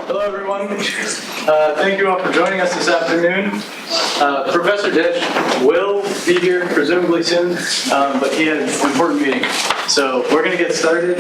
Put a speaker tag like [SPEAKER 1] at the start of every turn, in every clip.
[SPEAKER 1] Hello, everyone. Thank you all for joining us this afternoon. Professor Dish will be here presumably soon, but he had an important meeting. So we're going to get started.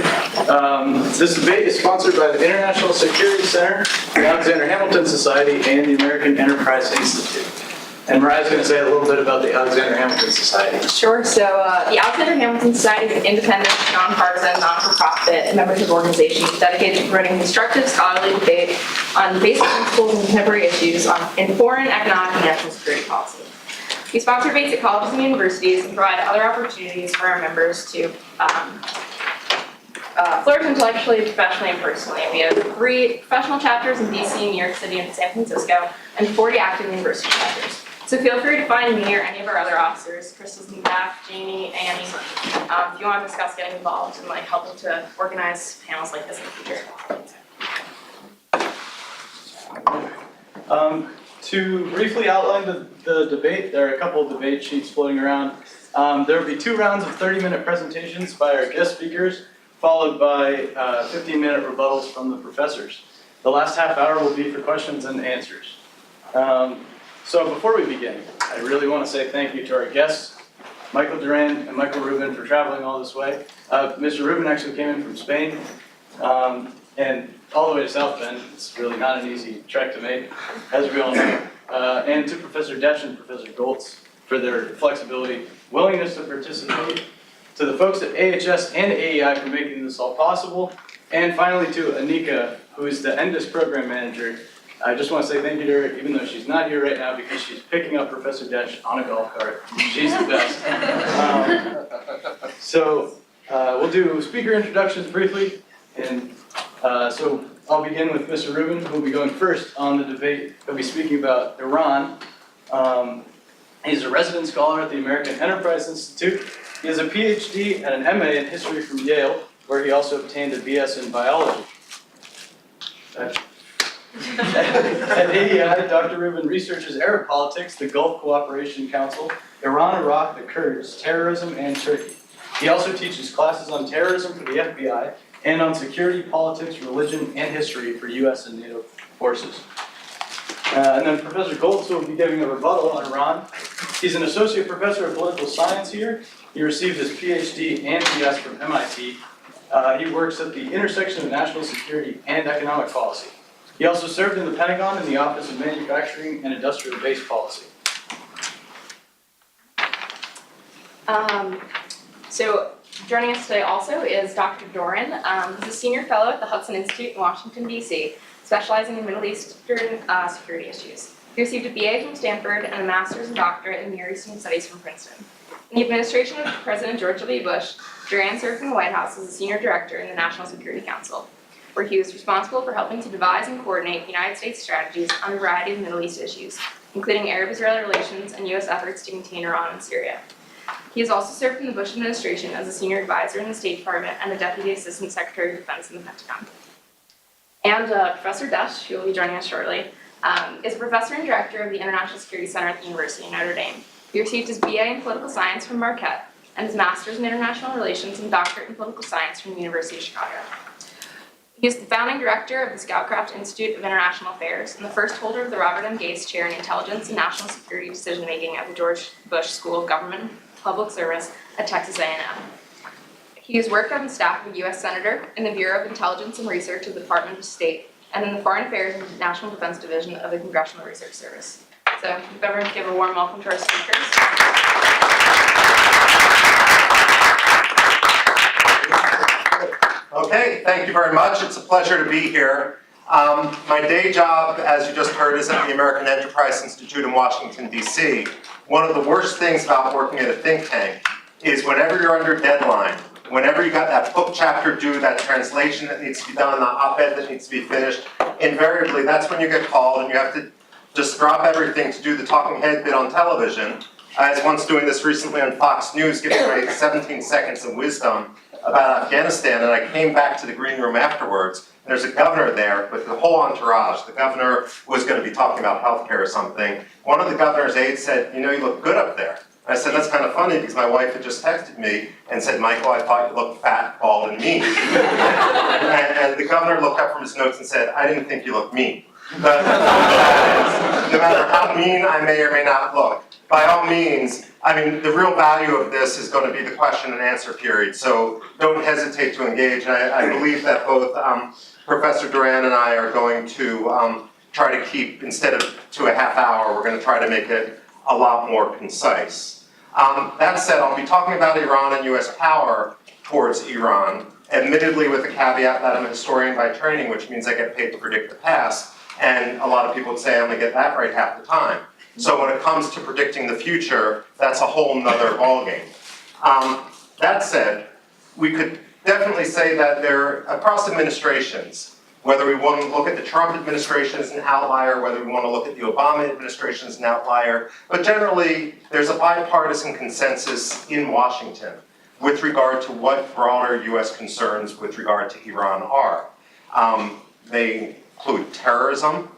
[SPEAKER 1] This debate is sponsored by the International Security Center, the Alexander Hamilton Society, and the American Enterprise Institute. And Mariah's going to say a little bit about the Alexander Hamilton Society.
[SPEAKER 2] Sure. So the Alexander Hamilton Society is an independent, nonpartisan, non-for-profit membership organization dedicated to promoting constructive scholarly debate on basic principles and contemporary issues in foreign, economic, and national security policy. We sponsor debates at colleges and universities and provide other opportunities for our members to flourish intellectually, professionally, and personally. We have 3 professional chapters in DC, New York City, and San Francisco, and 40 active university chapters. So feel free to find me or any of our other officers, Crystal's in the back, Jamie, Annie, if you want to discuss getting involved and helping to organize panels like this in the future.
[SPEAKER 1] To briefly outline the debate, there are a couple of debate sheets floating around. There will be 2 rounds of 30-minute presentations by our guest speakers, followed by 15-minute rebuttals from the professors. The last half hour will be for questions and answers. So before we begin, I really want to say thank you to our guests, Michael Doran and Michael Rubin, for traveling all this way. Mr. Rubin actually came in from Spain, and all the way to South Bend. It's really not an easy trek to make, as we all know. And to Professor Desch and Professor Gholz for their flexibility, willingness to participate, to the folks at AHS and AEI for making this all possible, and finally to Anika, who is the NDISC program manager. I just want to say thank you to her, even though she's not here right now, because she's picking up Professor Desch on a golf cart. She's the best. We'll do speaker introductions briefly, and so I'll begin with Mr. Rubin, who will be going first on the debate. He'll be speaking about Iran. He's a resident scholar at the American Enterprise Institute. He has a PhD and an MA in history from Yale, where he also obtained a BS in biology. At AEI, Dr. Rubin researches Arab politics, the Gulf Cooperation Council, Iran, Iraq, the Kurds, terrorism, and Turkey. He also teaches classes on terrorism for the FBI and on security, politics, religion, and history for U.S. and NATO forces. And then Professor Gholz will be giving a rebuttal on Iran. He's an associate professor of political science here. He received his PhD and BS from MIT. He works at the intersection of national security and economic policy. He also served in the Pentagon in the Office of Manufacturing and Industrial Base Policy.
[SPEAKER 2] So joining us today also is Dr. Doran. He's a senior fellow at the Hudson Institute in Washington, D.C., specializing in Middle Eastern security issues. He received a BA from Stanford and a master's and doctorate in Near Eastern Studies from Princeton. In the administration of President George W. Bush, Doran served in the White House as a senior director in the National Security Council, where he was responsible for helping to devise and coordinate United States strategies on a variety of Middle East issues, including Arab-Israeli relations and U.S. efforts to contain Iran and Syria. He has also served in the Bush administration as a senior advisor in the State Department and a deputy assistant secretary of defense in the Pentagon. And Professor Desch, who will be joining us shortly, is a professor and director of the International Security Center at the University of Notre Dame. He received his BA in political science from Marquette and his master's in international relations and doctorate in political science from the University of Chicago. He is the founding director of the Scoutcraft Institute of International Affairs and the first holder of the Robert M. Gates Chair in Intelligence and National Security Decision-Making at the George Bush School of Government and Public Service at Texas A&M. He has worked on the staff of a U.S. Senator in the Bureau of Intelligence and Research of the Department of State and in the Foreign Affairs and National Defense Division of the Congressional Research Service. So if everyone give a warm welcome to our speakers.
[SPEAKER 3] Okay, thank you very much. It's a pleasure to be here. My day job, as you just heard, is at the American Enterprise Institute in Washington, D.C. One of the worst things about working at a think tank is whenever you're under deadline, whenever you got that book chapter due, that translation that needs to be done, the op-ed that needs to be finished, invariably that's when you get called and you have to just drop everything to do the talking head bit on television. I was once doing this recently on Fox News, giving away 17 seconds of wisdom about Afghanistan, and I came back to the green room afterwards, and there's a governor there with the whole entourage. The governor was going to be talking about healthcare or something. One of the governor's aides said, "You know, you look good up there." I said, that's kind of funny because my wife had just texted me and said, Michael, I thought you looked fat, bald, and mean. and the governor looked up from his notes and said, I didn't think you looked mean. But no matter how mean I may or may not look, by all means, I mean, the real value of this is going to be the question and answer period, so don't hesitate to engage. And I believe that both Professor Doran and I are going to try to keep, instead of to a half hour, we're going to try to make it a lot more concise. That said, I'll be talking about Iran and US power towards Iran, admittedly with the caveat that I'm a historian by training, which means I get paid to predict the past, and a lot of people would say I only get that right half the time. So when it comes to predicting the future, that's a whole nother ballgame. That said, we could definitely say that there, across administrations, whether we want to look at the Trump administration as an outlier, whether we want to look at the Obama administration as an outlier, but generally there's a bipartisan consensus in Washington with regard to what broader US concerns with regard to Iran are. They include terrorism,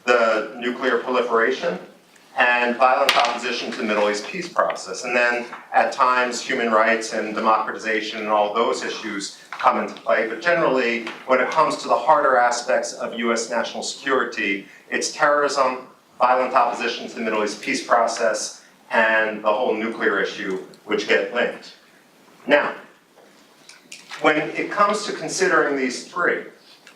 [SPEAKER 3] the nuclear proliferation, and violent opposition to the Middle East peace process. And then at times human rights and democratization and all those issues come into play. But generally, when it comes to the harder aspects of US national security, it's terrorism, violent opposition to the Middle East peace process, and the whole nuclear issue, which get linked. Now, when it comes to considering these three,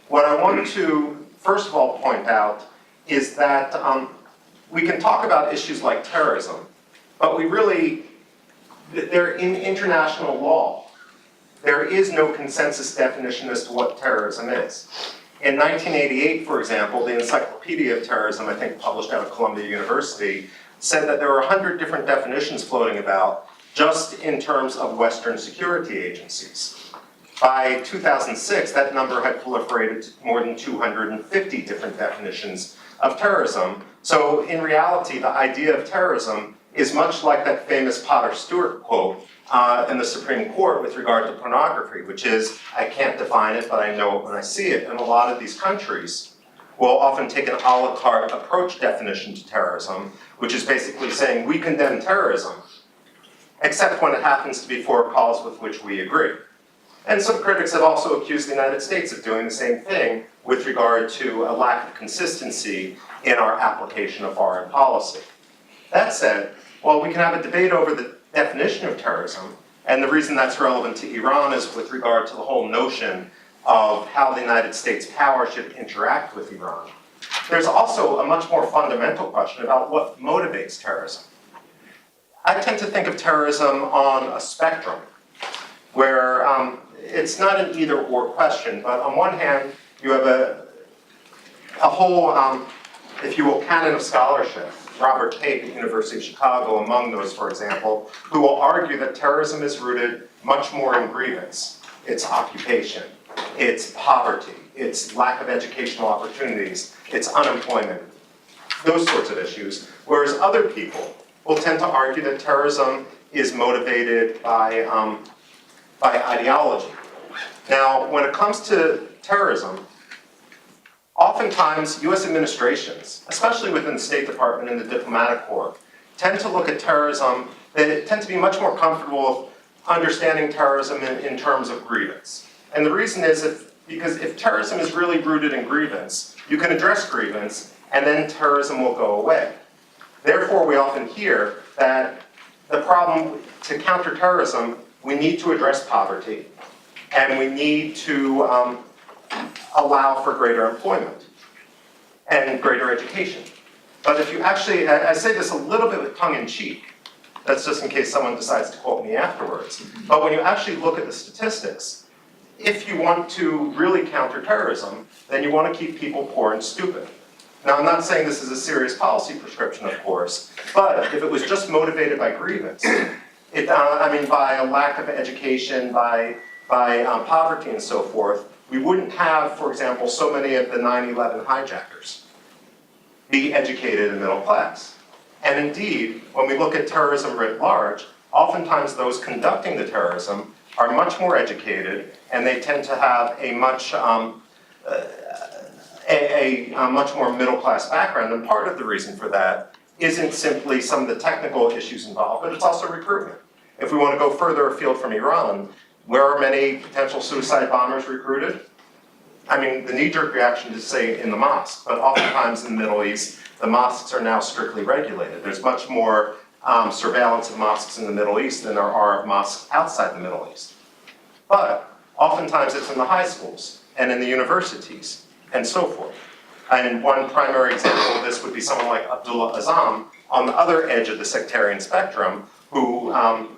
[SPEAKER 3] what I want to first of all point out is that we can talk about issues like terrorism, but they're in international law. There is no consensus definition as to what terrorism is. In 1988, for example, the Encyclopedia of Terrorism, I think published out of Columbia University, said that there were 100 different definitions floating about just in terms of Western security agencies. By 2006, that number had proliferated to more than 250 different definitions of terrorism. So in reality, the idea of terrorism is much like that famous Potter Stewart quote in the Supreme Court with regard to pornography, which is, I can't define it, but I know it when I see it. And a lot of these countries will often take an a la carte approach definition to terrorism, which is basically saying we condemn terrorism, except when it happens to be for a cause with which we agree. And some critics have also accused the United States of doing the same thing with regard to a lack of consistency in our application of foreign policy. That said, while we can have a debate over the definition of terrorism, and the reason that's relevant to Iran is with regard to the whole notion of how the United States power should interact with Iran, there's also a much more fundamental question about what motivates terrorism. I tend to think of terrorism on a spectrum, where it's not an either-or question, but on one hand, you have a whole, if you will, canon of scholarship. Robert Cate at the University of Chicago, among those, for example, who will argue that terrorism is rooted much more in grievance. It's occupation, it's poverty, it's lack of educational opportunities, it's unemployment, those sorts of issues. Whereas other people will tend to argue that terrorism is motivated by ideology. Now, when it comes to terrorism, oftentimes US administrations, especially within the State Department and the diplomatic corps, tend to look at terrorism, they tend to be much more comfortable understanding terrorism in terms of grievance. And the reason is because if terrorism is really rooted in grievance, you can address grievance and then terrorism will go away. Therefore, we often hear that the problem to counter terrorism, we need to address poverty, and we need to allow for greater employment and greater education. But if you actually, I say this a little bit with tongue-in-cheek, that's just in case someone decides to quote me afterwards, but when you actually look at the statistics, if you want to really counter terrorism, then you want to keep people poor and stupid. Now, I'm not saying this is a serious policy prescription, of course, but if it was just motivated by grievance, by a lack of education, by poverty and so forth, we wouldn't have, for example, so many of the 9/11 hijackers be educated and middle class. And indeed, when we look at terrorism writ large, oftentimes those conducting the terrorism are much more educated, and they tend to have a much much more middle class background. And part of the reason for that isn't simply some of the technical issues involved, but it's also recruitment. If we want to go further afield from Iran, where are many potential suicide bombers recruited? I mean, the knee-jerk reaction is to say in the mosque, but oftentimes in the Middle East, the mosques are now strictly regulated. There's much more surveillance of mosques in the Middle East than there are of mosques outside the Middle East. But oftentimes it's in the high schools and in the universities and so forth. And one primary example of this would be someone like Abdullah Azzam on the other edge of the sectarian spectrum, who,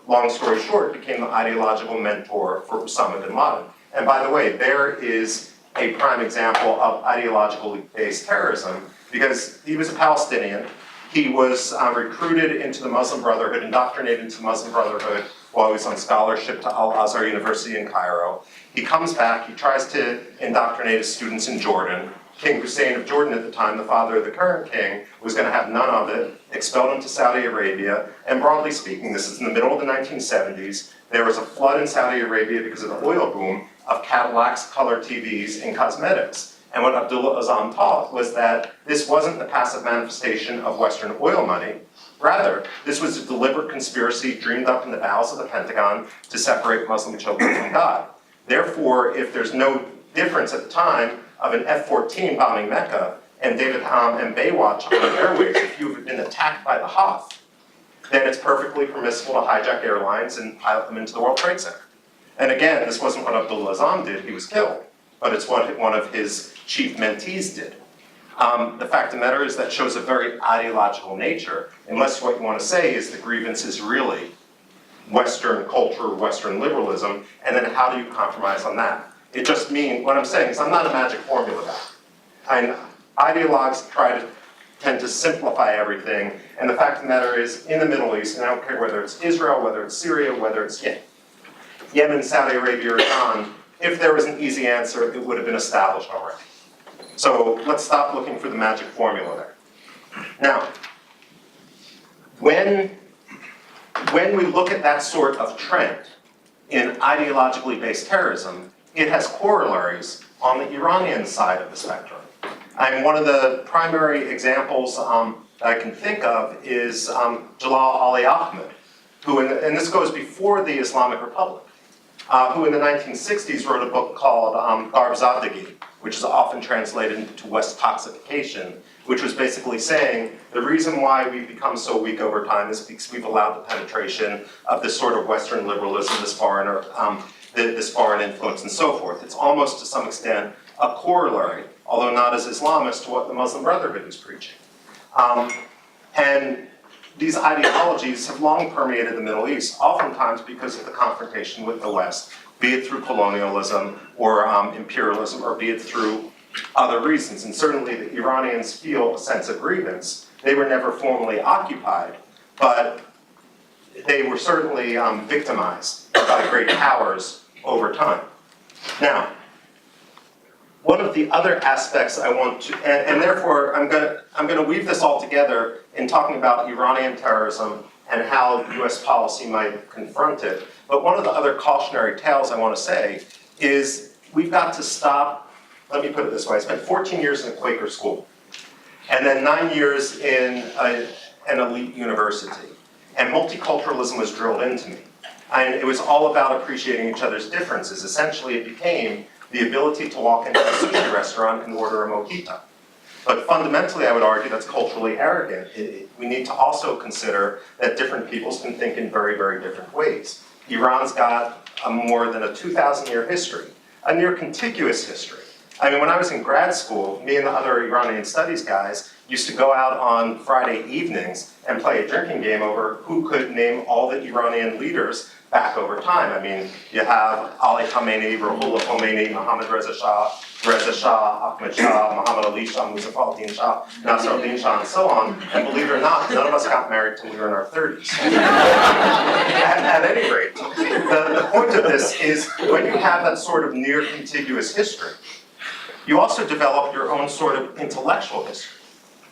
[SPEAKER 3] long story short, became the ideological mentor for Osama bin Laden. And by the way, there is a prime example of ideologically based terrorism, because he was a Palestinian. He was recruited into the Muslim Brotherhood, indoctrinated into the Muslim Brotherhood while he was on scholarship to Al-Azhar University in Cairo. He comes back, he tries to indoctrinate his students in Jordan. King Hussein of Jordan at the time, the father of the current king, was going to have none of it, expelled him to Saudi Arabia, and broadly speaking, this is in the middle of the 1970s, there was a flood in Saudi Arabia because of the oil boom of Cadillacs, color TVs, and cosmetics. And what Abdullah Azzam taught was that this wasn't the passive manifestation of Western oil money. Rather, this was a deliberate conspiracy dreamed up in the bowels of the Pentagon to separate Muslim children from God. Therefore, if there's no difference at the time of an F-14 bombing Mecca and David and Baywatch on the airwaves, if you've been attacked by the Hoth, then it's perfectly permissible to hijack airlines and pilot them into the World Trade Center. And again, this wasn't what Abdullah Azzam did, he was killed, but it's what one of his chief mentees did. The fact of the matter is that shows a very ideological nature, unless what you want to say is the grievance is really Western culture, Western liberalism, and then how do you compromise on that? It just means, what I'm saying is I'm not a magic formula guy. And ideologues tend to simplify everything, and the fact of the matter is, in the Middle East, and I don't care whether it's Israel, whether it's Syria, whether it's Yemen, Saudi Arabia, or Iran, if there was an easy answer, it would have been established already. So let's stop looking for the magic formula there. Now, when we look at that sort of trend in ideologically based terrorism, it has corollaries on the Iranian side of the spectrum. And one of the primary examples that I can think of is Jalal Ali Ahmed, who, and this goes before the Islamic Republic, who in the 1960s wrote a book called Garbzadagi, which is often translated into West Toxification, which was basically saying the reason why we've become so weak over time is because we've allowed the penetration of this sort of Western liberalism, this foreign influence and so forth. It's almost to some extent a corollary, although not as Islamist, to what the Muslim Brotherhood is preaching. And these ideologies have long permeated the Middle East, oftentimes because of the confrontation with the West, be it through colonialism or imperialism, or be it through other reasons. And certainly the Iranians feel a sense of grievance. They were never formally occupied, but they were certainly victimized by great powers over time. Now, one of the other aspects I want to, and therefore I'm going to weave this all together in talking about Iranian terrorism and how US policy might confront it. But one of the other cautionary tales I want to say is we've got to stop, let me put it this way, I spent 14 years in a Quaker school, and then 9 years in an elite university. And multiculturalism was drilled into me. And it was all about appreciating each other's differences. Essentially, it became the ability to walk into a sushi restaurant and order a mojito. But fundamentally, I would argue that's culturally arrogant. We need to also consider that different peoples can think in very, very different ways. Iran's got a more than a 2,000-year history, a near contiguous history. I mean, when I was in grad school, me and the other Iranian studies guys used to go out on Friday evenings and play a drinking game over who could name all the Iranian leaders back over time. I mean, you have Ali Khamenei, Ruhollah Khomeini, Mohammad Reza Shah, Ahmed Shah, Muhammad Ali Shah, Muzaffar al-Din Shah, Nasser al-Din Shah, and so on. And believe it or not, none of us got married till we were in our 30s. At any rate, the point of this is when you have that sort of near contiguous history, you also develop your own sort of intellectual history.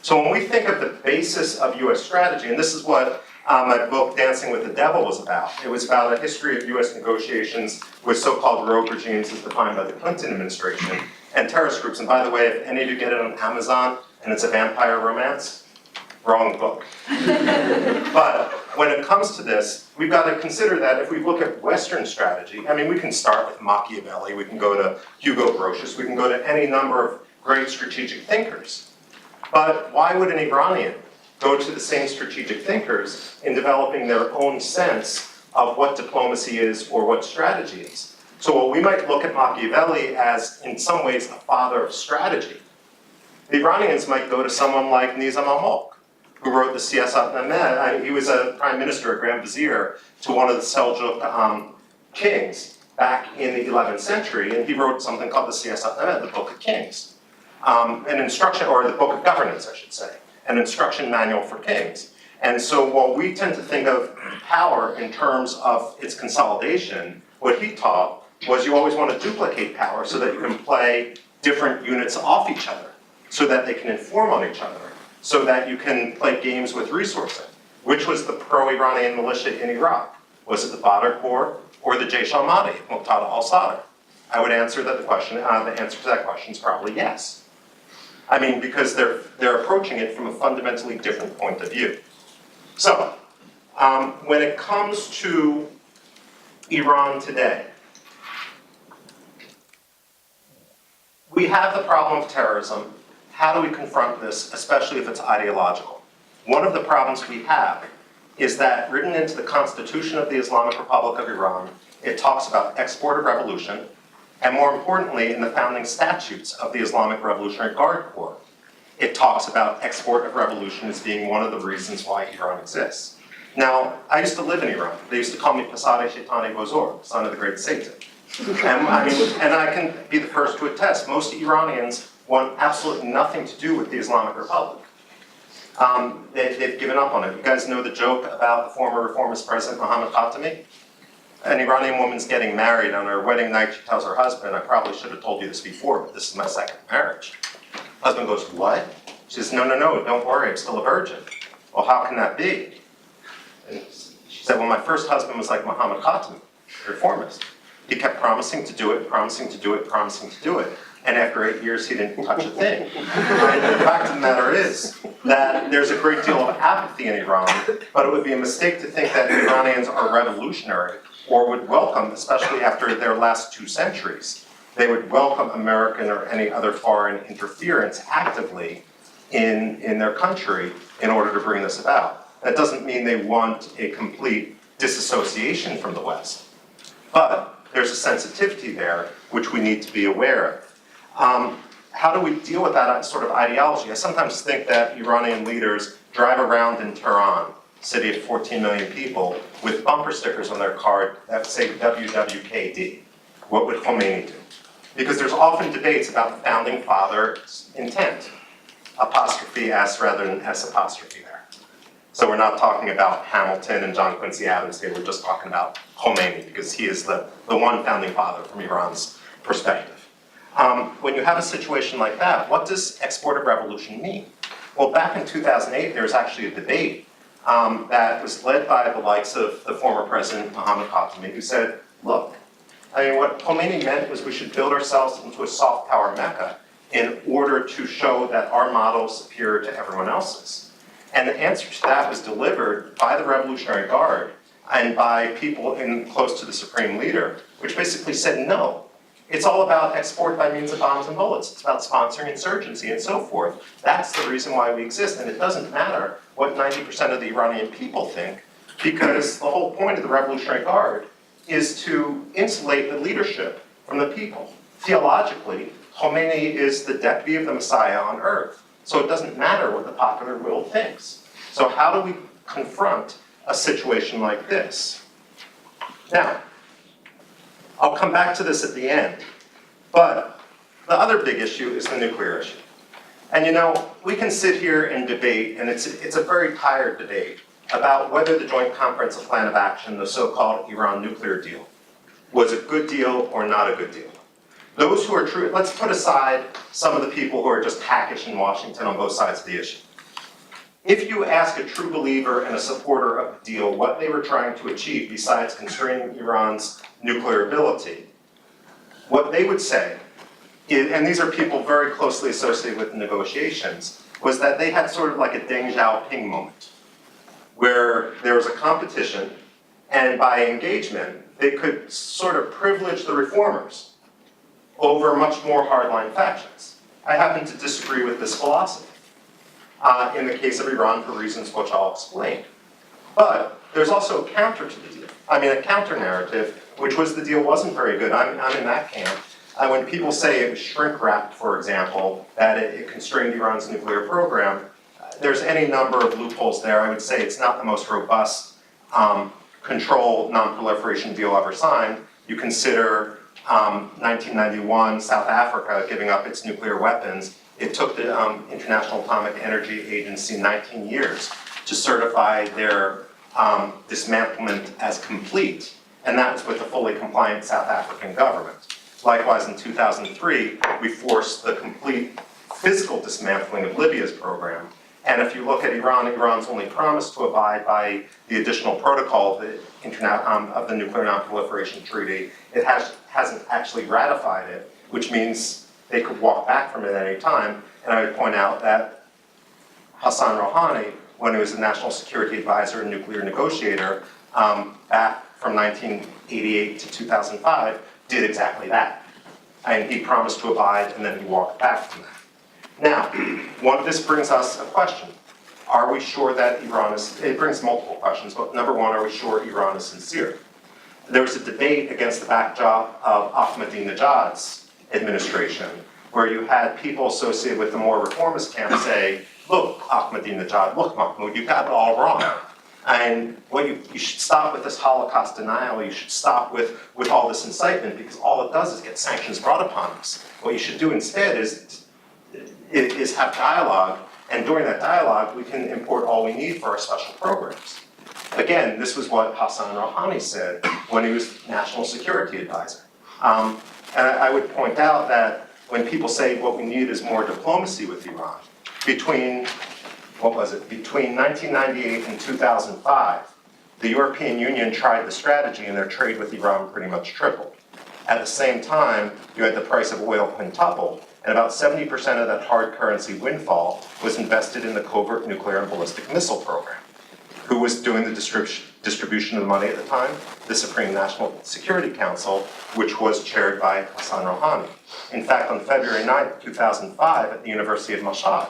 [SPEAKER 3] So when we think of the basis of US strategy, and this is what my book, Dancing with the Devil, was about. It was about a history of US negotiations with so-called rogue regimes as defined by the Clinton administration and terrorist groups. And by the way, if any of you get it on Amazon and it's a vampire romance, Wrong book. But when it comes to this, we've got to consider that if we look at Western strategy, I mean, we can start with Machiavelli, we can go to Hugo Grotius, we can go to any number of great strategic thinkers. But why would an Iranian go to the same strategic thinkers in developing their own sense of what diplomacy is or what strategy is? So while we might look at Machiavelli as, in some ways, the father of strategy, the Iranians might go to someone like Nizam al-Mulk, who wrote the Siyasat-Nameh. He was a prime minister, a grand vizier, to one of the Seljuk kings back in the 11th century, and he wrote something called the Siyasat-Nameh, the Book of Kings. An instruction, or the Book of Governance, I should say, an instruction manual for kings. And so while we tend to think of power in terms of its consolidation, what he taught was you always want to duplicate power so that you can play different units off each other, so that they can inform on each other, so that you can play games with resourcing. Which was the pro-Iranian militia in Iraq? Was it the Badr Corps or the Jaysh al-Mahdi, Muqtada al-Sadr? I would answer that the answer to that question is probably yes. I mean, because they're approaching it from a fundamentally different point of view. So, when it comes to Iran today, we have the problem of terrorism. How do we confront this, especially if it's ideological? One of the problems we have is that written into the Constitution of the Islamic Republic of Iran, it talks about export of revolution, and more importantly, in the founding statutes of the Islamic Revolutionary Guard Corps, it talks about export of revolution as being one of the reasons why Iran exists. Now, I used to live in Iran. They used to call me Pasade Shaitani Bozor, son of the great Satan. And I can be the first to attest, most Iranians want absolutely nothing to do with the Islamic Republic. They've given up on it. You guys know the joke about the former reformist president, Mohammad Khatami? An Iranian woman's getting married. On her wedding night, she tells her husband, I probably should have told you this before, but this is my second marriage. Husband goes, what? She says, no, don't worry, I'm still a virgin. Well, how can that be? And she said, well, my first husband was like Mohammad Khatami, a reformist. He kept promising to do it, promising to do it, promising to do it. And after 8 years, he didn't touch a thing. And the fact of the matter is that there's a great deal of apathy in Iran, but it would be a mistake to think that Iranians are revolutionary or would welcome, especially after their last 2 centuries, they would welcome American or any other foreign interference actively in their country in order to bring this about. That doesn't mean they want a complete disassociation from the West, but there's a sensitivity there which we need to be aware of. How do we deal with that sort of ideology? I sometimes think that Iranian leaders drive around in Tehran, city of 14 million people, with bumper stickers on their car that say WWKD. What would Khomeini do? Because there's often debates about the founding father's intent. Apostrophe S rather than S apostrophe there. So we're not talking about Hamilton and John Quincy Adams here, we're just talking about Khomeini, because he is the one founding father from Iran's perspective. When you have a situation like that, what does export of revolution mean? Well, back in 2008, there was actually a debate that was led by the likes of the former president, Mohammad Khatami, who said, look, I mean, what Khomeini meant was we should build ourselves into a soft power Mecca in order to show that our model is superior to everyone else's. And the answer to that was delivered by the Revolutionary Guard and by people close to the supreme leader, which basically said no. It's all about export by means of bombs and bullets. It's about sponsoring insurgency and so forth. That's the reason why we exist, and it doesn't matter what 90% of the Iranian people think, because the whole point of the Revolutionary Guard is to insulate the leadership from the people. Theologically, Khomeini is the deputy of the Messiah on earth, so it doesn't matter what the popular will thinks. So how do we confront a situation like this? Now, I'll come back to this at the end, but the other big issue is the nuclear issue. And you know, we can sit here and debate, and it's a very tired debate, about whether the Joint Comprehensive Plan of Action, the so-called Iran nuclear deal, was a good deal or not a good deal. Those who are true, let's put aside some of the people who are just hackish in Washington on both sides of the issue. If you ask a true believer and a supporter of the deal what they were trying to achieve besides constraining Iran's nuclear ability, what they would say and these are people very closely associated with the negotiations, was that they had sort of like a Deng Xiaoping moment, where there was a competition, and by engagement, they could sort of privilege the reformers over much more hardline factions. I happen to disagree with this philosophy in the case of Iran for reasons which I'll explain. But there's also a counter to the deal. I mean, a counter narrative, which was the deal wasn't very good. I'm in that camp. When people say it was shrink-wrapped, for example, that it constrained Iran's nuclear program, there's any number of loopholes there. I would say it's not the most robust control non-proliferation deal ever signed. You consider 1991, South Africa giving up its nuclear weapons. It took the International Atomic Energy Agency 19 years to certify their dismantlement as complete, and that was with a fully compliant South African government. Likewise, in 2003, we forced the complete physical dismantling of Libya's program. And if you look at Iran, Iran's only promised to abide by the additional protocol of the Nuclear Non-Proliferation Treaty. It hasn't actually ratified it, which means they could walk back from it at any time. And I would point out that Hassan Rouhani, when he was the National Security Advisor and nuclear negotiator, back from 1988 to 2005, did exactly that. And he promised to abide, and then he walked back from that. Now, this brings us a question. Are we sure that Iran is, it brings multiple questions, but number one, are we sure Iran is sincere? There was a debate against the backdrop of Ahmadinejad's administration, where you had people associated with the more reformist camp say, look, Ahmadinejad, look, Mahmoud, you got it all wrong. And you should stop with this Holocaust denial, you should stop with all this incitement, because all it does is get sanctions brought upon us. What you should do instead is have dialogue, and during that dialogue, we can import all we need for our special programs. Again, this was what Hassan Rouhani said when he was National Security Advisor. And I would point out that when people say what we need is more diplomacy with Iran, between 1998 and 2005, the European Union tried the strategy and their trade with Iran pretty much tripled. At the same time, you had the price of oil quintuple, and about 70% of that hard currency windfall was invested in the covert nuclear and ballistic missile program. Who was doing the distribution of the money at the time? The Supreme National Security Council, which was chaired by Hassan Rouhani. In fact, on February 9th, 2005, at the University of Mashhad,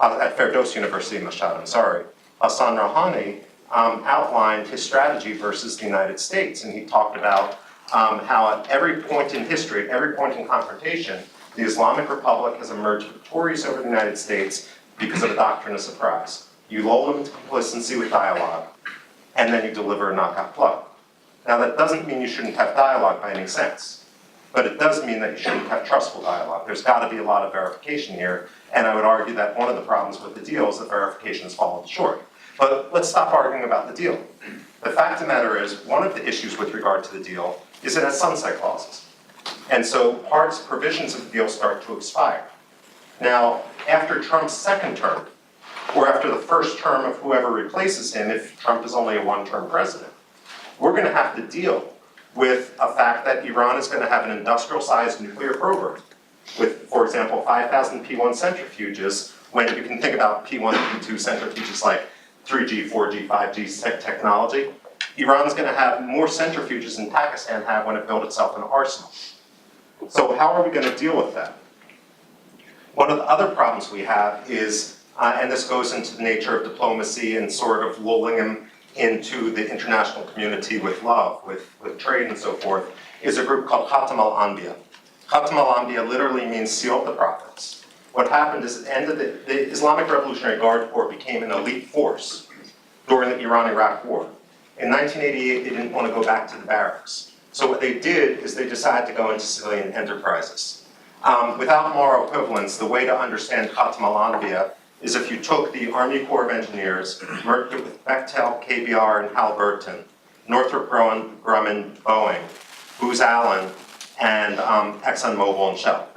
[SPEAKER 3] at Ferdowsi University of Mashhad, Hassan Rouhani outlined his strategy versus the United States, and he talked about how at every point in history, at every point in confrontation, the Islamic Republic has emerged victorious over the United States because of a doctrine of surprise. You lull them into complacency with dialogue, and then you deliver a knockout blow. Now that doesn't mean you shouldn't have dialogue by any sense, but it does mean that you shouldn't have trustful dialogue. There's got to be a lot of verification here, and I would argue that one of the problems with the deal is that verification has fallen short. But let's stop arguing about the deal. The fact of the matter is, one of the issues with regard to the deal is it has sunset clauses. And so provisions of the deal start to expire. Now, after Trump's second term, or after the first term of whoever replaces him, if Trump is only a one-term president, we're going to have to deal with a fact that Iran is going to have an industrial-sized nuclear program with, for example, 5,000 P1 centrifuges, when you can think about P1 and P2 centrifuges like 3G, 4G, 5G technology. Iran's going to have more centrifuges than Pakistan had when it built itself an arsenal. So how are we going to deal with that? One of the other problems we have is, and this goes into the nature of diplomacy and sort of lulling them into the international community with love, with trade and so forth, is a group called Khatam al-Anbiya. Khatam al-Anbiya literally means seal of the prophets. What happened is at the end of the Islamic Revolutionary Guard Corps became an elite force during the Iran-Iraq War. In 1988, they didn't want to go back to the barracks. So what they did is they decided to go into civilian enterprises. Without moral equivalence, the way to understand Khatam al-Anbiya is if you took the Army Corps of Engineers, merged it with Bechtel, KBR, and Halliburton, Northrop Grumman, Boeing, Booz Allen, and ExxonMobil and Shell.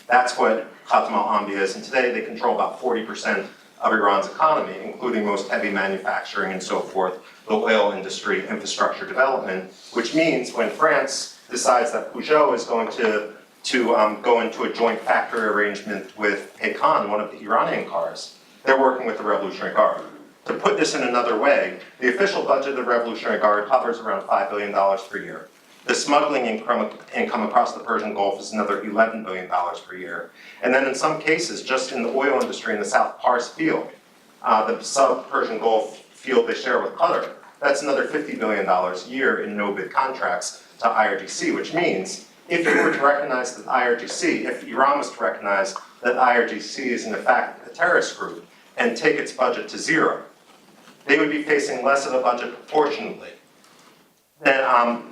[SPEAKER 3] That's what Khatam al-Anbiya is, and today they control about 40% of Iran's economy, including most heavy manufacturing and so forth, the oil industry, infrastructure development, which means when France decides that Peugeot is going to to go into a joint factory arrangement with Paykan, one of the Iranian cars. They're working with the Revolutionary Guard. To put this in another way, the official budget of the Revolutionary Guard hovers around $5 billion per year. The smuggling income across the Persian Gulf is another $11 billion per year. And then in some cases, just in the oil industry in the South Pars field, the sub-Persian Gulf field they share with Qatar, that's another $50 billion a year in no-bid contracts to IRGC, which means if you were to recognize that IRGC, if Iran was to recognize that IRGC is in fact a terrorist group and take its budget to zero, they would be facing less of a budget proportionately than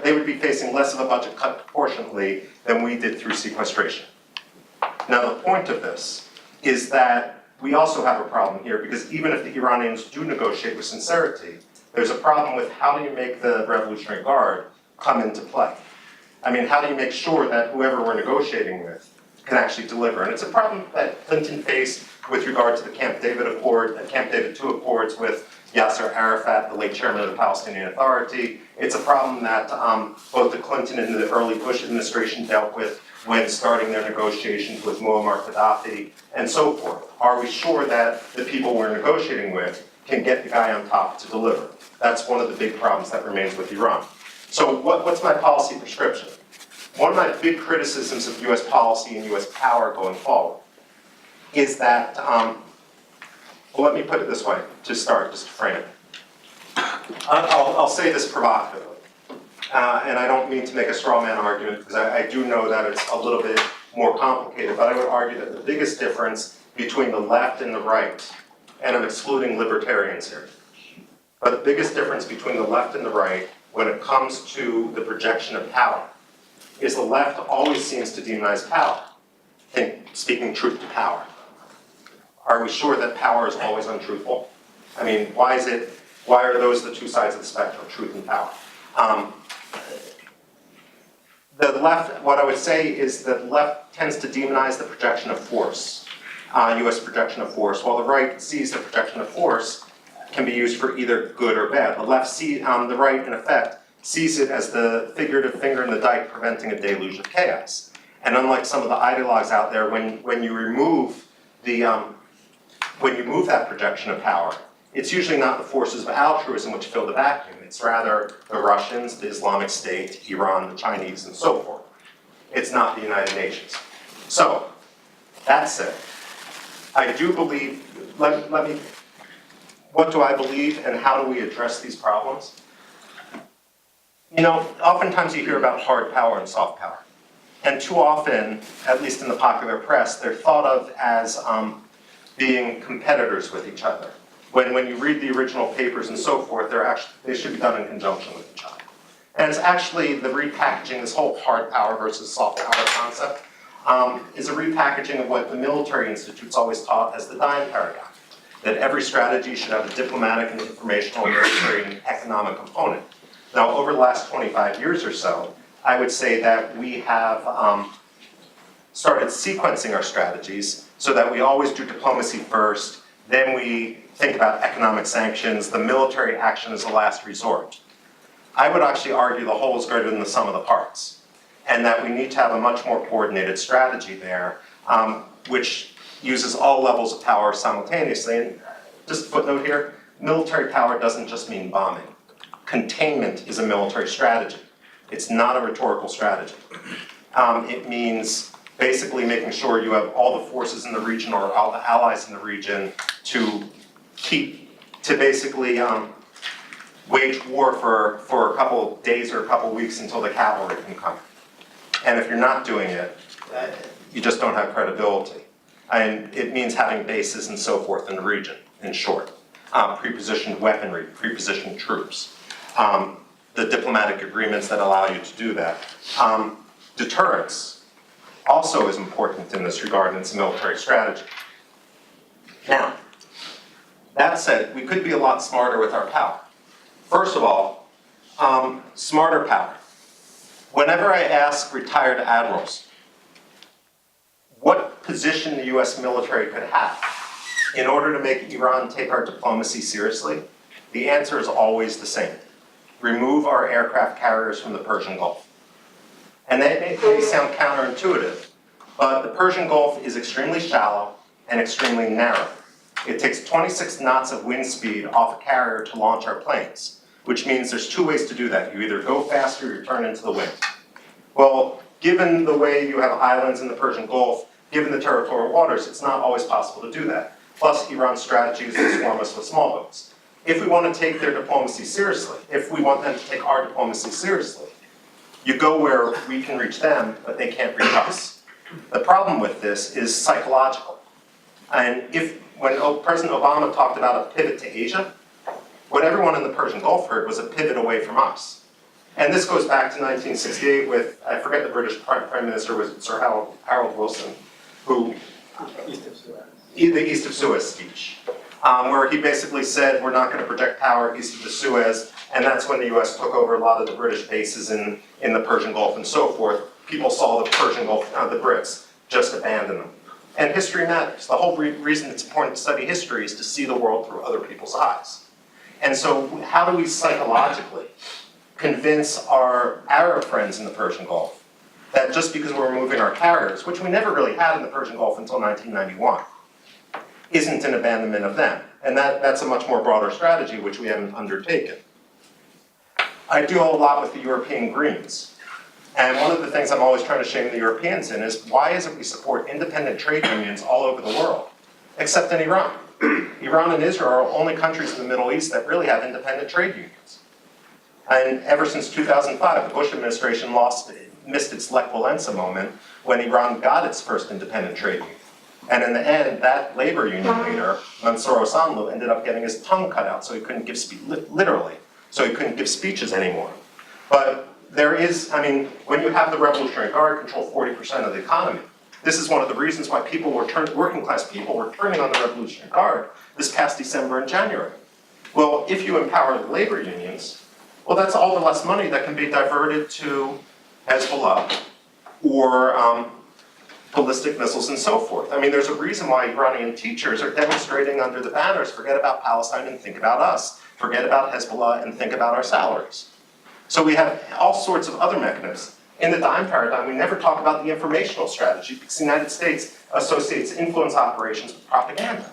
[SPEAKER 3] they would be facing less of a budget cut proportionately than we did through sequestration. Now the point of this is that we also have a problem here because even if the Iranians do negotiate with sincerity, there's a problem with how do you make the Revolutionary Guard come into play? I mean, how do you make sure that whoever we're negotiating with can actually deliver? And it's a problem that Clinton faced with regard to the Camp David Accord, Camp David II Accords with Yasser Arafat, the late chairman of the Palestinian Authority. It's a problem that both the Clinton and the early Bush administration dealt with when starting their negotiations with Muammar Gaddafi and so forth. Are we sure that the people we're negotiating with can get the guy on top to deliver? That's one of the big problems that remains with Iran. So what's my policy prescription? One of my big criticisms of US policy and US power going forward is that, well, let me put it this way to start, just to frame it. I'll say this provocatively, and I don't mean to make a straw man argument because I do know that it's a little bit more complicated, but I would argue that the biggest difference between the left and the right, and I'm excluding libertarians here, but the biggest difference between the left and the right when it comes to the projection of power is the left always seems to demonize power. Think speaking truth to power. Are we sure that power is always untruthful? I mean, why are those the two sides of the spectrum, truth and power? The left, what I would say is that the left tends to demonize the projection of force, US projection of force, while the right sees the projection of force can be used for either good or bad. The left the right, in effect, sees it as the figurative finger in the dike preventing a deluge of chaos. And unlike some of the ideologues out there, when you remove that projection of power, it's usually not the forces of altruism which fill the vacuum. It's rather the Russians, the Islamic State, Iran, the Chinese, and so forth. It's not the United Nations. So, that said, I do believe, what do I believe and how do we address these problems? You know, oftentimes you hear about hard power and soft power. And too often, at least in the popular press, they're thought of as being competitors with each other. When you read the original papers and so forth, they should be done in conjunction with each other. And it's actually the repackaging, this whole hard power versus soft power concept, is a repackaging of what the military institutes always taught as the Dime paradigm. That every strategy should have a diplomatic and informational, military, and economic component. Now, over the last 25 years or so, I would say that we have started sequencing our strategies so that we always do diplomacy first, then we think about economic sanctions, the military action is the last resort. I would actually argue the whole is greater than the sum of the parts, and that we need to have a much more coordinated strategy there, which uses all levels of power simultaneously. And just a footnote here, military power doesn't just mean bombing. Containment is a military strategy. It's not a rhetorical strategy. It means basically making sure you have all the forces in the region or all the allies in the region to basically wage war for a couple of days or a couple of weeks until the cavalry can come. And if you're not doing it, you just don't have credibility. And it means having bases and so forth in the region, in short. Pre-positioned weaponry, pre-positioned troops. The diplomatic agreements that allow you to do that. Deterrence also is important in this regard, and it's a military strategy. Now, that said, we could be a lot smarter with our power. First of all, smarter power. Whenever I ask retired admirals what position the US military could have in order to make Iran take our diplomacy seriously, the answer is always the same. Remove our aircraft carriers from the Persian Gulf. And that may sound counterintuitive, but the Persian Gulf is extremely shallow and extremely narrow. It takes 26 knots of wind speed off a carrier to launch our planes, which means there's two ways to do that. You either go faster or you turn into the wind. Well, given the way you have islands in the Persian Gulf, given the territorial waters, it's not always possible to do that. Plus, Iran's strategy is to swarm us with small boats. If we want to take their diplomacy seriously, if we want them to take our diplomacy seriously, you go where we can reach them, but they can't reach us. The problem with this is psychological. And when President Obama talked about a pivot to Asia, what everyone in the Persian Gulf heard was a pivot away from us. And this goes back to 1968 with, I forget the British Prime Minister, was it Sir Harold Wilson, who, the East of Suez speech, where he basically said, we're not going to project power east of the Suez, and that's when the US took over a lot of the British bases in the Persian Gulf and so forth. People saw the Persian Gulf, the Brits, just abandon them. And history matters. The whole reason it's important to study history is to see the world through other people's eyes. And so how do we psychologically convince our Arab friends in the Persian Gulf that just because we're moving our carriers, which we never really had in the Persian Gulf until 1991, isn't an abandonment of them? And that's a much more broader strategy, which we haven't undertaken. I do a lot with the European Greens. And one of the things I'm always trying to shame the Europeans in is, why is it we support independent trade unions all over the world, except in Iran? Iran and Israel are the only countries in the Middle East that really have independent trade unions. And ever since 2005, the Bush administration missed its Lech Walesa moment when Iran got its first independent trade union. And in the end, that labor union leader, Mansour Osanlu, ended up getting his tongue cut out so he couldn't give literally, so he couldn't give speeches anymore. But there is, when you have the Revolutionary Guard control 40% of the economy, this is one of the reasons why working class people were turning on the Revolutionary Guard this past December and January. Well, if you empower the labor unions, well, that's all the less money that can be diverted to Hezbollah or ballistic missiles and so forth. There's a reason why Iranian teachers are demonstrating under the banners, forget about Palestine and think about us. Forget about Hezbollah and think about our salaries. So we have all sorts of other mechanisms. In the dime paradigm, we never talk about the informational strategy because the United States associates influence operations with propaganda.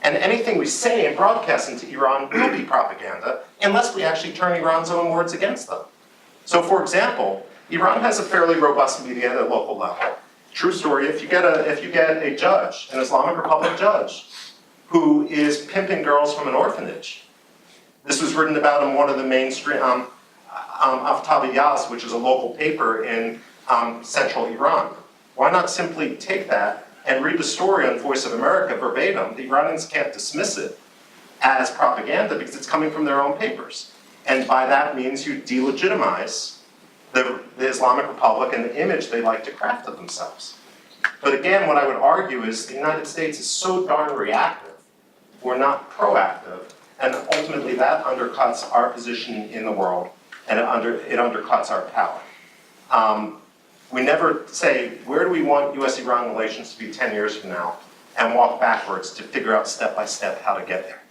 [SPEAKER 3] And anything we say and broadcast into Iran will be propaganda unless we actually turn Iran's own words against them. So for example, Iran has a fairly robust media at a local level. True story, if you get a judge, an Islamic Republic judge, who is pimping girls from an orphanage, this was written about in one of the mainstream, Aftabi Yas, which is a local paper in central Iran. Why not simply take that and read the story on Voice of America verbatim? The Iranians can't dismiss it as propaganda because it's coming from their own papers. And by that means you delegitimize the Islamic Republic and the image they like to craft of themselves. But again, what I would argue is the United States is so darn reactive, we're not proactive, and ultimately that undercuts our position in the world, and it undercuts our power. We never say, where do we want US-Iran relations to be 10 years from now, and walk backwards to figure out step by step how to get there.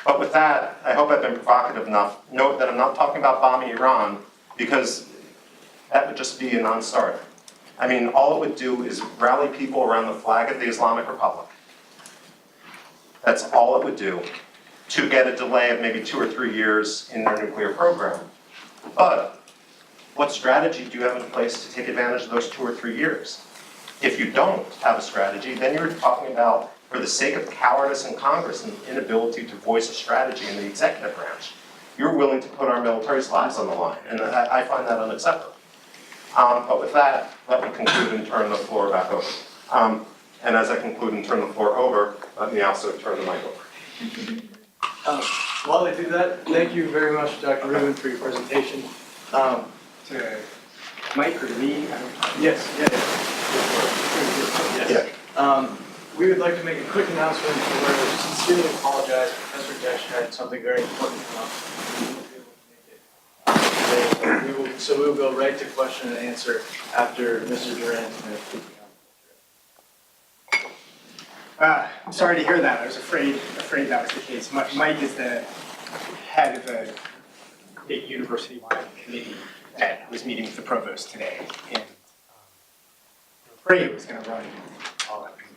[SPEAKER 3] But with that, I hope I've been provocative enough. Note that I'm not talking about bombing Iran, because that would just be a non-starter. All it would do is rally people around the flag of the Islamic Republic. That's all it would do to get a delay of maybe 2 or 3 years in their nuclear program. But what strategy do you have in place to take advantage of those 2 or 3 years? If you don't have a strategy, then you're talking about, for the sake of cowardice in Congress and inability to voice a strategy in the executive branch, you're willing to put our military's lives on the line, and I find that unacceptable. But with that, let me conclude and turn the floor back over. And as I conclude and turn the floor over, let me also turn the mic over.
[SPEAKER 1] While I do that, thank you very much, Dr. Rubin, for your presentation.
[SPEAKER 4] To Mike or me?
[SPEAKER 1] Yes. We would like to make a quick announcement where we sincerely apologize. Professor Desch had something very important come up. So we will go right to question and answer after Mr. Duran's minute.
[SPEAKER 4] I'm sorry to hear that. I was afraid that was the case. Mike is the head of a big university-wide committee that I was meeting with the provost today, and I'm afraid it was going to run all afternoon.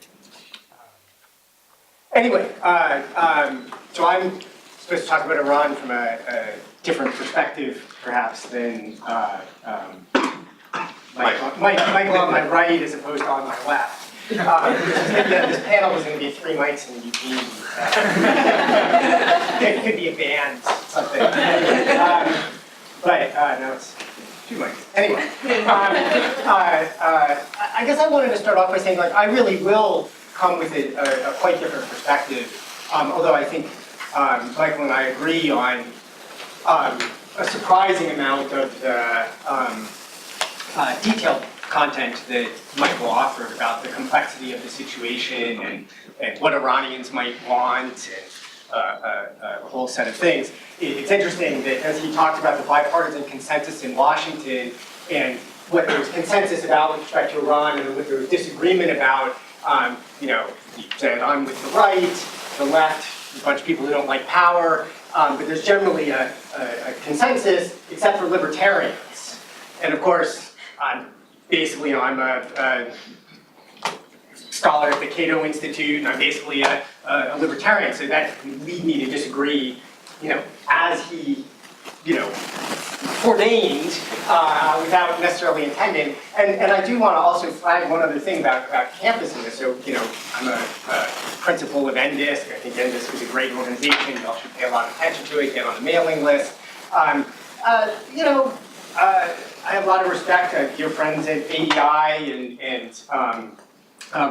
[SPEAKER 4] Anyway, so I'm supposed to talk about Iran from a different perspective, perhaps, than Michael on my right as opposed to on my left. This panel was going to be 3 mics in Eugene. It could be a band, something. But no, it's 2 mics. Anyway, I guess I wanted to start off by saying, like, I really will come with a quite different perspective. Although I think Michael and I agree on a surprising amount of the detailed content that Michael offered about the complexity of the situation and what Iranians might want and a whole set of things. It's interesting that as he talked about the bipartisan consensus in Washington and what there was consensus about with respect to Iran and what there was disagreement about, you know, he said I'm with the right, the left, a bunch of people who don't like power, but there's generally a consensus except for libertarians. And of course, basically, you know, I'm a scholar at the Cato Institute, and I'm basically a libertarian, so that can lead me to disagree, you know, as he, you know, ordained without necessarily intending. And I do want to also flag one other thing about campus in this. So, you know, I'm a principal of NDISC. I think NDISC is a great organization. You all should pay a lot of attention to it, get on the mailing list. You know, I have a lot of respect to dear friends at AEI and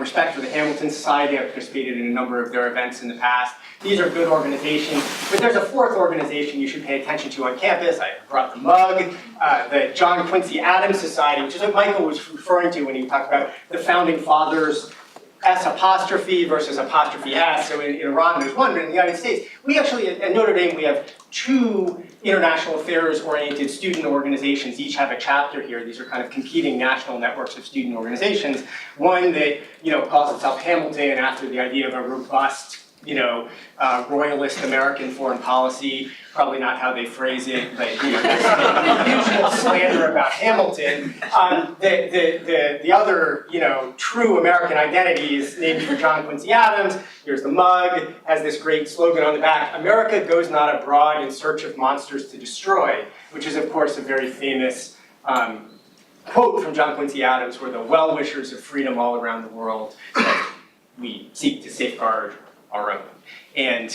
[SPEAKER 4] respect for the Hamilton Society. I've participated in a number of their events in the past. These are good organizations, but there's a 4th organization you should pay attention to on campus. I brought the mug, the John Quincy Adams Society, which is what Michael was referring to when he talked about the Founding Fathers S apostrophe versus apostrophe S. So in Iran there's one, but in the United States, we actually, at Notre Dame, we have 2 international affairs-oriented student organizations. Each have a chapter here. These are kind of competing national networks of student organizations. One that, you know, calls itself Hamilton after the idea of a robust, you know, royalist American foreign policy. Probably not how they phrase it, but, you know, there's usual slander about Hamilton. The other, you know, true American identity is named for John Quincy Adams. Here's the mug, has this great slogan on the back, America goes not abroad in search of monsters to destroy, which is, of course, a very famous quote from John Quincy Adams, where the well-wishers of freedom all around the world, we seek to safeguard our own. And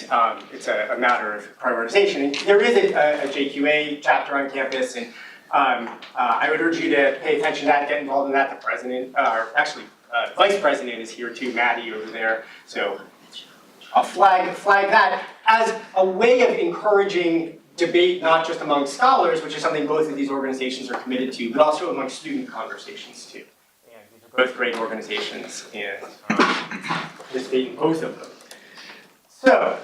[SPEAKER 4] it's a matter of prioritization. And there is a JQA chapter on campus, and I would urge you to pay attention to that, get involved in that. The president, or actually, vice president is here too, Maddie over there. So I'll flag that as a way of encouraging debate, not just among scholars, which is something both of these organizations are committed to, but also among student conversations too. And these are both great organizations, and participate in both of them. So,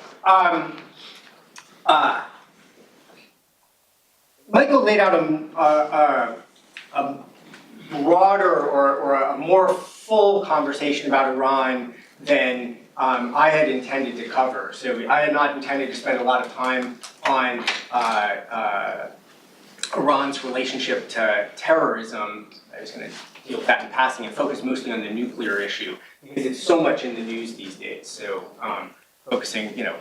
[SPEAKER 4] Michael laid out a broader or a more full conversation about Iran than I had intended to cover. So I had not intended to spend a lot of time on Iran's relationship to terrorism. I was going to deal with that in passing and focus mostly on the nuclear issue because it's so much in the news these days. So. Focusing, you know,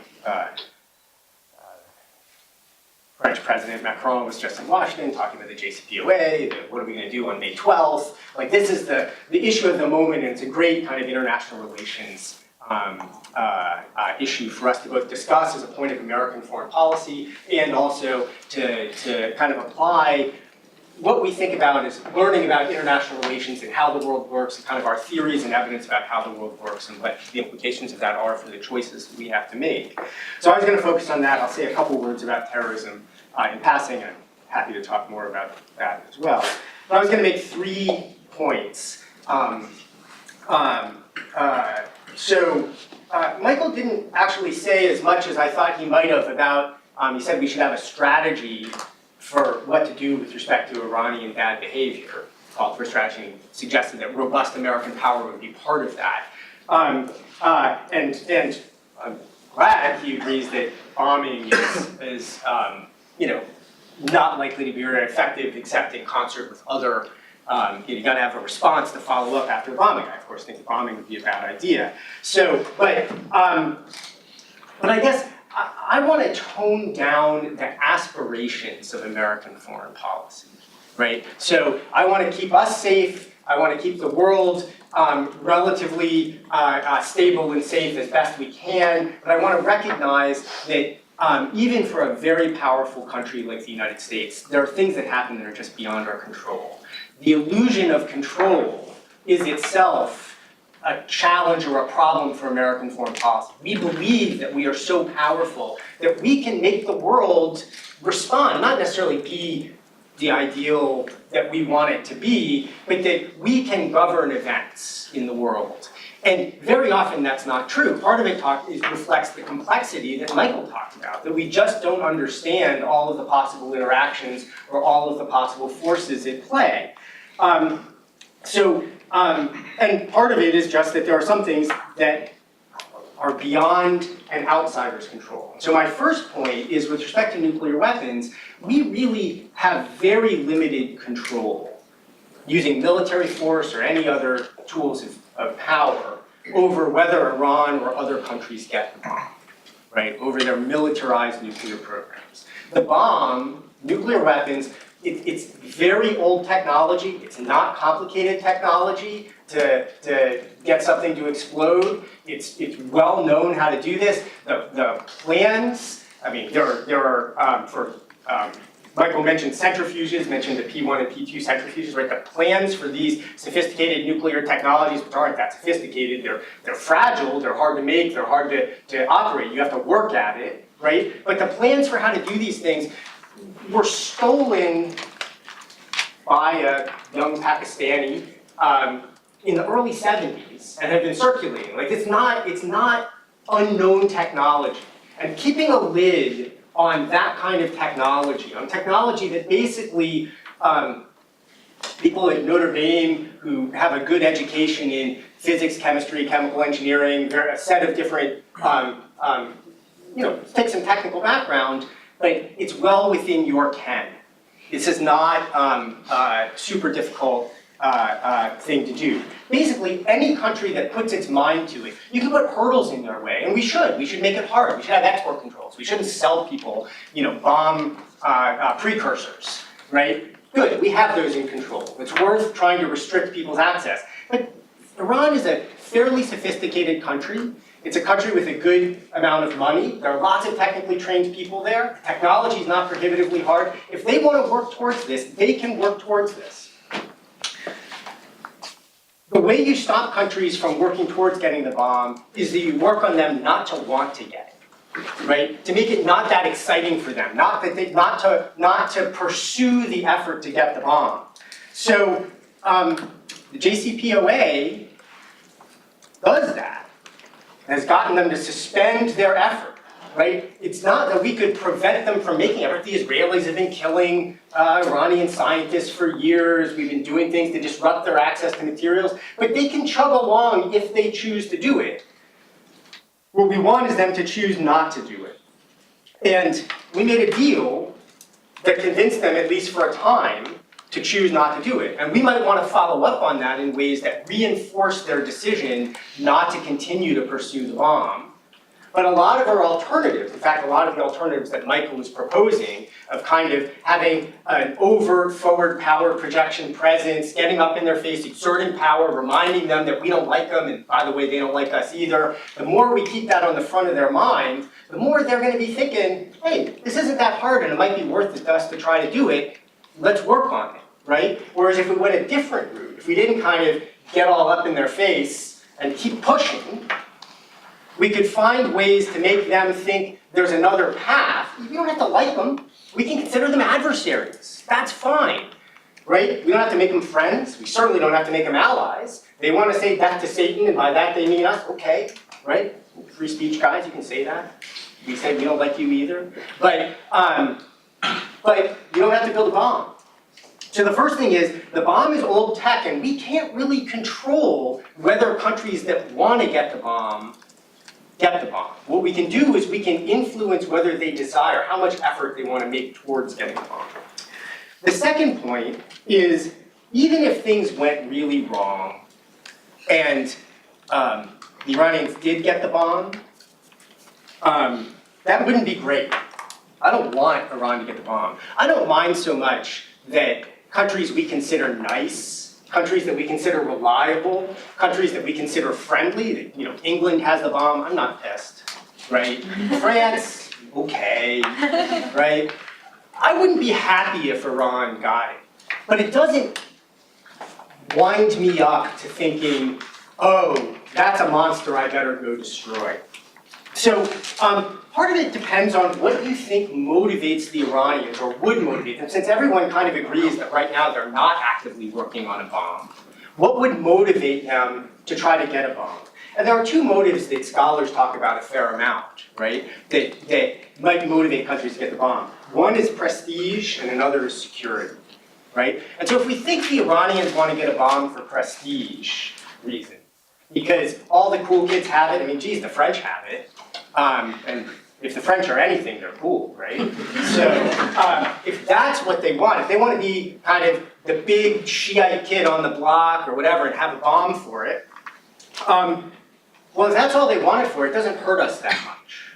[SPEAKER 4] French President Macron was just in Washington talking about the JCPOA, what are we going to do on May 12th? Like, this is the issue of the moment, and it's a great kind of international relations issue for us to both discuss as a point of American foreign policy and also to kind of apply what we think about is learning about international relations and how the world works and kind of our theories and evidence about how the world works and what the implications of that are for the choices we have to make. So I was going to focus on that. I'll say a couple words about terrorism in passing. I'm happy to talk more about that as well. But I was going to make 3 points. Michael didn't actually say as much as I thought he might have about, he said we should have a strategy for what to do with respect to Iranian bad behavior. Called for strategy and suggested that robust American power would be part of that. And I'm glad he agrees that bombing is you know, not likely to be very effective except in concert with other, you gotta have a response to follow up after the bombing. I, of course, think the bombing would be a bad idea. So, but I guess I want to tone down the aspirations of American foreign policy, right? So I want to keep us safe. I want to keep the world relatively stable and safe as best we can. But I want to recognize that even for a very powerful country like the United States, there are things that happen that are just beyond our control. The illusion of control is itself a challenge or a problem for American foreign policy. We believe that we are so powerful that we can make the world respond, not necessarily be the ideal that we want it to be, but that we can govern events in the world. And very often that's not true. Part of it reflects the complexity that Michael talked about, that we just don't understand all of the possible interactions or all of the possible forces at play. And part of it is just that there are some things that are beyond an outsider's control. So my first point is with respect to nuclear weapons, we really have very limited control using military force or any other tools of power over whether Iran or other countries get the bomb, right? Over their militarized nuclear programs. The bomb, nuclear weapons, it's very old technology. It's not complicated technology to get something to explode. It's well known how to do this. The plans, I mean, Michael mentioned centrifuges, mentioned the P1 and P2 centrifuges, right? The plans for these sophisticated nuclear technologies, which aren't that sophisticated, they're fragile, they're hard to make, they're hard to operate. You have to work at it, right? But the plans for how to do these things were stolen by a young Pakistani in the early 70s and have been circulating. Like it's not unknown technology. And keeping a lid on that kind of technology, on technology that basically people at Notre Dame who have a good education in physics, chemistry, chemical engineering, they're a set of different, take some technical background, but it's well within your ken. This is not a super difficult thing to do. Basically, any country that puts its mind to it, you can put hurdles in their way, and we should. We should make it hard. We should have export controls. We shouldn't sell people, bomb precursors, right? Good, we have those in control. It's worth trying to restrict people's access. But Iran is a fairly sophisticated country. It's a country with a good amount of money. There are lots of technically trained people there. Technology is not prohibitively hard. If they want to work towards this, they can work towards this. The way you stop countries from working towards getting the bomb is that you work on them not to want to get it, right? To make it not that exciting for them, not to pursue the effort to get the bomb. So the JCPOA does that. Has gotten them to suspend their effort, right? It's not that we could prevent them from making effort. The Israelis have been killing Iranian scientists for years. We've been doing things to disrupt their access to materials, but they can chug along if they choose to do it. What we want is them to choose not to do it. And we made a deal that convinced them, at least for a time, to choose not to do it. And we might want to follow up on that in ways that reinforce their decision not to continue to pursue the bomb. But a lot of our alternatives, in fact, a lot of the alternatives that Michael was proposing of kind of having an overt forward power projection presence, getting up in their face, exerting power, reminding them that we don't like them, and by the way, they don't like us either. The more we keep that on the front of their mind, the more they're going to be thinking, hey, this isn't that hard and it might be worth it to us to try to do it. Let's work on it, right? Whereas if we went a different route, if we didn't kind of get all up in their face and keep pushing, we could find ways to make them think there's another path. We don't have to like them. We can consider them adversaries. That's fine, right? We don't have to make them friends. We certainly don't have to make them allies. They want to say death to Satan, and by that they mean us. Okay, right? Free speech guys, you can say that. We say we don't like you either. But you don't have to build a bomb. So the first thing is, the bomb is old tech, and we can't really control whether countries that want to get the bomb get the bomb. What we can do is we can influence whether they desire, how much effort they want to make towards getting the bomb. The second point is, even if things went really wrong and the Iranians did get the bomb, that wouldn't be great. I don't want Iran to get the bomb. I don't mind so much that countries we consider nice, countries that we consider reliable, countries that we consider friendly, that, England has the bomb, I'm not pissed, right? France, okay, right? I wouldn't be happy if Iran got it, but it doesn't wind me up to thinking, oh, that's a monster I better go destroy. So part of it depends on what you think motivates the Iranians, or would motivate them, since everyone kind of agrees that right now they're not actively working on a bomb. What would motivate them to try to get a bomb? And there are two motives that scholars talk about a fair amount, right, that might motivate countries to get the bomb. One is prestige and another is security, right? And so if we think the Iranians want to get a bomb for prestige reasons, because all the cool kids have it, I mean, geez, the French have it, and if the French are anything, they're cool, right? So if that's what they want, if they want to be kind of the big Shiite kid on the block or whatever and have a bomb for it, well, if that's all they want it for, it doesn't hurt us that much,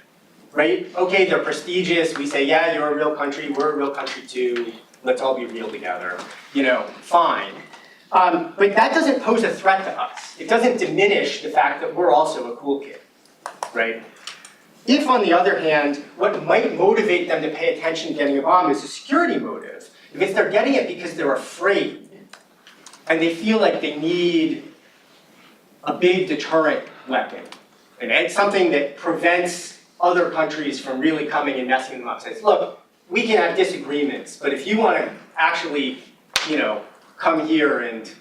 [SPEAKER 4] right? Okay, they're prestigious. We say, yeah, you're a real country. We're a real country too. Let's all be real together. Fine. But that doesn't pose a threat to us. It doesn't diminish the fact that we're also a cool kid, right? If, on the other hand, what might motivate them to pay attention to getting a bomb is a security motive, if they're getting it because they're afraid and they feel like they need a big deterrent weapon, and it's something that prevents other countries from really coming and messing them up. Says, look, we can have disagreements, but if you want to actually, come here and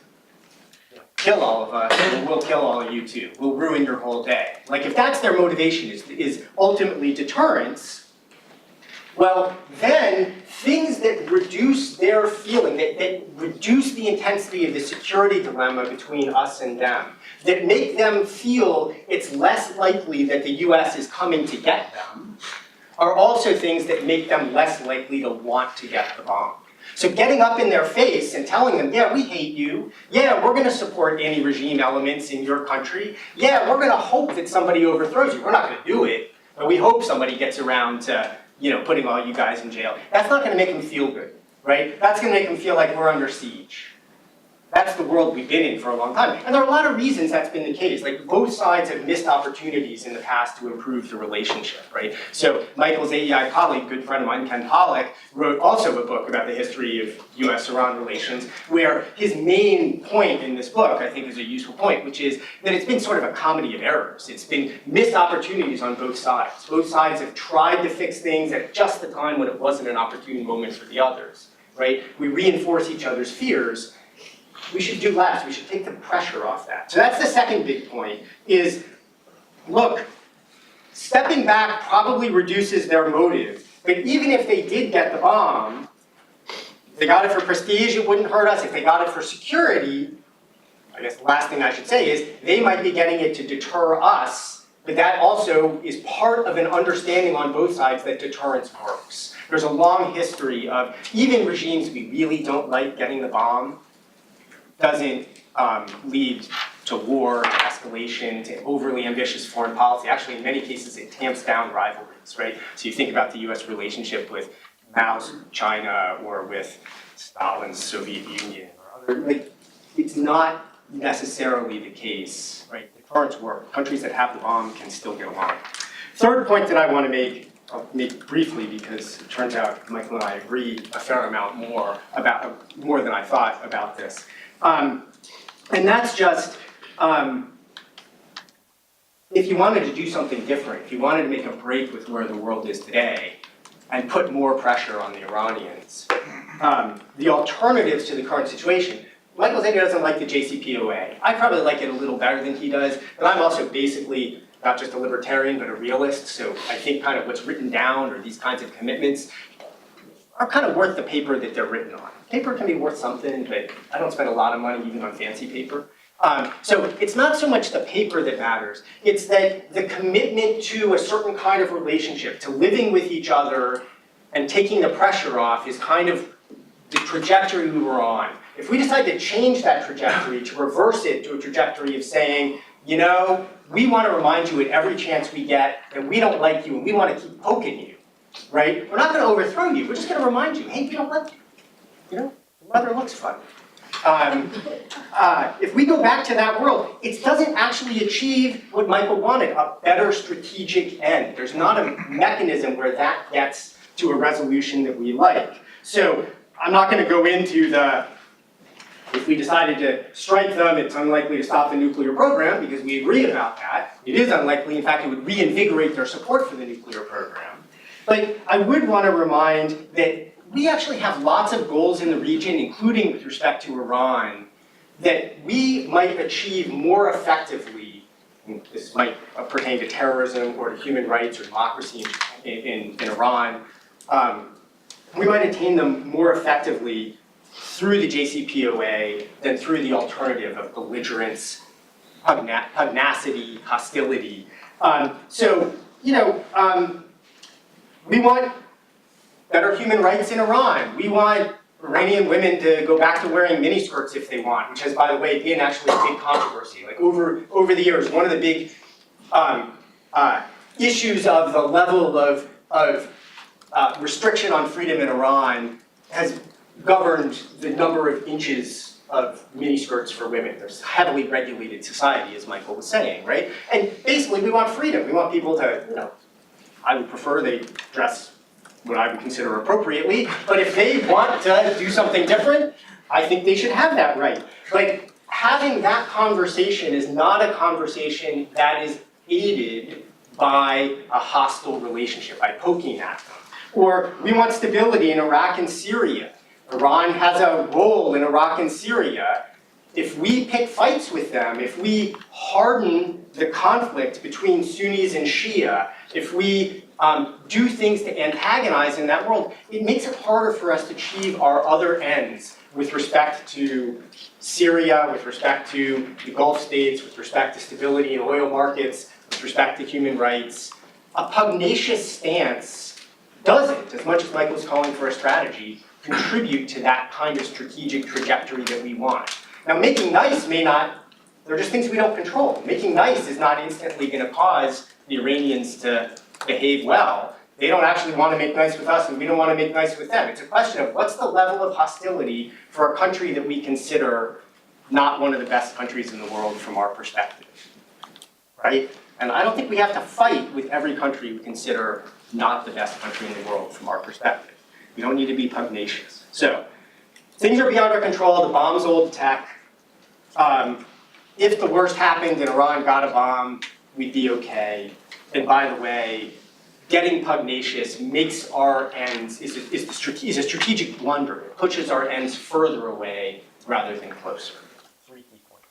[SPEAKER 4] kill all of us, then we'll kill all of you too. We'll ruin your whole day. Like, if that's their motivation, is ultimately deterrence, well, then things that reduce their feeling, that reduce the intensity of the security dilemma between us and them, that make them feel it's less likely that the US is coming to get them, are also things that make them less likely to want to get the bomb. So getting up in their face and telling them, yeah, we hate you. Yeah, we're going to support anti-regime elements in your country. Yeah, we're going to hope that somebody overthrows you. We're not going to do it, but we hope somebody gets around to, putting all you guys in jail. That's not going to make them feel good, right? That's going to make them feel like we're under siege. That's the world we've been in for a long time. And there are a lot of reasons that's been the case. Like, both sides have missed opportunities in the past to improve the relationship, right? So Michael's AEI colleague, good friend of mine, Ken Pollack, wrote also a book about the history of US-Iran relations, where his main point in this book, I think, is a useful point, which is that it's been sort of a comedy of errors. It's been missed opportunities on both sides. Both sides have tried to fix things at just the time when it wasn't an opportune moment for the others, right? We reinforce each other's fears. We should do less. We should take the pressure off that. So that's the second big point, is, look, stepping back probably reduces their motive. But even if they did get the bomb, if they got it for prestige, it wouldn't hurt us. If they got it for security, I guess the last thing I should say is, they might be getting it to deter us, but that also is part of an understanding on both sides that deterrence works. There's a long history of, even regimes we really don't like getting the bomb, doesn't lead to war, to escalation, to overly ambitious foreign policy. Actually, in many cases, it tamps down rivalries, right? So you think about the US relationship with Mao's China or with Stalin's Soviet Union or other, it's not necessarily the case, right? Deterrence work. Countries that have the bomb can still get along. Third point that I want to make, I'll make briefly because it turns out Michael and I agree a fair amount more than I thought about this. And that's just, if you wanted to do something different, if you wanted to make a break with where the world is today and put more pressure on the Iranians, the alternatives to the current situation, Michael Zaidi doesn't like the JCPOA. I probably like it a little better than he does, but I'm also basically not just a libertarian, but a realist, so I think kind of what's written down or these kinds of commitments are kind of worth the paper that they're written on. Paper can be worth something, but I don't spend a lot of money even on fancy paper. So it's not so much the paper that matters, it's that the commitment to a certain kind of relationship, to living with each other and taking the pressure off is kind of the trajectory we were on. If we decide to change that trajectory, to reverse it to a trajectory of saying, you know, we want to remind you at every chance we get that we don't like you and we want to keep poking you, right? We're not going to overthrow you, we're just going to remind you, hey, we don't like you. You know, the weather looks fun. If we go back to that world, it doesn't actually achieve what Michael wanted, a better strategic end. There's not a mechanism where that gets to a resolution that we like. So I'm not going to go into the, if we decided to strike them, it's unlikely to stop the nuclear program because we agree about that. It is unlikely, in fact, it would reinvigorate their support for the nuclear program. But I would want to remind that we actually have lots of goals in the region, including with respect to Iran, that we might achieve more effectively. This might pertain to terrorism or to human rights or democracy in Iran. We might attain them more effectively through the JCPOA than through the alternative of belligerence, pugnacity, hostility. We want better human rights in Iran. We want Iranian women to go back to wearing miniskirts if they want, which has, by the way, been actually a big controversy. Like over the years, one of the big issues of the level of restriction on freedom in Iran has governed the number of inches of miniskirts for women. There's a heavily regulated society, as Michael was saying, right? And basically, we want freedom. We want people to, you know, I would prefer they dress what I would consider appropriately, but if they want to do something different, I think they should have that right. But having that conversation is not a conversation that is aided by a hostile relationship, by poking at them. Or we want stability in Iraq and Syria. Iran has a role in Iraq and Syria. If we pick fights with them, if we harden the conflict between Sunnis and Shia, if we do things to antagonize in that world, it makes it harder for us to achieve our other ends with respect to Syria, with respect to the Gulf states, with respect to stability in oil markets, with respect to human rights. A pugnacious stance doesn't, as much as Michael's calling for a strategy, contribute to that kind of strategic trajectory that we want. Now, making nice may not, they're just things we don't control. Making nice is not instantly going to cause the Iranians to behave well. They don't actually want to make nice with us, and we don't want to make nice with them. It's a question of what's the level of hostility for a country that we consider not one of the best countries in the world from our perspective, right? And I don't think we have to fight with every country we consider not the best country in the world from our perspective. We don't need to be pugnacious. So, things are beyond our control. The bomb's old tech. If the worst happened and Iran got a bomb, we'd be okay. And by the way, getting pugnacious makes our ends, is a strategic blunder. It pushes our ends further away rather than closer. 3 key points.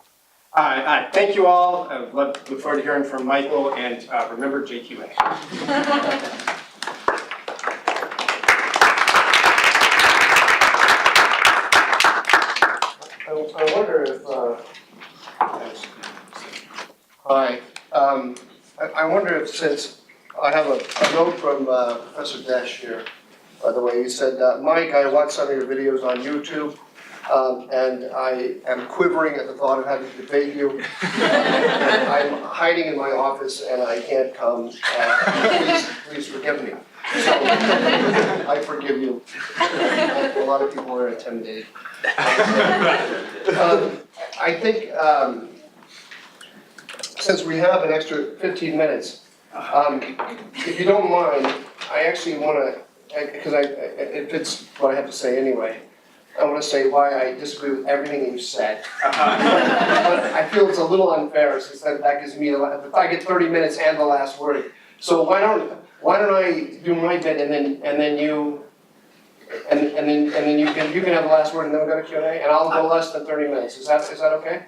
[SPEAKER 4] Thank you all. I look forward to hearing from Michael, and remember JQA.
[SPEAKER 5] I wonder if, hi, I wonder if, since I have a note from Professor Dash here, by the way, he said, Mike, I watched some of your videos on YouTube, and I am quivering at the thought of having to debate you. I'm hiding in my office and I can't come. Please forgive me. So, I forgive you. A lot of people are intimidated. I think since we have an extra 15 minutes, if you don't mind, I actually want to, because it fits what I have to say anyway, I want to say why I disagree with everything you said. But I feel it's a little unfair since that gives me, I get 30 minutes and the last word. So why don't I do my bit and then you can have the last word and then we'll go to Q&A, and I'll go less than 30 minutes. Is that okay?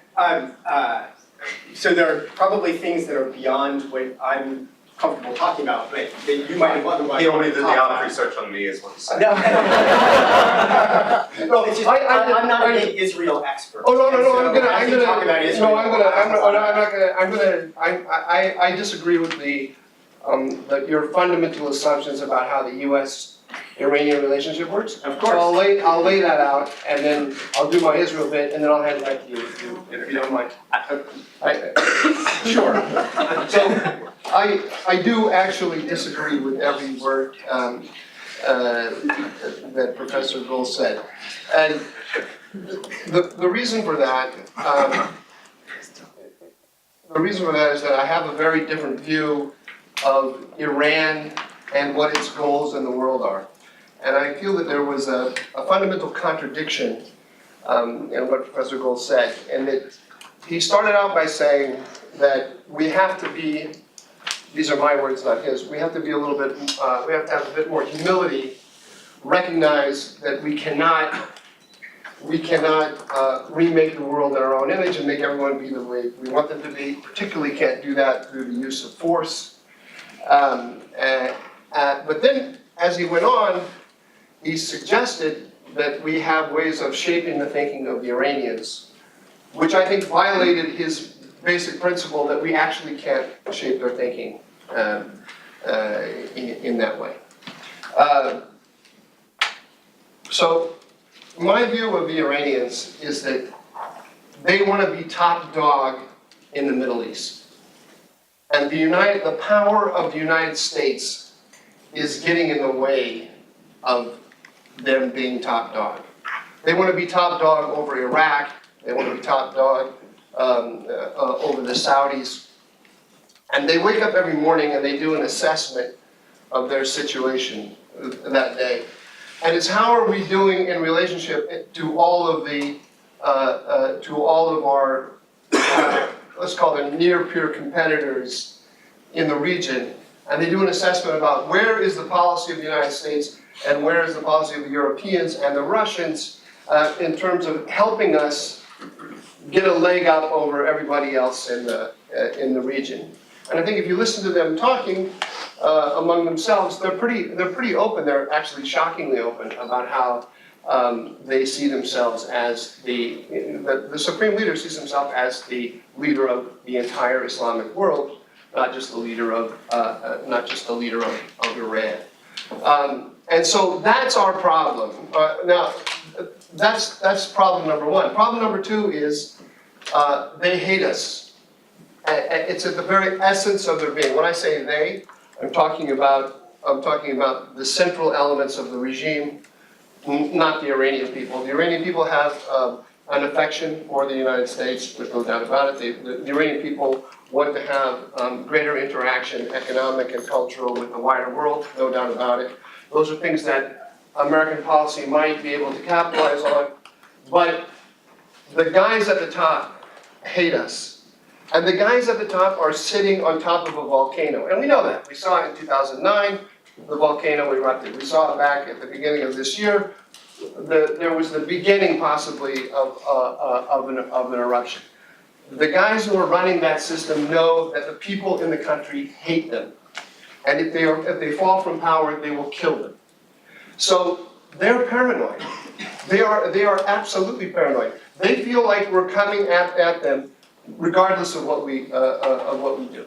[SPEAKER 4] So there are probably things that are beyond what I'm comfortable talking about, but that you might otherwise.
[SPEAKER 3] He only did the
[SPEAKER 4] talk
[SPEAKER 3] out
[SPEAKER 4] about.
[SPEAKER 3] research on me, is what he said.
[SPEAKER 4] No. Well, it's just, I'm not an Israel expert.
[SPEAKER 5] Oh, no,
[SPEAKER 4] and so as you talk about Israel,
[SPEAKER 5] I disagree with your fundamental assumptions about how the US-Iranian relationship works.
[SPEAKER 4] Of
[SPEAKER 5] So
[SPEAKER 4] course.
[SPEAKER 5] I'll lay that out, and then I'll do my Israel bit, and then I'll hand it back to you if you don't mind. Sure. So I do actually disagree with every word that Professor Gholz said. And the reason for that, is that I have a very different view of Iran and what its goals in the world are. And I feel that there was a fundamental contradiction in what Professor Gholz said, and that he started out by saying that we have to be, these are my words, not his, we have to be a little bit, we have to have a bit more humility, recognize that we cannot remake the world in our own image and make everyone be the way we want them to be, particularly can't do that through the use of force. But then, as he went on, he suggested that we have ways of shaping the thinking of the Iranians, which I think violated his basic principle that we actually can't shape their thinking in that way. So my view of the Iranians is that they want to be top dog in the Middle East. And the power of the United States is getting in the way of them being top dog. They want to be top dog over Iraq. They want to be top dog over the Saudis. And they wake up every morning and they do an assessment of their situation that day. And it's how are we doing in relationship to all of our, let's call them near peer competitors in the region. And they do an assessment about where is the policy of the United States and where is the policy of the Europeans and the Russians in terms of helping us get a leg up over everybody else in the region. And I think if you listen to them talking among themselves, they're pretty open. They're actually shockingly open about how they see themselves as the supreme leader sees himself as the leader of the entire Islamic world, not just the leader of Iran. And so that's our problem. Now, that's problem number one. Problem number two is they hate us. It's at the very essence of their being. When I say they, I'm talking about the central elements of the regime, not the Iranian people. The Iranian people have an affection for the United States, there's no doubt about it. The Iranian people want to have greater interaction, economic and cultural, with the wider world, no doubt about it. Those are things that American policy might be able to capitalize on, but the guys at the top hate us. And the guys at the top are sitting on top of a volcano, and we know that. We saw it in 2009, the volcano erupted. We saw it back at the beginning of this year. There was the beginning, possibly, of an eruption. The guys who are running that system know that the people in the country hate them. And if they fall from power, they will kill them. So they're paranoid. They are absolutely paranoid. They feel like we're coming at them regardless of what we do.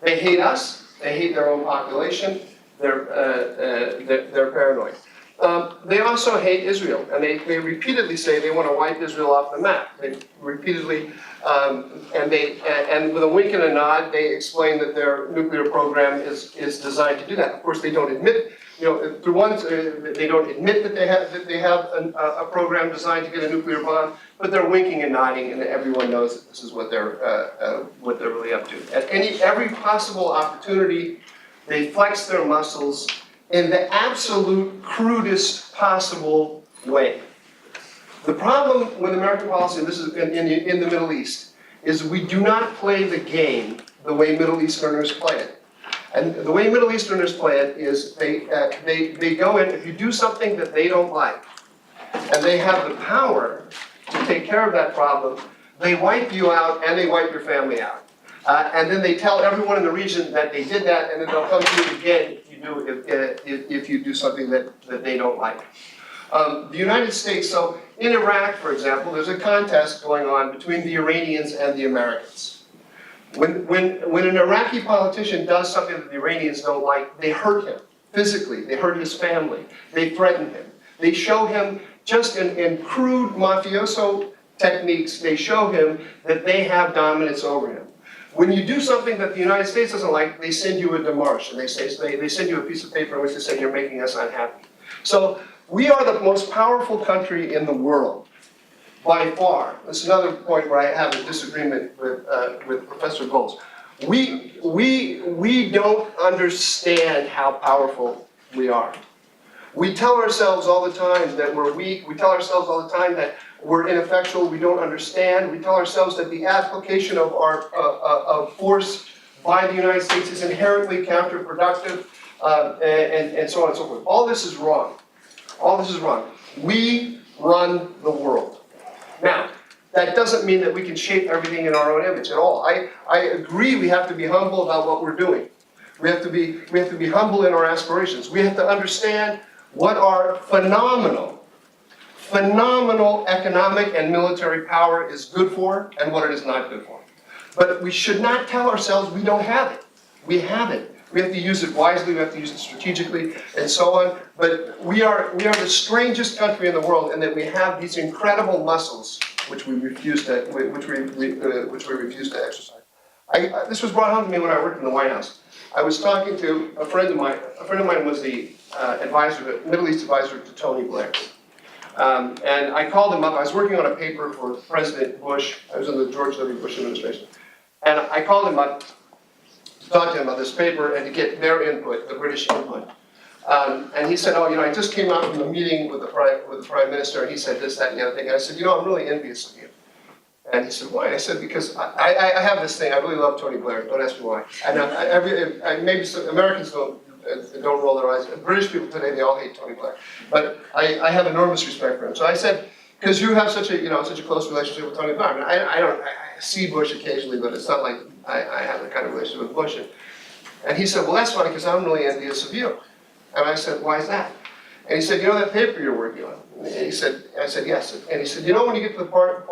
[SPEAKER 5] They hate us. They hate their own population. They're paranoid. They also hate Israel, and they repeatedly say they want to wipe Israel off the map. They repeatedly, and with a wink and a nod, they explain that their nuclear program is designed to do that. Of course, they don't admit, they don't admit that they have a program designed to get a nuclear bomb, but they're winking and nodding, and everyone knows that this is what they're really up to. At every possible opportunity, they flex their muscles in the absolute crudest possible way. The problem with American policy, and this is in the Middle East, is we do not play the game the way Middle Easterners play it. And the way Middle Easterners play it is they go in, if you do something that they don't like, and they have the power to take care of that problem, they wipe you out and they wipe your family out. And then they tell everyone in the region that they did that, and then they'll come to it again if you do something that they don't like. The United States, so in Iraq, for example, there's a contest going on between the Iranians and the Americans. When an Iraqi politician does something that the Iranians don't like, they hurt him physically, they hurt his family, they threaten him. They show him, just in crude mafioso techniques, they show him that they have dominance over him. When you do something that the United States doesn't like, they send you a démarche, and they send you a piece of paper in which they say you're making us unhappy. So we are the most powerful country in the world, by far. This is another point where I have a disagreement with Professor Gholz. We don't understand how powerful we are. We tell ourselves all the time that we're weak. We tell ourselves all the time that we're ineffectual. We don't understand. We tell ourselves that the application of of force by the United States is inherently counterproductive, and so on and so forth. All this is wrong. All this is wrong. We run the world. Now, that doesn't mean that we can shape everything in our own image at all. I agree we have to be humble about what we're doing. We have to be humble in our aspirations. We have to understand what our phenomenal economic and military power is good for and what it is not good for. But we should not tell ourselves we don't have it. We have it. We have to use it wisely, we have to use it strategically, and so on. But we are the strangest country in the world in that we have these incredible muscles which we refuse to exercise. This was brought home to me when I worked in the White House. I was talking to a friend of mine. A friend of mine was the Middle East advisor to Tony Blair. And I called him up. I was working on a paper for President Bush. I was in the George W. Bush administration. And I called him up to talk to him about this paper and to get their input, the British input. And he said, oh, I just came out from the meeting with the Prime Minister, and he said this, that, and the other thing. And I said, I'm really envious of you. And he said, why? And I said, because I have this thing. I really love Tony Blair. Don't ask me why. And maybe some Americans don't roll their eyes. British people today, they all hate Tony Blair. But I have enormous respect for him. So I said, because you have such a close relationship with Tony Blair. I mean, I see Bush occasionally, but it's not like I have the kind of relationship with Bush. And he said, well, that's funny, because I'm really envious of you. And I said, why is that? And he said, that paper you're working on? And I said, yes. And he said, when you get to the part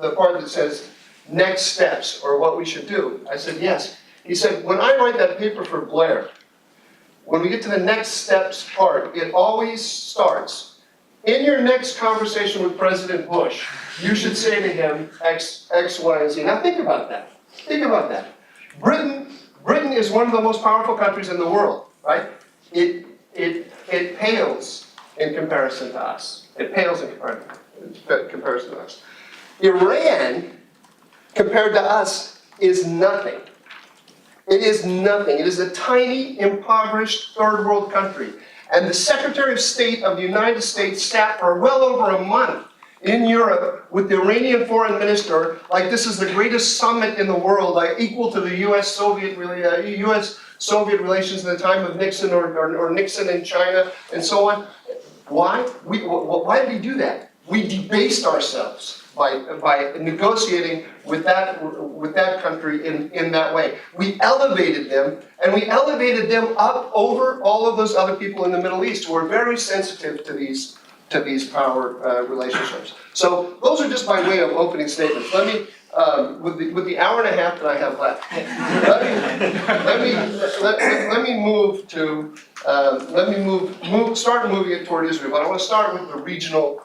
[SPEAKER 5] that says next steps or what we should do? I said, yes. He said, when I write that paper for Blair, when we get to the next steps part, it always starts, in your next conversation with President Bush, you should say to him X, Y, and Z. Now think about that. Think about that. Britain is one of the most powerful countries in the world, right? It pales in comparison to us. It pales in comparison to us. Iran, compared to us, is nothing. It is nothing. It is a tiny, impoverished, third world country. And the Secretary of State of the United States sat for well over a month in Europe with the Iranian foreign minister, like this is the greatest summit in the world, like equal to the US-Soviet relations in the time of Nixon or Nixon in China and so on. Why? Why did we do that? We debased ourselves by negotiating with that country in that way. We elevated them, and we elevated them up over all of those other people in the Middle East who are very sensitive to these power relationships. So those are just by way of opening statements. Let me, with the hour and a half that I have left, start moving it toward Israel. But I want to start with the regional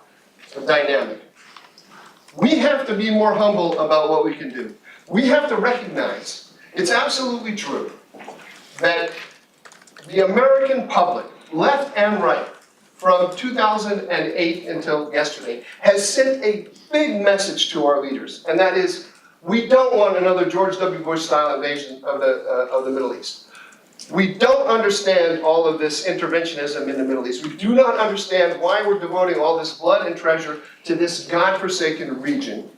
[SPEAKER 5] dynamic. We have to be more humble about what we can do. We have to recognize it's absolutely true that the American public, left and right, from 2008 until yesterday, has sent a big message to our leaders, and that is, we don't want another George W. Bush-style invasion of the Middle East. We don't understand all of this interventionism in the Middle East. We do not understand why we're devoting all this blood and treasure to this godforsaken region.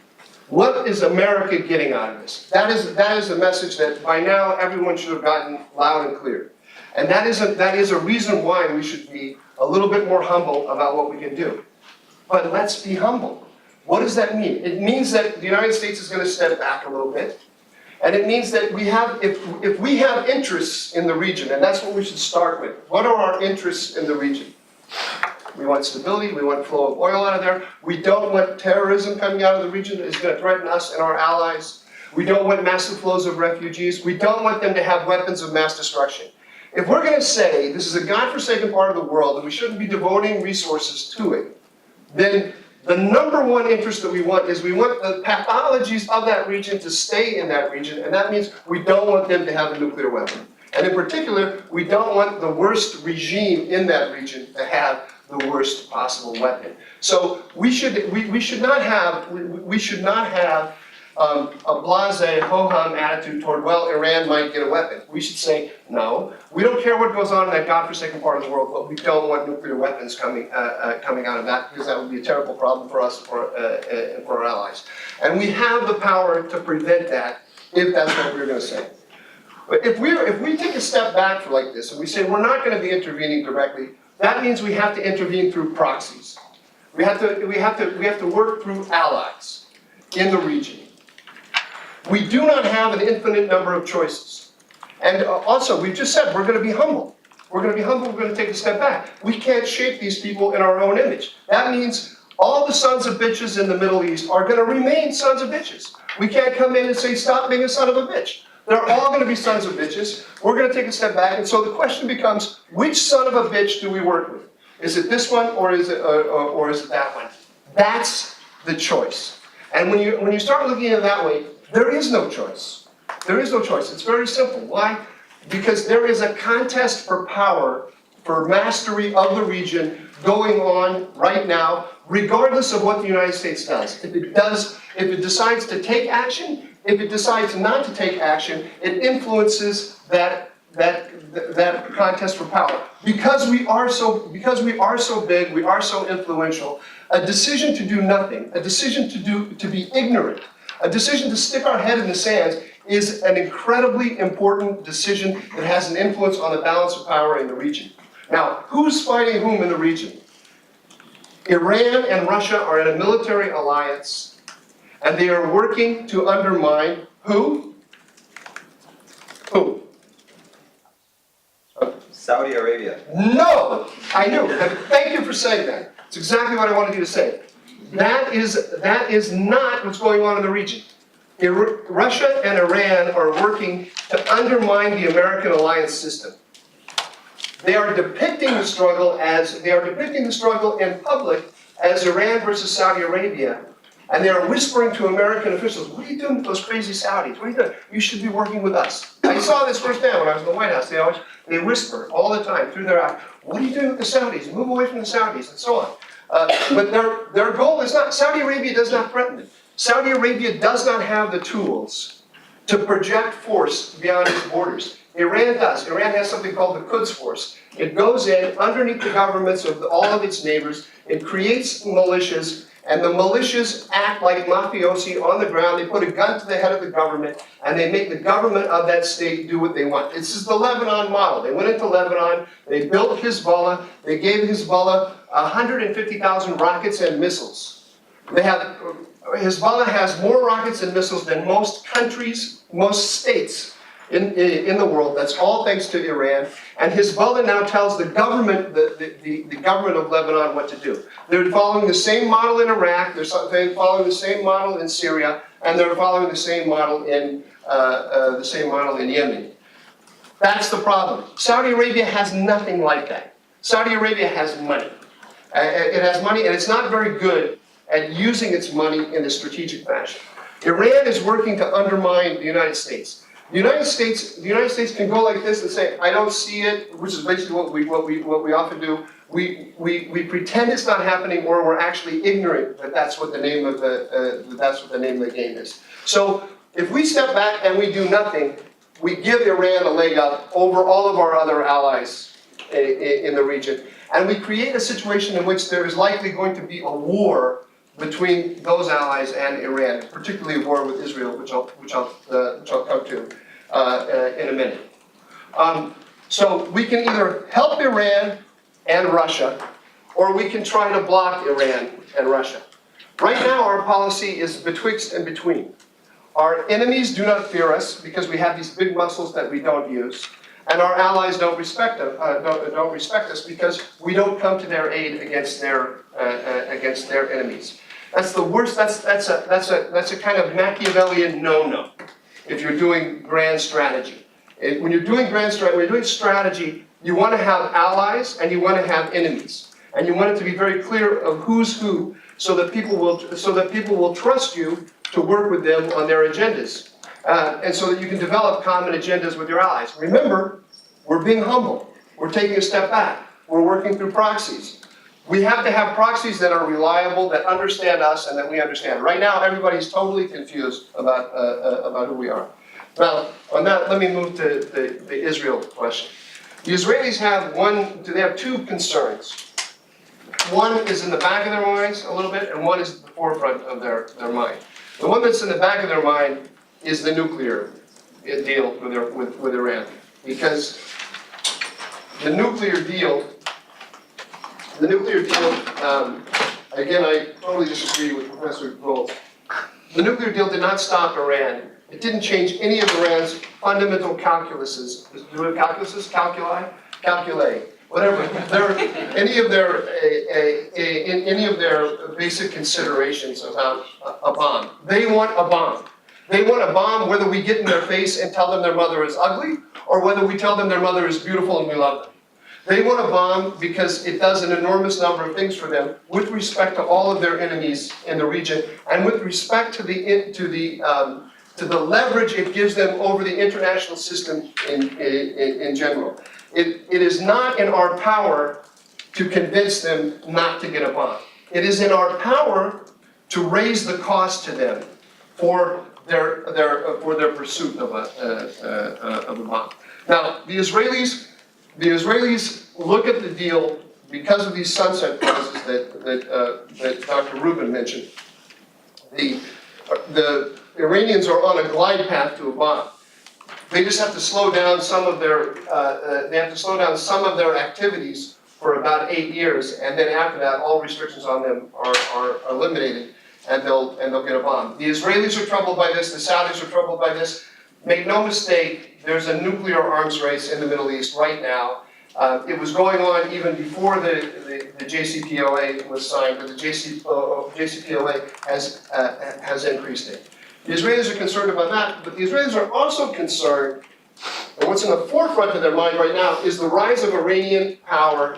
[SPEAKER 5] What is America getting out of this? That is a message that by now everyone should have gotten loud and clear. And that is a reason why we should be a little bit more humble about what we can do. But let's be humble. What does that mean? It means that the United States is going to step back a little bit. And it means that if we have interests in the region, and that's what we should start with. What are our interests in the region? We want stability, we want flow of oil out of there. We don't want terrorism coming out of the region that is going to threaten us and our allies. We don't want massive flows of refugees. We don't want them to have weapons of mass destruction. If we're going to say this is a godforsaken part of the world and we shouldn't be devoting resources to it, then the number one interest that we want is we want the pathologies of that region to stay in that region, and that means we don't want them to have a nuclear weapon. And in particular, we don't want the worst regime in that region to have the worst possible weapon. So we should not have a blasé, ho-hum attitude toward, well, Iran might get a weapon. We should say, no, we don't care what goes on in that godforsaken part of the world, but we don't want nuclear weapons coming out of that, because that would be a terrible problem for us and for our allies. And we have the power to prevent that if that's what we're going to say. But if we take a step back like this and we say we're not going to be intervening directly, that means we have to intervene through proxies. We have to work through allies in the region. We do not have an infinite number of choices. And also, we've just said we're going to be humble. We're going to be humble, we're going to take a step back. We can't shape these people in our own image. That means all the sons of bitches in the Middle East are going to remain sons of bitches. We can't come in and say, stop being a son of a bitch. They're all going to be sons of bitches. We're going to take a step back. And so the question becomes, which son of a bitch do we work with? Is it this one or is it that one? That's the choice. And when you start looking at it that way, there is no choice. There is no choice. It's very simple. Why? Because there is a contest for power, for mastery of the region going on right now, regardless of what the United States does. If it decides to take action, if it decides not to take action, it influences that contest for power. Because we are so big, we are so influential, a decision to do nothing, a decision to be ignorant, a decision to stick our head in the sand is an incredibly important decision that has an influence on the balance of power in the region. Now, who's fighting whom in the region? Iran and Russia are in a military alliance, and they are working to undermine who? Who?
[SPEAKER 6] Saudi Arabia.
[SPEAKER 5] No! I knew. Thank you for saying that. It's exactly what I wanted you to say. That is not what's going on in the region. Russia and Iran are working to undermine the American alliance system. They are depicting the struggle in public as Iran versus Saudi Arabia, and they are whispering to American officials, "What are you doing with those crazy Saudis? What are you doing? You should be working with us." I saw this firsthand when I was in the White House. They whisper all the time through their eyes, "What are you doing with the Saudis? Move away from the Saudis," and so on. But their goal is not, Saudi Arabia does not threaten them. Saudi Arabia does not have the tools to project force beyond its borders. Iran does. Iran has something called the Quds Force. It goes in underneath the governments of all of its neighbors. It creates militias, and the militias act like mafiosi on the ground. They put a gun to the head of the government, and they make the government of that state do what they want. This is the Lebanon model. They went into Lebanon, they built Hezbollah, they gave Hezbollah 150,000 rockets and missiles. Hezbollah has more rockets and missiles than most countries, most states in the world. That's all thanks to Iran. And Hezbollah now tells the government, the government of Lebanon what to do. They're following the same model in Iraq, they're following the same model in Syria, and they're following the same model in Yemen. That's the problem. Saudi Arabia has nothing like that. Saudi Arabia has money. It has money, and it's not very good at using its money in a strategic fashion. Iran is working to undermine the United States. The United States can go like this and say, "I don't see it," which is basically what we often do. We pretend it's not happening, or we're actually ignorant that that's what the name of the game is. So if we step back and we do nothing, we give Iran a leg up over all of our other allies in the region, and we create a situation in which there is likely going to be a war between those allies and Iran, particularly a war with Israel, which I'll come to in a minute. So we can either help Iran and Russia, or we can try to block Iran and Russia. Right now, our policy is betwixt and between. Our enemies do not fear us because we have these big muscles that we don't use. And our allies don't respect us because we don't come to their aid against their enemies. That's the worst. That's a kind of Machiavellian no-no. If you're doing grand strategy, when you're doing strategy, you want to have allies and you want to have enemies, and you want it to be very clear of who's who, so that people will trust you to work with them on their agendas. And so that you can develop common agendas with your allies. Remember, we're being humble. We're taking a step back. We're working through proxies. We have to have proxies that are reliable, that understand us, and that we understand. Right now, everybody's totally confused about who we are. Now, on that, let me move to the Israel question. The Israelis have two concerns. One is in the back of their minds a little bit, and one is at the forefront of their mind. The one that's in the back of their mind is the nuclear deal with Iran. Because the nuclear deal, again, I totally disagree with Professor Gholz. The nuclear deal did not stop Iran. It didn't change any of Iran's fundamental calculuses. Do we have calculuses? Calculi? Whatever. Any of their basic considerations about a bomb. They want a bomb. They want a bomb whether we get in their face and tell them their mother is ugly, or whether we tell them their mother is beautiful and we love them. They want a bomb because it does an enormous number of things for them with respect to all of their enemies in the region, and with respect to the leverage it gives them over the international system in general. It is not in our power to convince them not to get a bomb. It is in our power to raise the cost to them for their pursuit of a bomb. Now, the Israelis look at the deal because of these sunset clauses that Dr. Rubin mentioned. The Iranians are on a glide path to a bomb. They just have to slow down some of their activities for about 8 years, and then after that, all restrictions on them are eliminated, and they'll get a bomb. The Israelis are troubled by this. The Saudis are troubled by this. Make no mistake, there's a nuclear arms race in the Middle East right now. It was going on even before the JCPOA was signed, but the JCPOA has increased it. The Israelis are concerned about that, but the Israelis are also concerned, and what's in the forefront of their mind right now is the rise of Iranian power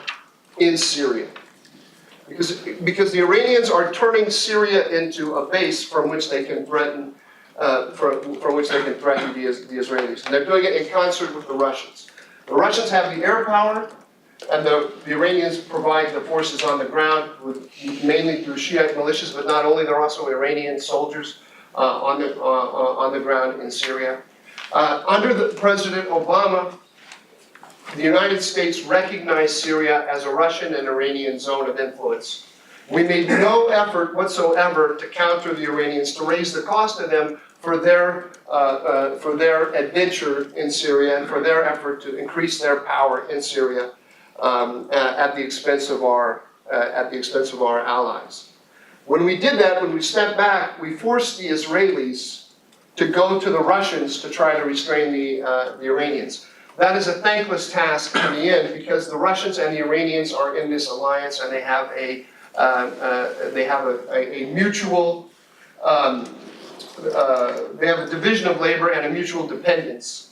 [SPEAKER 5] in Syria. Because the Iranians are turning Syria into a base from which they can threaten the Israelis. And they're doing it in concert with the Russians. The Russians have the air power, and the Iranians provide the forces on the ground, mainly through Shiite militias, but not only, they're also Iranian soldiers on the ground in Syria. Under President Obama, the United States recognized Syria as a Russian and Iranian zone of influence. We made no effort whatsoever to counter the Iranians, to raise the cost of them for their adventure in Syria and for their effort to increase their power in Syria at the expense of our allies. When we did that, when we stepped back, we forced the Israelis to go to the Russians to try to restrain the Iranians. That is a thankless task in the end, because the Russians and the Iranians are in this alliance, and they have a mutual, they have a division of labor and a mutual dependence.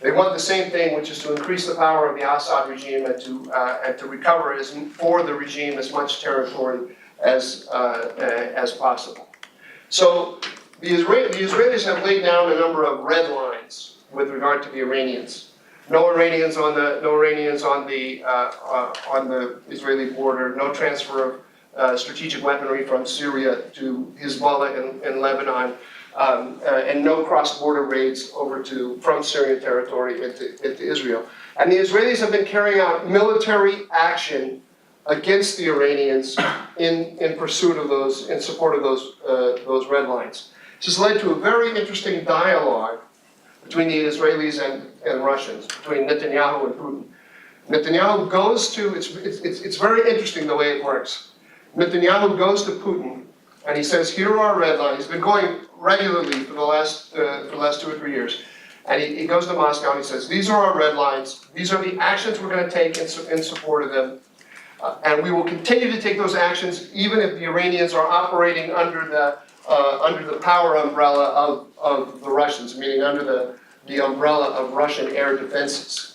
[SPEAKER 5] They want the same thing, which is to increase the power of the Assad regime and to recover for the regime as much territory as possible. So the Israelis have laid down a number of red lines with regard to the Iranians. No Iranians on the Israeli border. No transfer of strategic weaponry from Syria to Hezbollah in Lebanon, and no cross-border raids from Syrian territory into Israel. And the Israelis have been carrying out military action against the Iranians in pursuit of those, in support of those red lines. This has led to a very interesting dialogue between the Israelis and Russians, between Netanyahu and Putin. Netanyahu goes to, it's very interesting the way it works. Netanyahu goes to Putin and he says, here are our red lines. He's been going regularly for the last 2 or 3 years. And he goes to Moscow and he says, these are our red lines, these are the actions we're going to take in support of them. And we will continue to take those actions even if the Iranians are operating under the power umbrella of the Russians, meaning under the umbrella of Russian air defenses.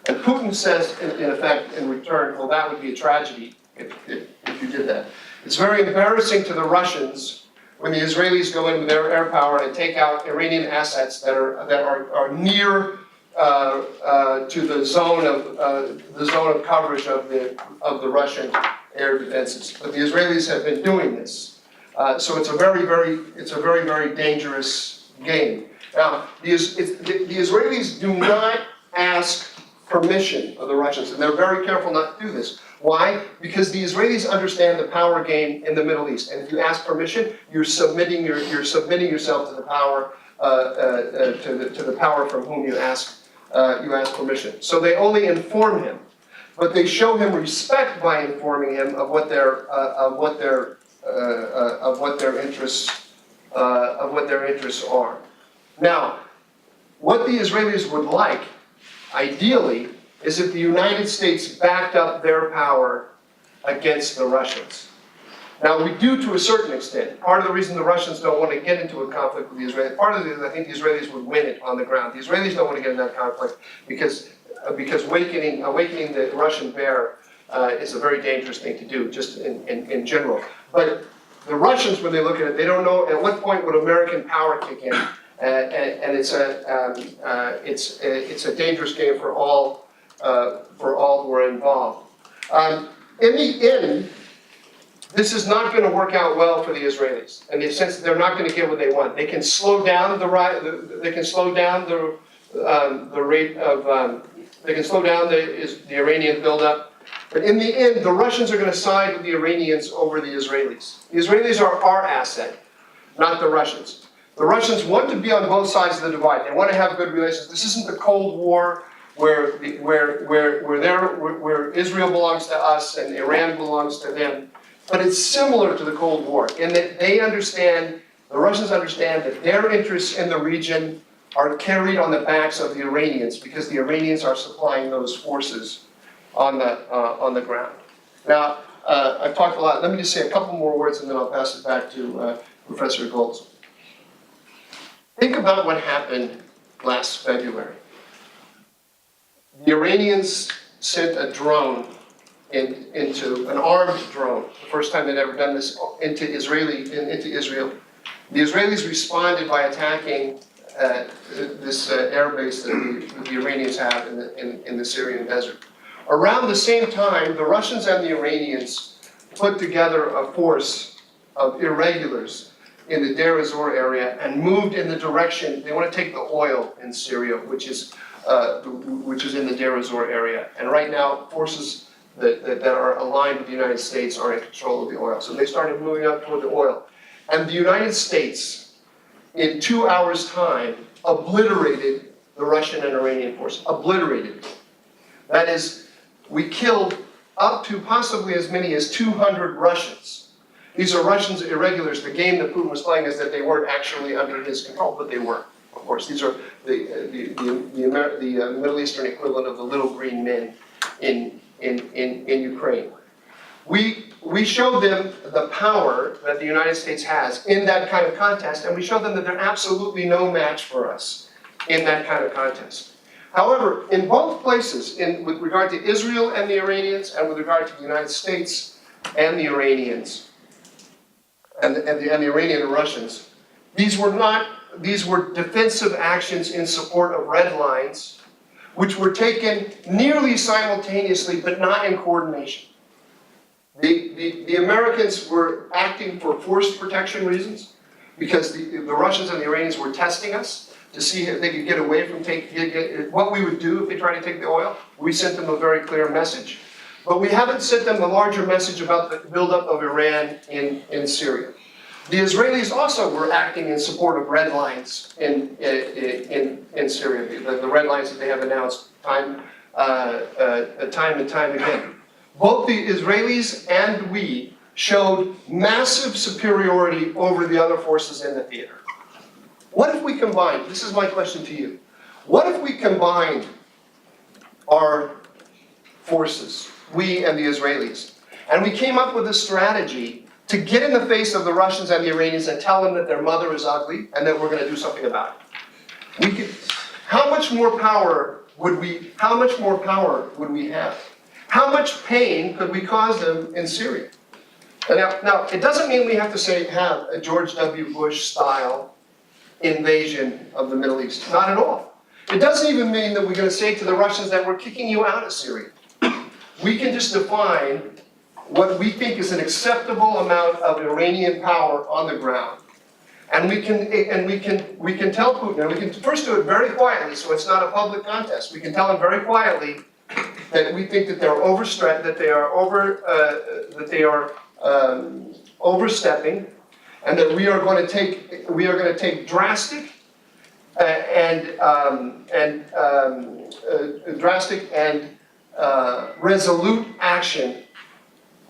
[SPEAKER 5] And Putin says, in effect, in return, well, that would be a tragedy if you did that. It's very embarrassing to the Russians when the Israelis go in with their air power and take out Iranian assets that are near to the zone of coverage of the Russian air defenses. But the Israelis have been doing this, so it's a very dangerous game. Now, the Israelis do not ask permission of the Russians, and they're very careful not to do this. Why? Because the Israelis understand the power game in the Middle East, and if you ask permission, you're submitting yourself to the power to the power from whom you ask permission. So they only inform him, but they show him respect by informing him of what their interests are. Now, what the Israelis would like, ideally, is if the United States backed up their power against the Russians. Now, we do to a certain extent. Part of the reason the Russians don't want to get into a conflict with the Israelis, part of it is I think the Israelis would win it on the ground. The Israelis don't want to get into that conflict because awakening the Russian bear is a very dangerous thing to do, just in general. But the Russians, when they look at it, they don't know at what point would American power kick in. And it's a dangerous game for all who are involved. In the end, this is not going to work out well for the Israelis, in the sense that they're not going to get what they want. They can slow down the rate of they can slow down the Iranian buildup. But in the end, the Russians are going to side with the Iranians over the Israelis. The Israelis are our asset, not the Russians. The Russians want to be on both sides of the divide. They want to have good relations. This isn't the Cold War where Israel belongs to us and Iran belongs to them. But it's similar to the Cold War in that the Russians understand that their interests in the region are carried on the backs of the Iranians because the Iranians are supplying those forces on the ground. Now, I've talked a lot. Let me just say a couple more words and then I'll pass it back to Professor Gholz. Think about what happened last February. The Iranians sent a drone into an armed drone, the first time they'd ever done this, into Israel. The Israelis responded by attacking this air base that the Iranians have in the Syrian desert. Around the same time, the Russians and the Iranians put together a force of irregulars in the Deir ez-Zor area and moved in the direction, they want to take the oil in Syria, which is in the Deir ez-Zor area. And right now, forces that are aligned with the United States are in control of the oil. So they started moving up toward the oil. And the United States, in 2 hours' time, obliterated the Russian and Iranian force. Obliterated. That is, we killed up to possibly as many as 200 Russians. These are Russians irregulars. The game that Putin was playing is that they weren't actually under his control, but they were. Of course, these are the Middle Eastern equivalent of the little green men in Ukraine. We showed them the power that the United States has in that kind of contest, and we showed them that they're absolutely no match for us in that kind of contest. However, in both places, with regard to Israel and the Iranians, and with regard to the United States and the Iranians, and the Iranian and Russians, these were defensive actions in support of red lines, which were taken nearly simultaneously, but not in coordination. The Americans were acting for forced protection reasons, because the Russians and the Iranians were testing us to see if they could get away from what we would do if they tried to take the oil. We sent them a very clear message. But we haven't sent them the larger message about the buildup of Iran in Syria. The Israelis also were acting in support of red lines in Syria, the red lines that they have announced time and time again. Both the Israelis and we showed massive superiority over the other forces in the theater. What if we combined, this is my question to you, what if we combined our forces, we and the Israelis, and we came up with a strategy to get in the face of the Russians and the Iranians and tell them that their mother is ugly and that we're going to do something about it? We could, how much more power would we have? How much pain could we cause them in Syria? Now, it doesn't mean we have to have a George W. Bush style invasion of the Middle East. Not at all. It doesn't even mean that we're going to say to the Russians that we're kicking you out of Syria. We can just define what we think is an acceptable amount of Iranian power on the ground. And we can tell Putin, and we can first do it very quietly so it's not a public contest. We can tell him very quietly that we think that they're overstepping, and that we are going to take drastic resolute action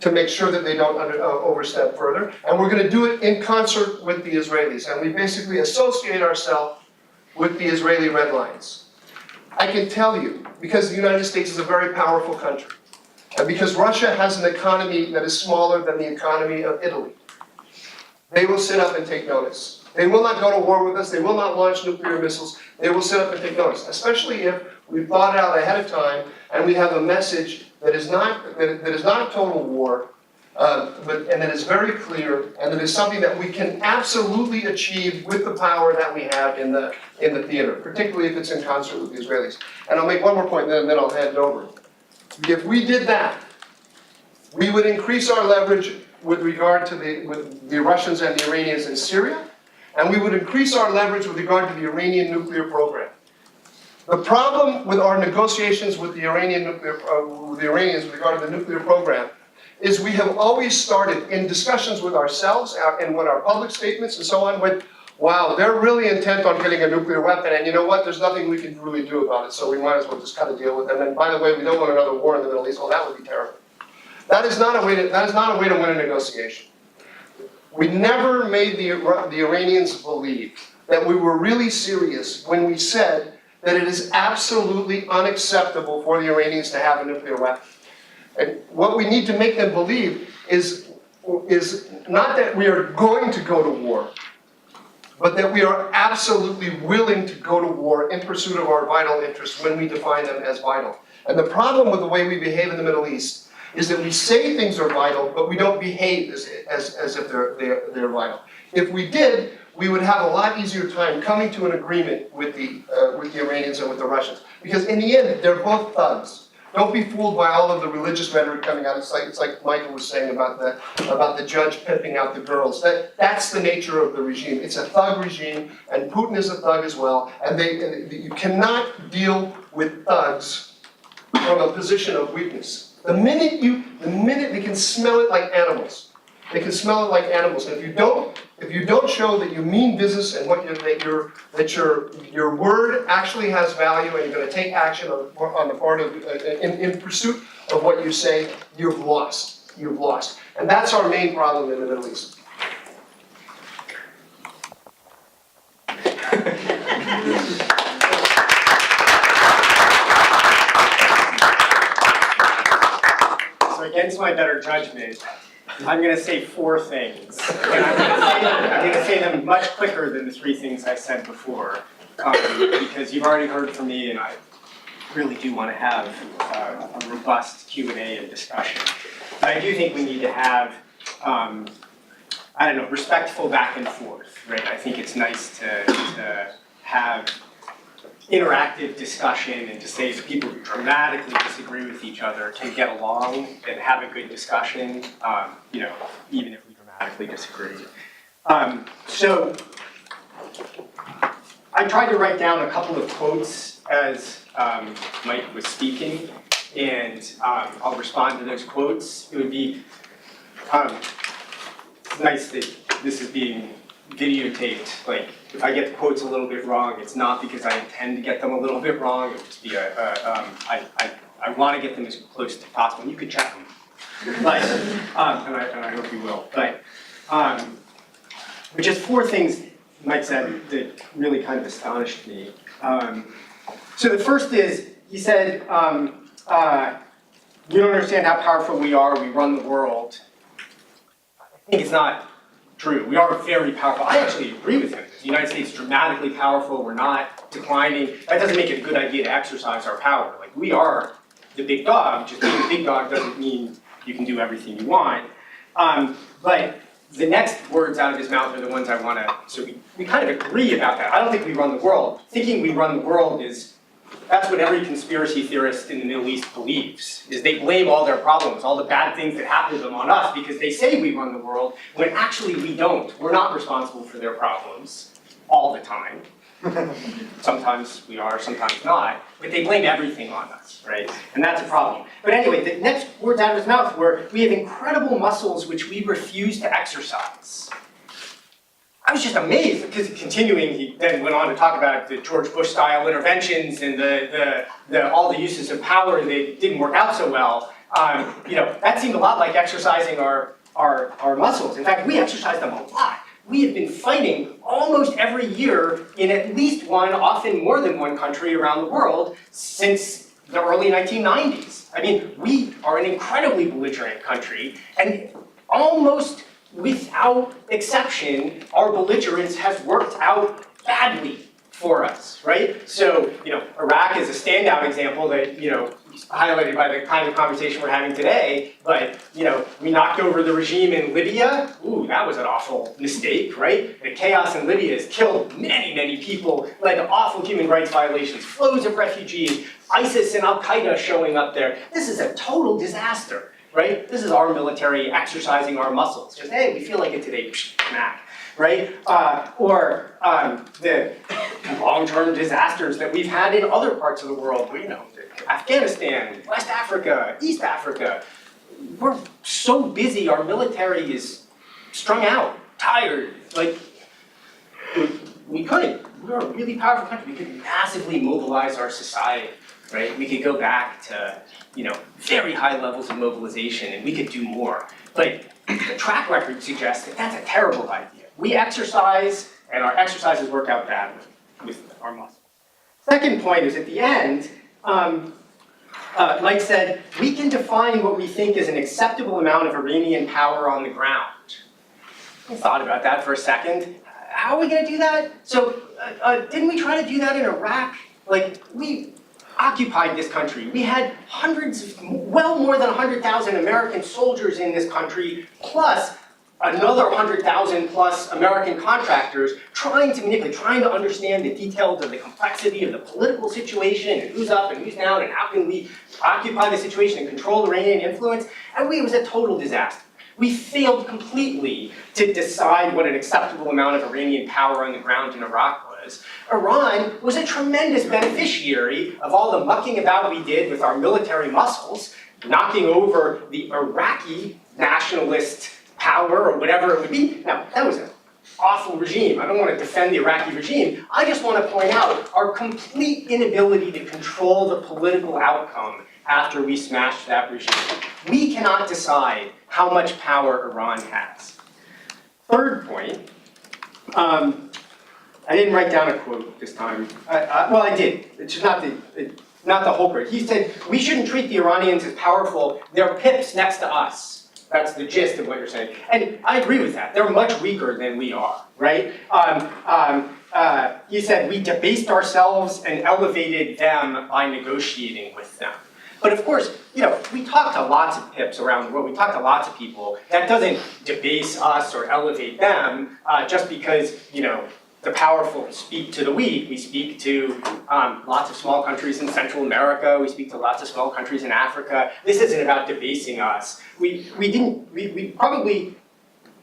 [SPEAKER 5] to make sure that they don't overstep further. And we're going to do it in concert with the Israelis. And we basically associate ourselves with the Israeli red lines. I can tell you, because the United States is a very powerful country, and because Russia has an economy that is smaller than the economy of Italy, they will sit up and take notice. They will not go to war with us. They will not launch nuclear missiles. They will sit up and take notice, especially if we've thought it out ahead of time and we have a message that is not a total war, and that is very clear, and that is something that we can absolutely achieve with the power that we have in the theater, particularly if it's in concert with the Israelis. And I'll make one more point, and then I'll hand it over. If we did that, we would increase our leverage with regard to the Russians and the Iranians in Syria, and we would increase our leverage with regard to the Iranian nuclear program. The problem with our negotiations with the Iranians with regard to the nuclear program is we have always started in discussions with ourselves and with our public statements and so on with, wow, they're really intent on getting a nuclear weapon, and you know what, there's nothing we can really do about it, so we might as well just kind of deal with them. And by the way, we don't want another war in the Middle East. Well, that would be terrible. That is not a way to win a negotiation. We never made the Iranians believe that we were really serious when we said that it is absolutely unacceptable for the Iranians to have a nuclear weapon. And what we need to make them believe is not that we are going to go to war, but that we are absolutely willing to go to war in pursuit of our vital interests when we define them as vital. And the problem with the way we behave in the Middle East is that we say things are vital, but we don't behave as if they're vital. If we did, we would have a lot easier time coming to an agreement with the Iranians and with the Russians. Because in the end, they're both thugs. Don't be fooled by all of the religious rhetoric coming out. It's like Michael was saying about the judge pimping out the girls. That's the nature of the regime. It's a thug regime, and Putin is a thug as well. And you cannot deal with thugs from a position of weakness. The minute they can smell it like animals. They can smell it like animals. And if you don't show that you mean business and that your word actually has value and you're going to take action on the part of in pursuit of what you say, you've lost. You've lost. And that's our main problem in the Middle East.
[SPEAKER 4] So against my better judgment, I'm going to say 4 things. And I'm going to say them much quicker than the 3 things I said before, because you've already heard from me, and I really do want to have a robust Q&A and discussion. But I do think we need to have, respectful back and forth, right? I think it's nice to have interactive discussion and to say that people who dramatically disagree with each other can get along and have a good discussion, even if we dramatically disagree. So I tried to write down a couple of quotes as Mike was speaking, and I'll respond to those quotes. It would be nice that this is being videotaped. Like, if I get the quotes a little bit wrong, it's not because I intend to get them a little bit wrong. It would just be I want to get them as close as possible. You could check them, but and I hope you will. But just 4 things Mike said that really kind of astonished me. So the first is, he said, you don't understand how powerful we are, we run the world. I think it's not true. We are very powerful. I actually agree with him. The United States is dramatically powerful, we're not declining. That doesn't make it a good idea to exercise our power. Like, we are the big dog, just being the big dog doesn't mean you can do everything you want. But the next words out of his mouth are the ones I want to, so we kind of agree about that. I don't think we run the world. Thinking we run the world is, that's what every conspiracy theorist in the Middle East believes, is they blame all their problems, all the bad things that happen to them on us because they say we run the world, when actually we don't. We're not responsible for their problems all the time. Sometimes we are, sometimes not, but they blame everything on us, right? And that's a problem. But anyway, the next words out of his mouth were, we have incredible muscles which we refuse to exercise. I was just amazed, because continuing, he then went on to talk about the George Bush-style interventions and all the uses of power that didn't work out so well. That seemed a lot like exercising our muscles. In fact, we exercise them a lot. We have been fighting almost every year in at least one, often more than one country around the world since the early 1990s. I mean, we are an incredibly belligerent country, and almost without exception, our belligerence has worked out badly for us, right? So, Iraq is a standout example that, highlighted by the kind of conversation we're having today, but, we knocked over the regime in Libya. Ooh, that was an awful mistake, right? The chaos in Libya has killed many, many people, led to awful human rights violations, flows of refugees, ISIS and Al-Qaeda showing up there. This is a total disaster, right? This is our military exercising our muscles. Just, hey, we feel like it today, smack, right? Or the long-term disasters that we've had in other parts of the world, Afghanistan, West Africa, East Africa. We're so busy, our military is strung out, tired, like, we couldn't. We're a really powerful country. We could massively mobilize our society, right? We could go back to, very high levels of mobilization, and we could do more. But the track record suggests that that's a terrible idea. We exercise, and our exercises work out badly with our muscles. Second point is, at the end, Mike said, we can define what we think is an acceptable amount of Iranian power on the ground. I thought about that for a second. How are we going to do that? So, didn't we try to do that in Iraq? Like, we occupied this country. We had well more than 100,000 American soldiers in this country, plus another 100,000 plus American contractors trying to manipulate, trying to understand the details of the complexity of the political situation and who's up and who's down and how can we occupy the situation and control Iranian influence. And it was a total disaster. We failed completely to decide what an acceptable amount of Iranian power on the ground in Iraq was. Iran was a tremendous beneficiary of all the mucking about we did with our military muscles, knocking over the Iraqi nationalist power or whatever it would be. Now, that was an awful regime. I don't want to defend the Iraqi regime. I just want to point out our complete inability to control the political outcome after we smashed that regime. We cannot decide how much power Iran has. Third point, I didn't write down a quote this time. Well, I did. It's not the whole quote. He said, we shouldn't treat the Iranians as powerful. They're pips next to us. That's the gist of what you're saying. And I agree with that. They're much weaker than we are, right? He said, we debased ourselves and elevated them by negotiating with them. But of course, we talk to lots of pips around the world. We talk to lots of people. That doesn't debase us or elevate them just because, the powerful speak to the weak. We speak to lots of small countries in Central America. We speak to lots of small countries in Africa. This isn't about debasing us. We probably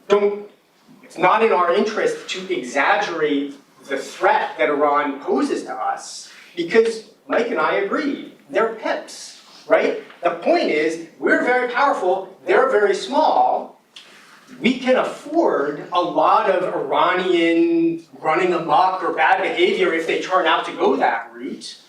[SPEAKER 4] don't, it's not in our interest to exaggerate the threat that Iran poses to us because Mike and I agree, they're pips, right? The point is, we're very powerful, they're very small. We can afford a lot of Iranian running amok or bad behavior if they turn out to go that route,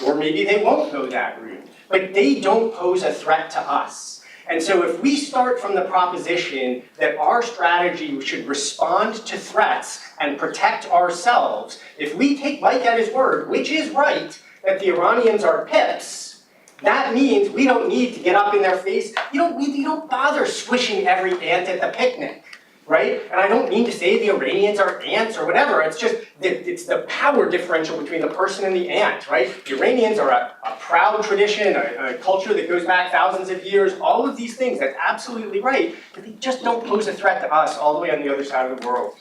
[SPEAKER 4] or maybe they won't go that route. But they don't pose a threat to us. And so if we start from the proposition that our strategy should respond to threats and protect ourselves, if we take Mike at his word, which is right, that the Iranians are pips, that means we don't need to get up in their face. You don't bother squishing every ant at the picnic, right? And I don't mean to say the Iranians are ants or whatever. It's just that it's the power differential between the person and the ant, right? The Iranians are a proud tradition, a culture that goes back thousands of years, all of these things, that's absolutely right, but they just don't pose a threat to us all the way on the other side of the world.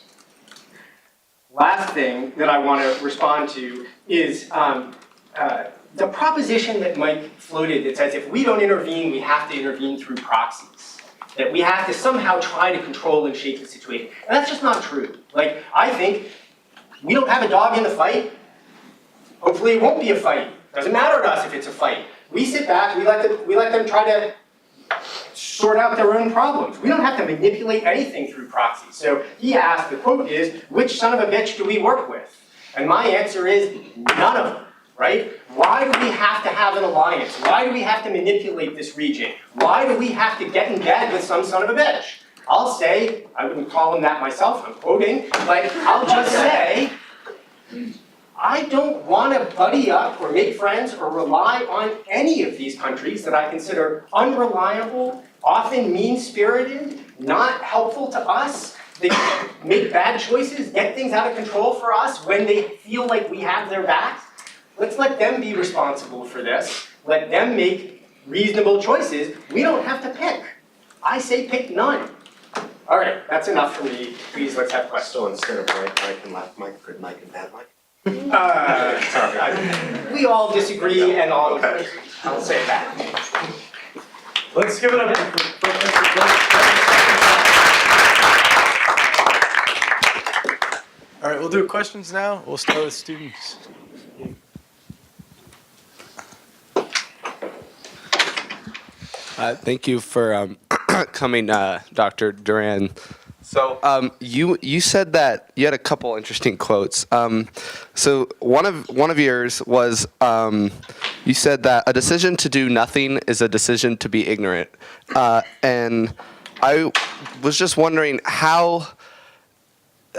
[SPEAKER 4] Last thing that I want to respond to is the proposition that Mike floated that says if we don't intervene, we have to intervene through proxies. That we have to somehow try to control and shape the situation. And that's just not true. Like, I think we don't have a dog in the fight. Hopefully it won't be a fight. Doesn't matter to us if it's a fight. We sit back, we let them try to sort out their own problems. We don't have to manipulate anything through proxies. So he asked, the quote is, which son of a bitch do we work with? And my answer is, none of them. Right? Why do we have to have an alliance? Why do we have to manipulate this region? Why do we have to get in bed with some son of a bitch? I'll say, I wouldn't call him that myself, I'm quoting, but I'll just say, I don't want to buddy up or make friends or rely on any of these countries that I consider unreliable, often mean-spirited, not helpful to us. They make bad choices, get things out of control for us when they feel like we have their backs. Let's let them be responsible for this. Let them make reasonable choices. We don't have to pick. I say pick none. All right, that's enough for me. Please, let's have questions.
[SPEAKER 3] So instead of right Mike and left Mike, good Mike and bad Mike?
[SPEAKER 4] We all disagree and all, I'll say that.
[SPEAKER 1] Let's give it up for Professor Gholz. All right, we'll do questions now. We'll start with students.
[SPEAKER 6] Thank you for coming, Dr. Doran. So you said that you had a couple interesting quotes. So one of yours was you said that a decision to do nothing is a decision to be ignorant, and I was just wondering how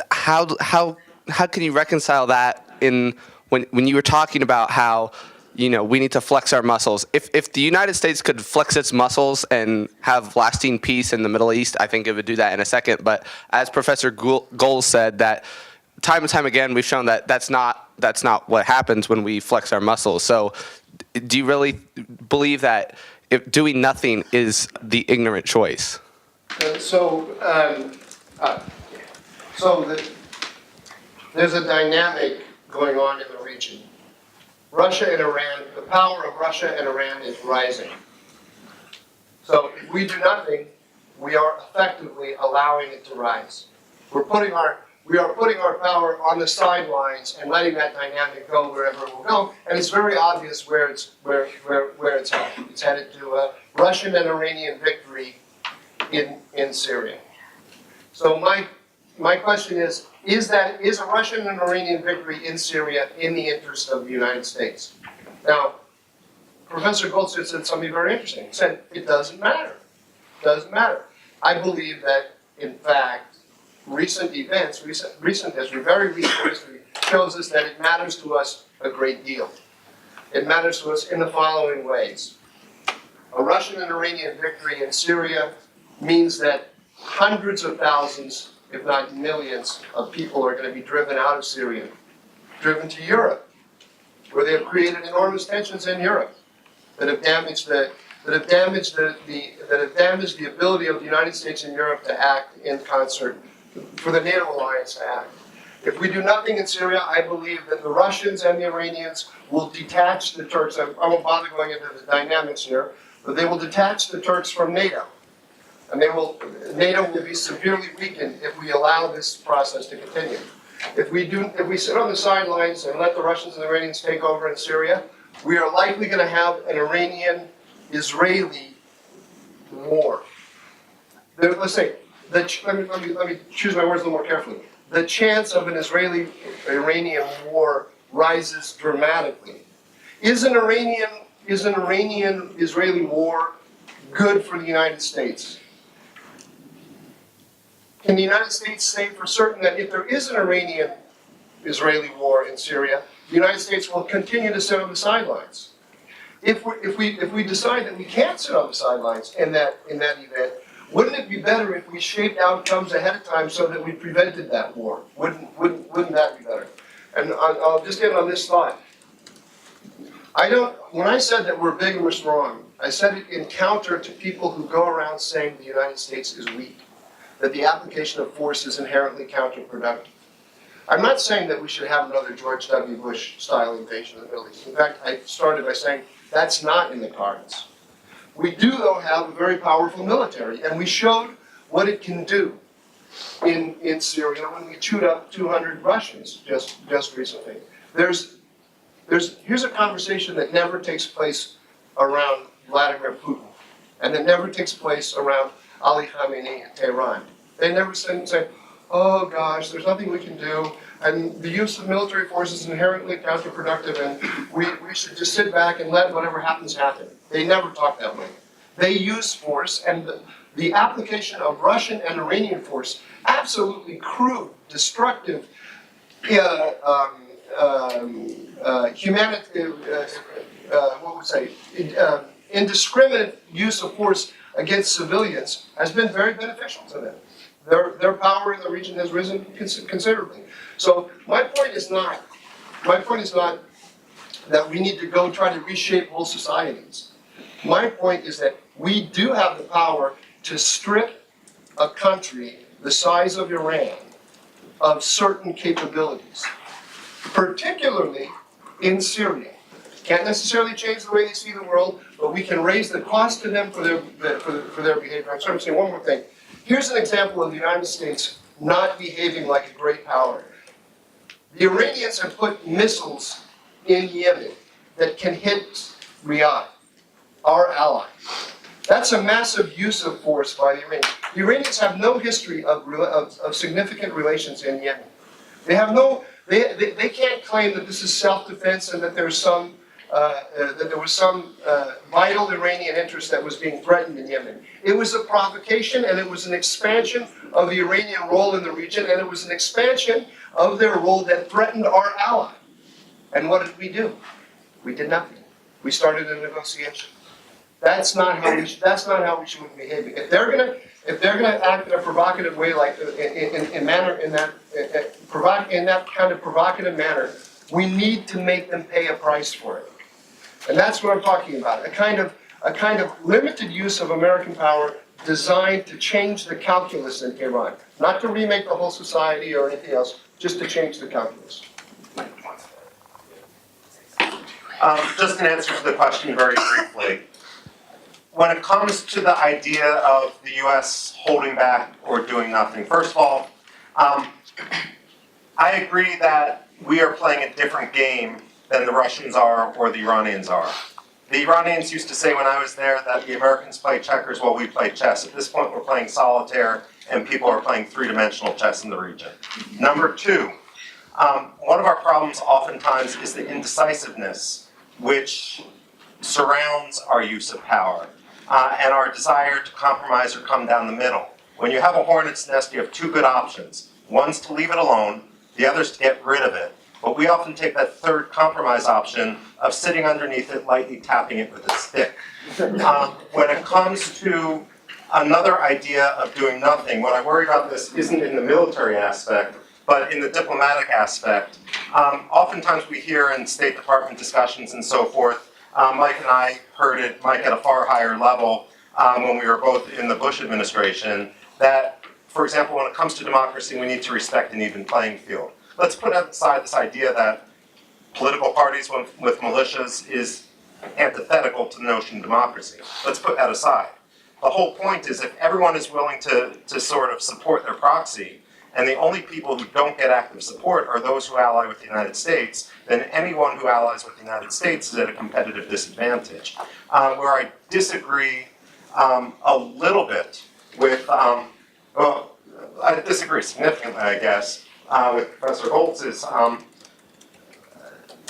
[SPEAKER 6] can you reconcile that in when you were talking about how we need to flex our muscles. If the United States could flex its muscles and have lasting peace in the Middle East, I think it would do that in a second. But as Professor Gholz said, that time and time again we've shown that that's not what happens when we flex our muscles. So do you really believe that if doing nothing is the ignorant choice?
[SPEAKER 5] There's a dynamic going on in the region. Russia and Iran, the power of Russia and Iran is rising. So if we do nothing, we are effectively allowing it to rise. We are putting our power on the sidelines and letting that dynamic go wherever it will go. And it's very obvious where it's headed. It's headed to a Russian and Iranian victory in Syria. So my question is a Russian and Iranian victory in Syria in the interest of the United States? Now, Professor Gholz said something very interesting. He said, it doesn't matter. It doesn't matter. I believe that, in fact, recent events, very recent history, shows us that it matters to us a great deal. It matters to us in the following ways. A Russian and Iranian victory in Syria means that hundreds of thousands, if not millions, of people are going to be driven out of Syria, driven to Europe, where they have created enormous tensions in Europe that have damaged the ability of the United States and Europe to act in concert, for the NATO alliance to act. If we do nothing in Syria, I believe that the Russians and the Iranians will detach the Turks. I won't bother going into the dynamics here, but they will detach the Turks from NATO. And NATO will be severely weakened if we allow this process to continue. If we sit on the sidelines and let the Russians and the Iranians take over in Syria, we are likely going to have an Iranian-Israeli war. Let's say, let me choose my words a little more carefully. The chance of an Israeli-Iranian war rises dramatically. Is an Iranian-Israeli war good for the United States? Can the United States say for certain that if there is an Iranian-Israeli war in Syria, the United States will continue to sit on the sidelines? If we decide that we can't sit on the sidelines in that event, wouldn't it be better if we shaped outcomes ahead of time so that we prevented that war? Wouldn't that be better? And I'll just end on this thought. When I said that we're big and we're strong, I said it in counter to people who go around saying the United States is weak, that the application of force is inherently counterproductive. I'm not saying that we should have another George W. Bush style invasion of the Middle East. In fact, I started by saying that's not in the cards. We do, though, have a very powerful military, and we showed what it can do in Syria when we chewed up 200 Russians just recently. Here's a conversation that never takes place around Vladimir Putin, and that never takes place around Ali Khamenei in Tehran. They never say, oh gosh, there's nothing we can do, and the use of military force is inherently counterproductive, and we should just sit back and let whatever happens happen. They never talk that way. They use force, and the application of Russian and Iranian force, absolutely crude, destructive, indiscriminate use of force against civilians has been very beneficial to them. Their power in the region has risen considerably. So my point is not that we need to go try to reshape whole societies. My point is that we do have the power to strip a country the size of Iran of certain capabilities, particularly in Syria. Can't necessarily change the way they see the world, but we can raise the cost to them for their behavior. I'm sorry to say one more thing. Here's an example of the United States not behaving like a great power. The Iranians have put missiles in Yemen that can hit Riyadh, our ally. That's a massive use of force by the Iranians. The Iranians have no history of significant relations in Yemen. They have they can't claim that this is self-defense and that there was some vital Iranian interest that was being threatened in Yemen. It was a provocation, and it was an expansion of the Iranian role in the region, and it was an expansion of their role that threatened our ally. And what did we do? We did nothing. We started a negotiation. That's not how we should be behaving. If they're gonna act in a provocative way, like in that kind of provocative manner, we need to make them pay a price for it. And that's what I'm talking about. A kind of limited use of American power designed to change the calculus in Iran. Not to remake the whole society or anything else, just to change the calculus.
[SPEAKER 3] Just an answer to the question very briefly. When it comes to the idea of the U.S. holding back or doing nothing, first of all, I agree that we are playing a different game than the Russians are or the Iranians are. The Iranians used to say when I was there that the Americans play checkers while we play chess. At this point, we're playing solitaire, and people are playing three-dimensional chess in the region. Number two, one of our problems oftentimes is the indecisiveness which surrounds our use of power and our desire to compromise or come down the middle. When you have a hornet's nest, you have two good options. One's to leave it alone, the other's to get rid of it. But we often take that third compromise option of sitting underneath it, lightly tapping it with a stick. When it comes to another idea of doing nothing, what I worry about this isn't in the military aspect, but in the diplomatic aspect. Oftentimes we hear in State Department discussions and so forth, Mike and I heard it, Mike at a far higher level, when we were both in the Bush administration, that, for example, when it comes to democracy, we need to respect an even playing field. Let's put aside this idea that political parties with militias is antithetical to the notion of democracy. Let's put that aside. The whole point is if everyone is willing to sort of support their proxy, and the only people who don't get active support are those who ally with the United States, then anyone who allies with the United States is at a competitive disadvantage. Where I disagree a little bit with, well, I disagree significantly, I guess, with Professor Gholz is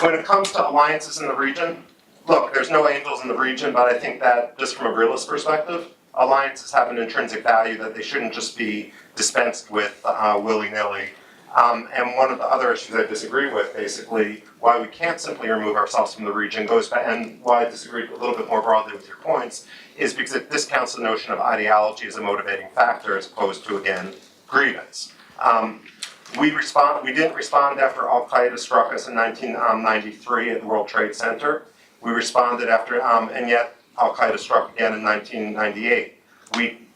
[SPEAKER 3] when it comes to alliances in the region, look, there's no angels in the region, but I think that just from a realist perspective, alliances have an intrinsic value that they shouldn't just be dispensed with willy-nilly. And one of the other issues I disagree with, basically, why we can't simply remove ourselves from the region goes back, and why I disagree a little bit more broadly with your points, is because it discounts the notion of ideology as a motivating factor as opposed to, again, grievance. We didn't respond after Al-Qaeda struck us in 1993 at the World Trade Center. We responded after, and yet Al-Qaeda struck again in 1998. We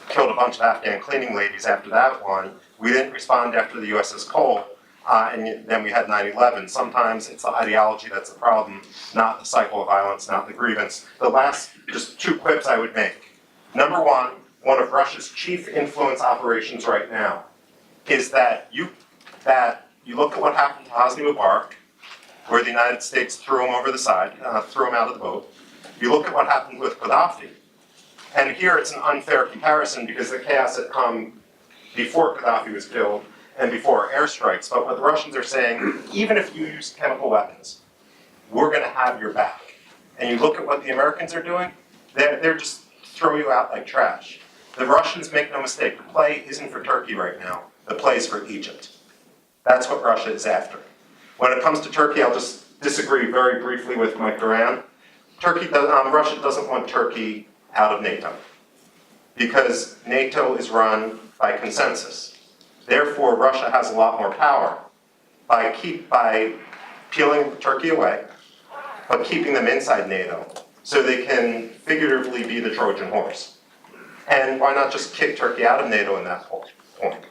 [SPEAKER 3] killed a bunch of Afghan cleaning ladies after that one. We didn't respond after the USS Cole, and then we had 9/11. Sometimes it's the ideology that's the problem, not the cycle of violence, not the grievance. The last, just two quips I would make. Number one of Russia's chief influence operations right now is that you look at what happened to Hosni Mubarak, where the United States threw him over the side, threw him out of the boat. You look at what happened with Gaddafi, and here it's an unfair comparison because the chaos had come before Gaddafi was killed and before airstrikes. But what the Russians are saying, even if you use chemical weapons, we're going to have your back. And you look at what the Americans are doing, they're just throw you out like trash. The Russians, make no mistake, the play isn't for Turkey right now. The play is for Egypt. That's what Russia is after. When it comes to Turkey, I'll just disagree very briefly with Mike Doran. Russia doesn't want Turkey out of NATO because NATO is run by consensus. Therefore, Russia has a lot more power by peeling Turkey away, but keeping them inside NATO so they can figuratively be the Trojan horse. And why not just kick Turkey out of NATO in that point?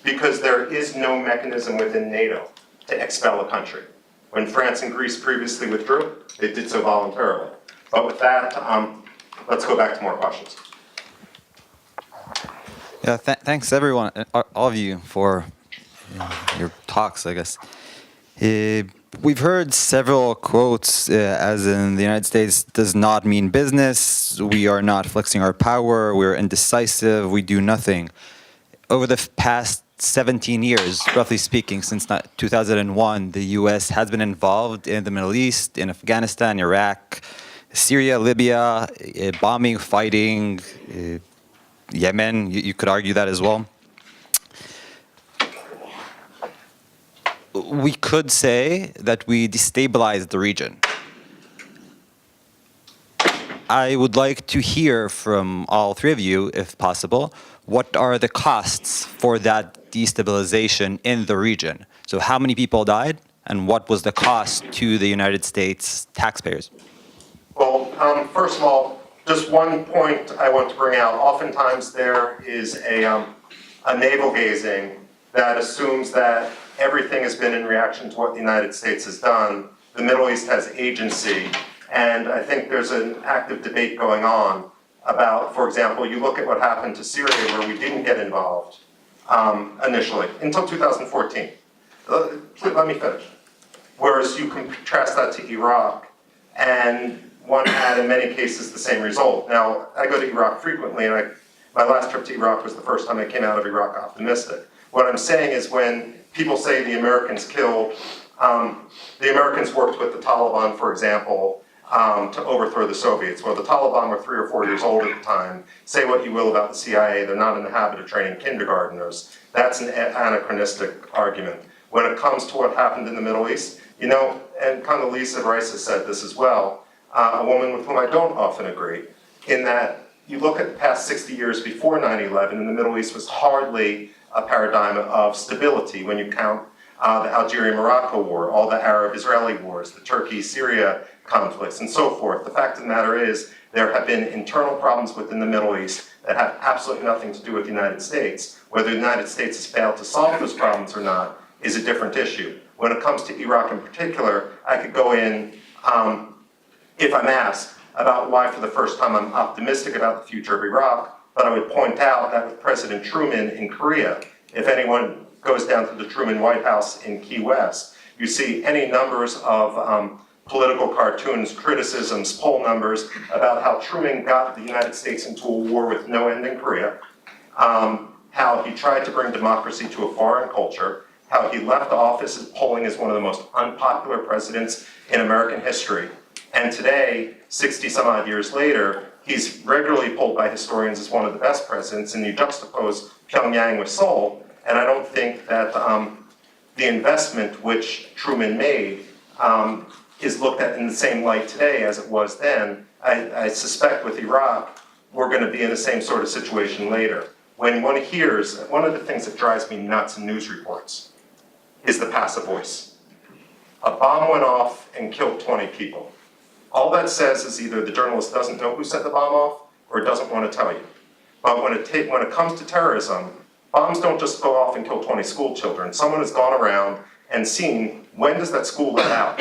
[SPEAKER 3] Because there is no mechanism within NATO to expel a country. When France and Greece previously withdrew, they did so voluntarily. But with that, let's go back to more questions.
[SPEAKER 7] Yeah, thanks everyone, all of you, for your talks, I guess. We've heard several quotes, as in the United States does not mean business, we are not flexing our power, we're indecisive, we do nothing. Over the past 17 years, roughly speaking, since 2001, the US has been involved in the Middle East, in Afghanistan, Iraq, Syria, Libya, bombing, fighting, Yemen, you could argue that as well. We could say that we destabilized the region. I would like to hear from all three of you, if possible, what are the costs for that destabilization in the region? So how many people died, and what was the cost to the United States taxpayers?
[SPEAKER 3] Well, first of all, just one point I want to bring out. Oftentimes there is a navel gazing that assumes that everything has been in reaction to what the United States has done. The Middle East has agency, and I think there's an active debate going on about, for example, you look at what happened to Syria where we didn't get involved initially, until 2014. Let me finish. Whereas you contrast that to Iraq, and one had, in many cases, the same result. Now, I go to Iraq frequently, and my last trip to Iraq was the first time I came out of Iraq optimistic. What I'm saying is when people say the Americans killed, the Americans worked with the Taliban, for example, to overthrow the Soviets. Well, the Taliban were 3 or 4 years old at the time. Say what you will about the CIA, they're not in the habit of training kindergarteners. That's an anachronistic argument. When it comes to what happened in the Middle East, you know, and Condoleezza Rice has said this as well, a woman with whom I don't often agree, in that you look at the past 60 years before 9/11, and the Middle East was hardly a paradigm of stability when you count the Algeria-Morocco war, all the Arab-Israeli wars, the Turkey-Syria conflicts, and so forth. The fact of the matter is there have been internal problems within the Middle East that have absolutely nothing to do with the United States. Whether the United States has failed to solve those problems or not is a different issue. When it comes to Iraq in particular, I could go in, if I'm asked, about why for the first time I'm optimistic about the future of Iraq, but I would point out that with President Truman in Korea, if anyone goes down to the Truman White House in Key West, you see any numbers of political cartoons, criticisms, poll numbers about how Truman got the United States into a war with no end in Korea, how he tried to bring democracy to a foreign culture, how he left office polling as one of the most unpopular presidents in American history, And today, 60 some odd years later, he's regularly pulled by historians as one of the best presidents, and you juxtapose Pyongyang with Seoul, and I don't think that the investment which Truman made is looked at in the same light today as it was then. I suspect with Iraq, we're going to be in the same sort of situation later. When one hears, one of the things that drives me nuts in news reports is the passive voice. A bomb went off and killed 20 people. All that says is either the journalist doesn't know who set the bomb off or doesn't want to tell you. But when it comes to terrorism, bombs don't just go off and kill 20 school children. Someone has gone around and seen, when does that school let out?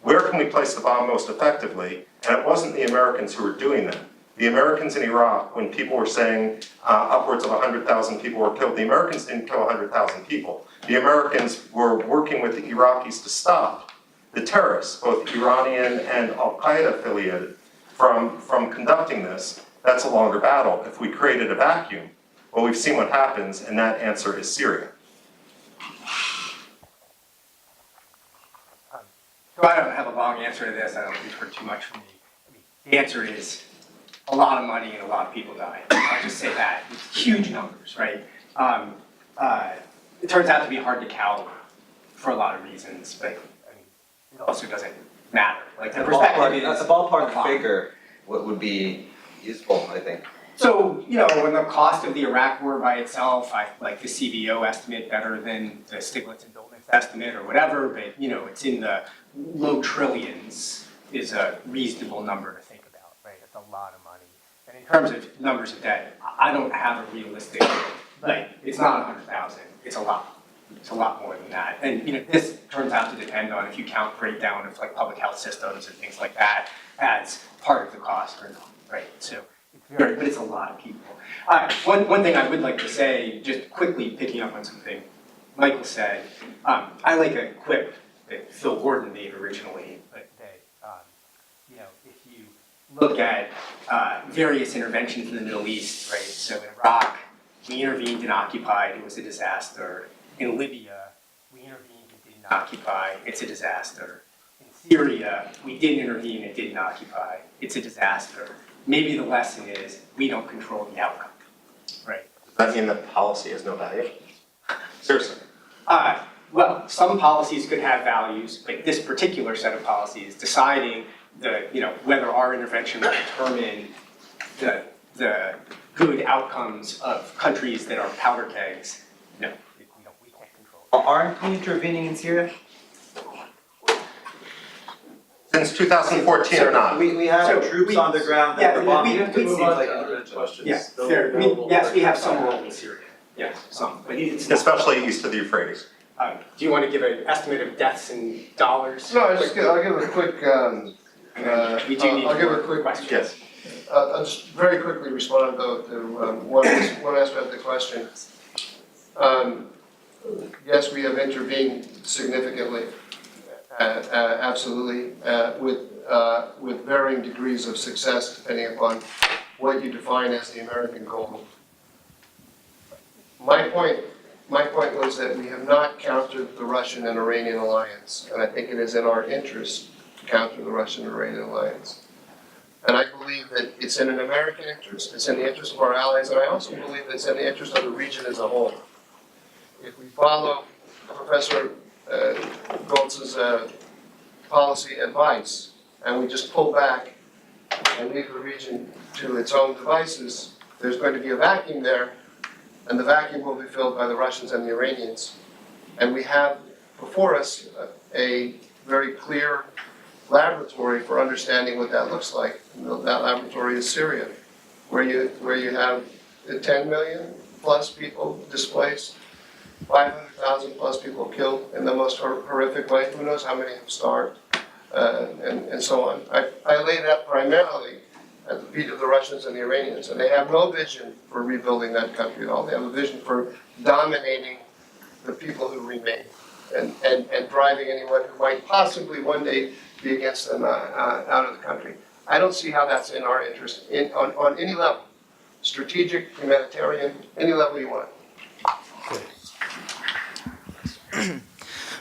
[SPEAKER 3] Where can we place the bomb most effectively? And it wasn't the Americans who were doing that. The Americans in Iraq, when people were saying upwards of 100,000 people were killed, the Americans didn't kill 100,000 people. The Americans were working with the Iraqis to stop the terrorists, both Iranian and Al-Qaeda affiliated, from conducting this. That's a longer battle. If we created a vacuum, well, we've seen what happens, and that answer is Syria.
[SPEAKER 4] So I don't have a long answer to this. I don't think you've heard too much from me. I mean, the answer is a lot of money and a lot of people die. I'll just say that. It's huge numbers, right? It turns out to be hard to count for a lot of reasons, but I mean, it also doesn't matter. Like the perspective is
[SPEAKER 8] That's a ballpark
[SPEAKER 4] a lot.
[SPEAKER 8] figure. What would be useful, I think.
[SPEAKER 4] So, you know, when the cost of the Iraq war by itself, I like the CBO estimate better than the Stiglitz and Biltman's estimate or whatever, but, you know, it's in the low trillions is a reasonable number to think about, right? It's a lot of money. And in terms of numbers of dead, I don't have a realistic, like, it's not 100,000, it's a lot. It's a lot more than that. And, you know, this turns out to depend on if you count breakdown of like public health systems and things like that as part of the cost or not, right? So, but it's a lot of people. One thing I would like to say, just quickly picking up on something Michael said, I like a quip that Phil Gordon made originally, but that, you know, if you look at various interventions in the Middle East, right? So in Iraq, we intervened and occupied, it was a disaster. In Libya, we intervened and didn't occupy, it's a disaster. In Syria, we didn't intervene and didn't occupy, it's a disaster. Maybe the lesson is we don't control the outcome, right?
[SPEAKER 3] Does that mean that policy has no value? Seriously.
[SPEAKER 4] Well, some policies could have values, but this particular set of policies, deciding whether our intervention will determine the good outcomes of countries that are powder kegs, no, we can't control.
[SPEAKER 8] Aren't we intervening in Syria?
[SPEAKER 3] Since 2014 or not?
[SPEAKER 8] We have
[SPEAKER 4] So
[SPEAKER 8] troops on the ground that are bombing.
[SPEAKER 1] We have to
[SPEAKER 8] It
[SPEAKER 1] move
[SPEAKER 8] seems
[SPEAKER 1] on
[SPEAKER 8] like
[SPEAKER 1] to other
[SPEAKER 8] intervention.
[SPEAKER 1] questions.
[SPEAKER 4] Yeah, fair. I mean, yes, we have some role in Syria. Yes, some, but it's not.
[SPEAKER 3] Especially east of the Euphrates.
[SPEAKER 4] Do you want to give an estimate of deaths in dollars?
[SPEAKER 5] No, I'll give a quick,
[SPEAKER 4] We do need
[SPEAKER 5] I'll give a
[SPEAKER 4] more
[SPEAKER 5] quick,
[SPEAKER 4] questions.
[SPEAKER 3] Yes.
[SPEAKER 5] I'll just very quickly respond though to one aspect of the question. Yes, we have intervened significantly, absolutely, with varying degrees of success depending upon what you define as the American goal. My point was that we have not countered the Russian and Iranian alliance, and I think it is in our interest to counter the Russian and Iranian alliance. And I believe that it's in an American interest, it's in the interest of our allies, and I also believe it's in the interest of the region as a whole. If we follow Professor Gholz's policy advice, and we just pull back and leave the region to its own devices, there's going to be a vacuum there, and the vacuum will be filled by the Russians and the Iranians. And we have before us a very clear laboratory for understanding what that looks like. And that laboratory is Syria, where you have 10 million plus people displaced, 500,000 plus people killed in the most horrific way. Who knows how many have starved, and so on. I laid that primarily at the feet of the Russians and the Iranians, and they have no vision for rebuilding that country at all. They have a vision for dominating the people who remain and driving anyone who might possibly one day be against them out of the country. I don't see how that's in our interest on any level, strategic, humanitarian, any level you want.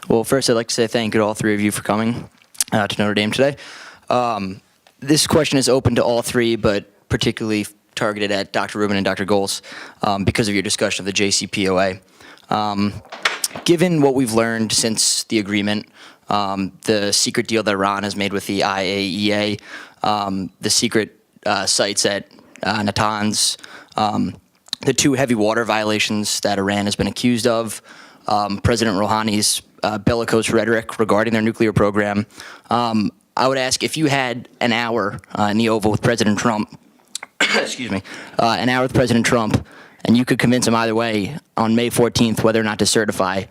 [SPEAKER 9] Well, first I'd like to say thank you to all three of you for coming to Notre Dame today. This question is open to all three, but particularly targeted at Dr. Rubin and Dr. Gholz because of your discussion of the JCPOA. Given what we've learned since the agreement, the secret deal that Iran has made with the IAEA, the secret sites at Natanz, the two heavy water violations that Iran has been accused of, President Rouhani's bellicose rhetoric regarding their nuclear program, I would ask if you had an hour in the Oval with President Trump, excuse me, an hour with President Trump, and you could convince him either way on May 14th whether or not to certify,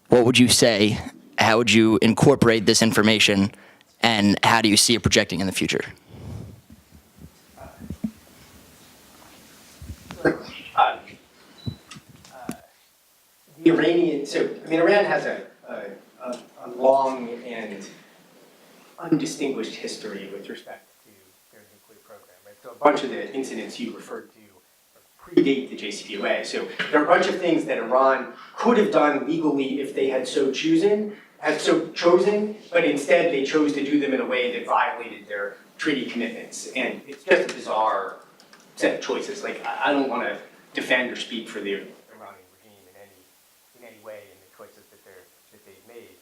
[SPEAKER 9] what would you say? How would you incorporate this information, and how do you see it projecting in the future?
[SPEAKER 4] The Iranian, Iran has a long and undistinguished history with respect to their nuclear program, right? So a bunch of the incidents you referred to predate the JCPOA. So there are a bunch of things that Iran could have done legally if they had so chosen, but instead they chose to do them in a way that violated their treaty commitments. And it's just a bizarre set of choices. Like, I don't want to defend or speak for the Iranian regime in any way in the choices that they've made.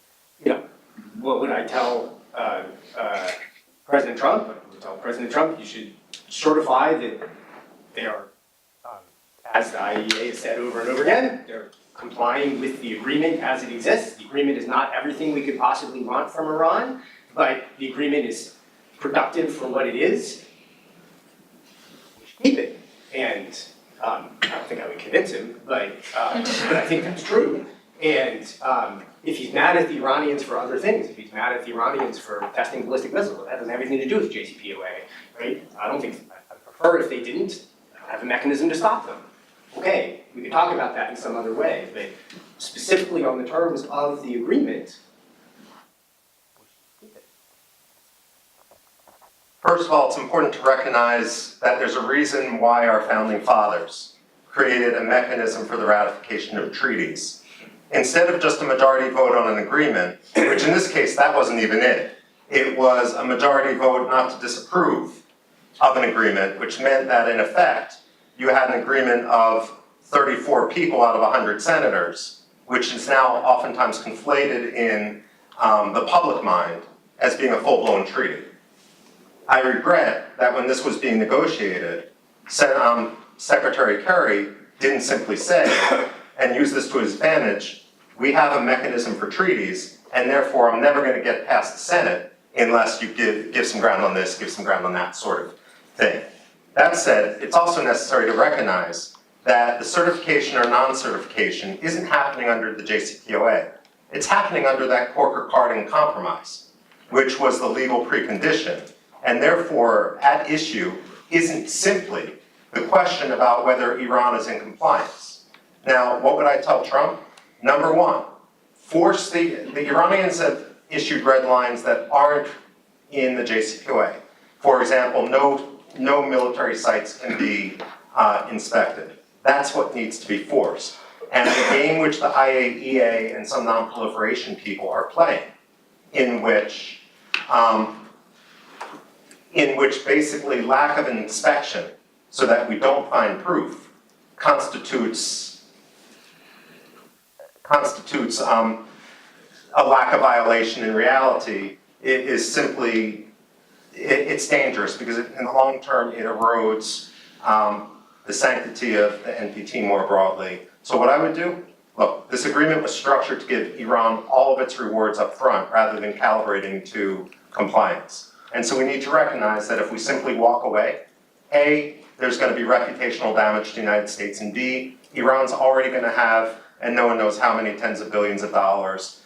[SPEAKER 4] You know, what would I tell President Trump? I would tell President Trump you should certify that they are, as the IAEA has said over and over again, they're complying with the agreement as it exists. The agreement is not everything we could possibly want from Iran, but the agreement is productive for what it is. We should keep it. And I don't think I would convince him, but I think that's true. And if he's mad at the Iranians for other things, if he's mad at the Iranians for testing ballistic missiles, that doesn't have anything to do with JCPOA, right? I'd prefer if they didn't have a mechanism to stop them. Okay, we could talk about that in some other way, but specifically on the terms of the agreement, we should keep it.
[SPEAKER 3] First of all, it's important to recognize that there's a reason why our founding fathers created a mechanism for the ratification of treaties. Instead of just a majority vote on an agreement, which in this case, that wasn't even it. It was a majority vote not to disapprove of an agreement, which meant that in effect, you had an agreement of 34 people out of 100 senators, which is now oftentimes conflated in the public mind as being a full-blown treaty. I regret that when this was being negotiated, Secretary Kerry didn't simply say, and use this to his advantage, we have a mechanism for treaties, and therefore I'm never going to get past the Senate unless you give some ground on this, give some ground on that sort of thing. That said, it's also necessary to recognize that the certification or non-certification isn't happening under the JCPOA. It's happening under that Corker-Cardin compromise, which was the legal precondition, and therefore at issue isn't simply the question about whether Iran is in compliance. Now, what would I tell Trump? Number one, force the Iranians have issued red lines that aren't in the JCPOA. For example, no military sites can be inspected. That's what needs to be forced. And the game which the IAEA and some non-proliferation people are playing, in which basically lack of an inspection so that we don't find proof constitutes a lack of violation in reality. It is simply, it's dangerous because in the long term it erodes the sanctity of the NPT more broadly. So what I would do, look, this agreement was structured to give Iran all of its rewards up front rather than calibrating to compliance. And so we need to recognize that if we simply walk away, A, there's going to be reputational damage to the United States, and B, Iran's already going to have, and no one knows how many tens of billions of dollars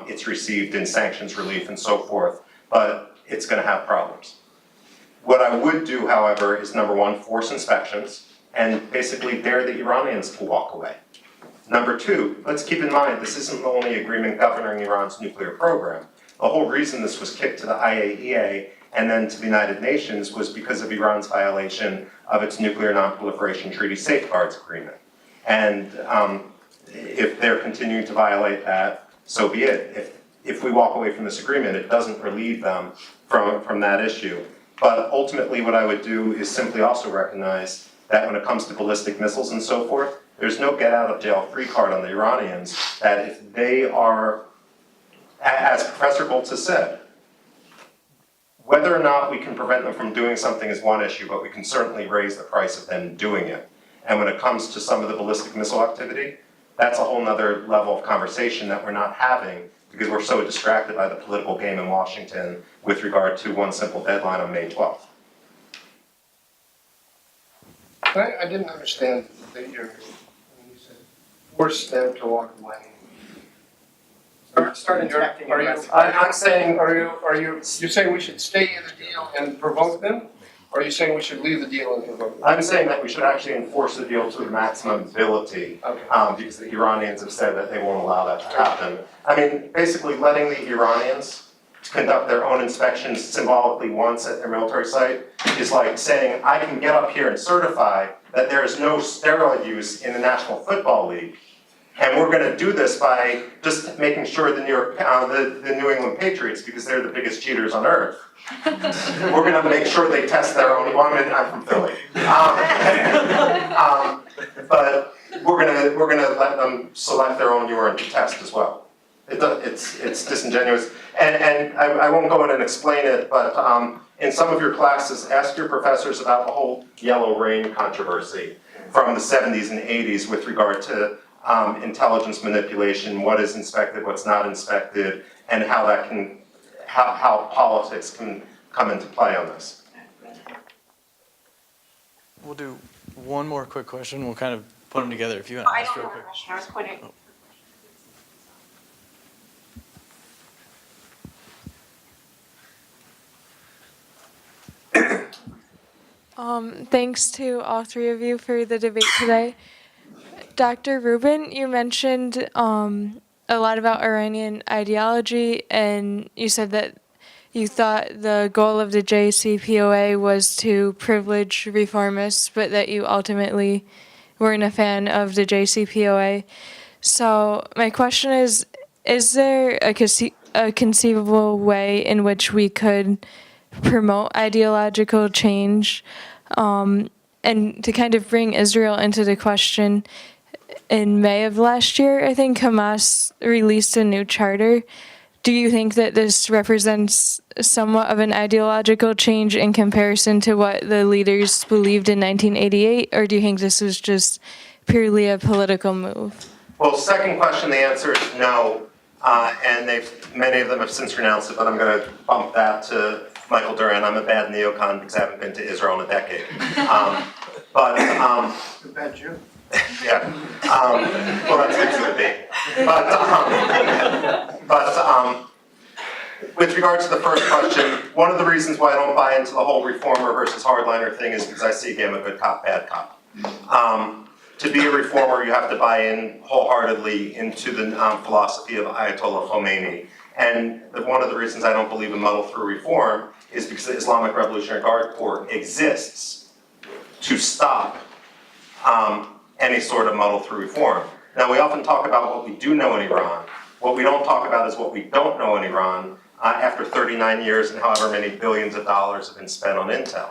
[SPEAKER 3] it's received in sanctions relief and so forth, but it's going to have problems. What I would do, however, is number one, force inspections, and basically dare the Iranians to walk away. Number two, let's keep in mind this isn't the only agreement governing Iran's nuclear program. The whole reason this was kicked to the IAEA and then to the United Nations was because of Iran's violation of its Nuclear Non-Proliferation Treaty Safeguards Agreement. And if they're continuing to violate that, so be it. If we walk away from this agreement, it doesn't relieve them from that issue. But ultimately, what I would do is simply also recognize that when it comes to ballistic missiles and so forth, there's no get out of jail free card on the Iranians, that if they are, as Professor Gholz has said, whether or not we can prevent them from doing something is one issue, but we can certainly raise the price of them doing it. And when it comes to some of the ballistic missile activity, that's a whole nother level of conversation that we're not having because we're so distracted by the political game in Washington with regard to one simple deadline on May 12th.
[SPEAKER 5] I didn't understand that when you said force them to walk away. Starting your, are you, I'm saying, you're saying we should stay in the deal and provoke them? Or are you saying we should leave the deal and provoke them?
[SPEAKER 3] I'm saying that we should actually enforce the deal to the maximum ability, because the Iranians have said that they won't allow that to happen. I mean, basically letting the Iranians conduct their own inspections symbolically once at their military site is like saying, I can get up here and certify that there is no steroid use in the National Football League. And we're going to do this by just making sure the New England Patriots, because they're the biggest cheaters on earth, we're going to make sure they test their own. Well, I'm from Philly, but we're going to let them select their own urine to test as well. It's disingenuous, and I won't go in and explain it, but in some of your classes, ask your professors about the whole yellow rain controversy from the 70s and 80s with regard to intelligence manipulation, what is inspected, what's not inspected, and how that can, how politics can come into play on this.
[SPEAKER 10] We'll do one more quick question. We'll kind of put them together if you want to ask real quick.
[SPEAKER 11] I was pointing.
[SPEAKER 12] Thanks to all three of you for the debate today. Dr. Rubin, you mentioned a lot about Iranian ideology, and you said that you thought the goal of the JCPOA was to privilege reformists, but that you ultimately weren't a fan of the JCPOA. So my question is there a conceivable way in which we could promote ideological change? And to kind of bring Israel into the question, in May of last year, I think Hamas released a new charter. Do you think that this represents somewhat of an ideological change in comparison to what the leaders believed in 1988, or do you think this was just purely a political move?
[SPEAKER 3] Well, second question, the answer is no, and many of them have since renounced it, but I'm going to bump that to Michael Doran. I'm a bad neocon because I haven't been to Israel in a decade.
[SPEAKER 5] Bad Jew.
[SPEAKER 3] Yeah. Well, that's fixing to be. But with regard to the first question, one of the reasons why I don't buy into the whole reformer versus hardliner thing is because I see a game of good cop, bad cop. To be a reformer, you have to buy in wholeheartedly into the philosophy of Ayatollah Khomeini. And one of the reasons I don't believe in muddle-through reform is because the Islamic Revolutionary Guard Corps exists to stop any sort of muddle-through reform. Now, we often talk about what we do know in Iran. What we don't talk about is what we don't know in Iran after 39 years and however many billions of dollars have been spent on intel.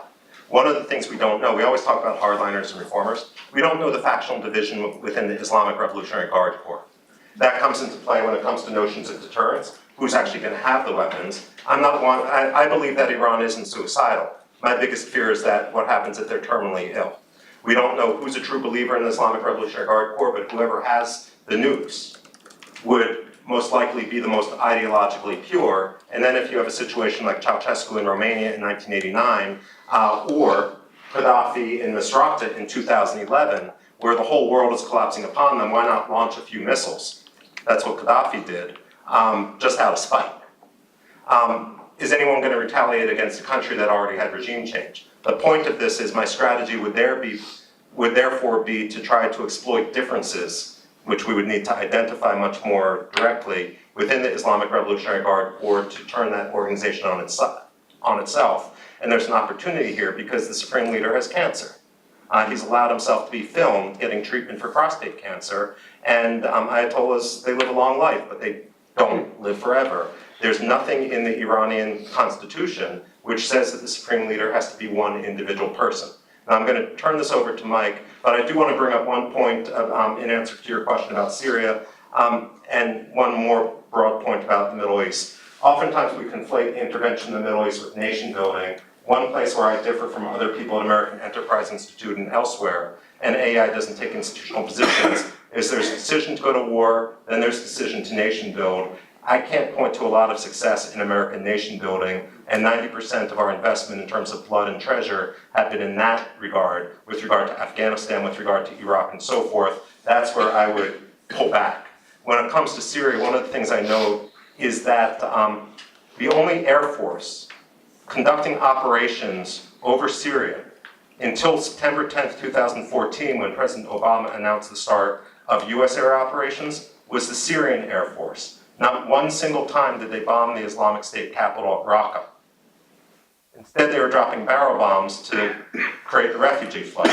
[SPEAKER 3] One of the things we don't know, we always talk about hardliners and reformers, we don't know the factional division within the Islamic Revolutionary Guard Corps. That comes into play when it comes to notions of deterrence. Who's actually going to have the weapons? I believe that Iran isn't suicidal. My biggest fear is that what happens if they're terminally ill. We don't know who's a true believer in the Islamic Revolutionary Guard Corps, but whoever has the nukes would most likely be the most ideologically pure. And then if you have a situation like Ceausescu in Romania in 1989, or Gaddafi in Misrata in 2011, where the whole world is collapsing upon them, why not launch a few missiles? That's what Gaddafi did. Just out of spite. Is anyone going to retaliate against a country that already had regime change? The point of this is my strategy would therefore be to try to exploit differences, which we would need to identify much more directly within the Islamic Revolutionary Guard Corps to turn that organization on itself. And there's an opportunity here because the Supreme Leader has cancer. He's allowed himself to be filmed getting treatment for prostate cancer, and Ayatollahs, they live a long life, but they don't live forever. There's nothing in the Iranian constitution which says that the supreme leader has to be one individual person. Now I'm going to turn this over to Mike, but I do want to bring up one point in answer to your question about Syria, and one more broad point about the Middle East. Oftentimes we conflate intervention in the Middle East with nation building. One place where I differ from other people at American Enterprise Institute and elsewhere, and AI doesn't take institutional positions, is there's a decision to go to war, then there's a decision to nation build. I can't point to a lot of success in American nation building, and 90% of our investment in terms of blood and treasure have been in that regard, with regard to Afghanistan, with regard to Iraq and so forth. That's where I would pull back. When it comes to Syria, one of the things I know is that the only Air Force conducting operations over Syria until September 10th, 2014, when President Obama announced the start of US air operations, was the Syrian Air Force. Not one single time did they bomb the Islamic State capital of Raqqa. Instead, they were dropping barrel bombs to create the refugee flood.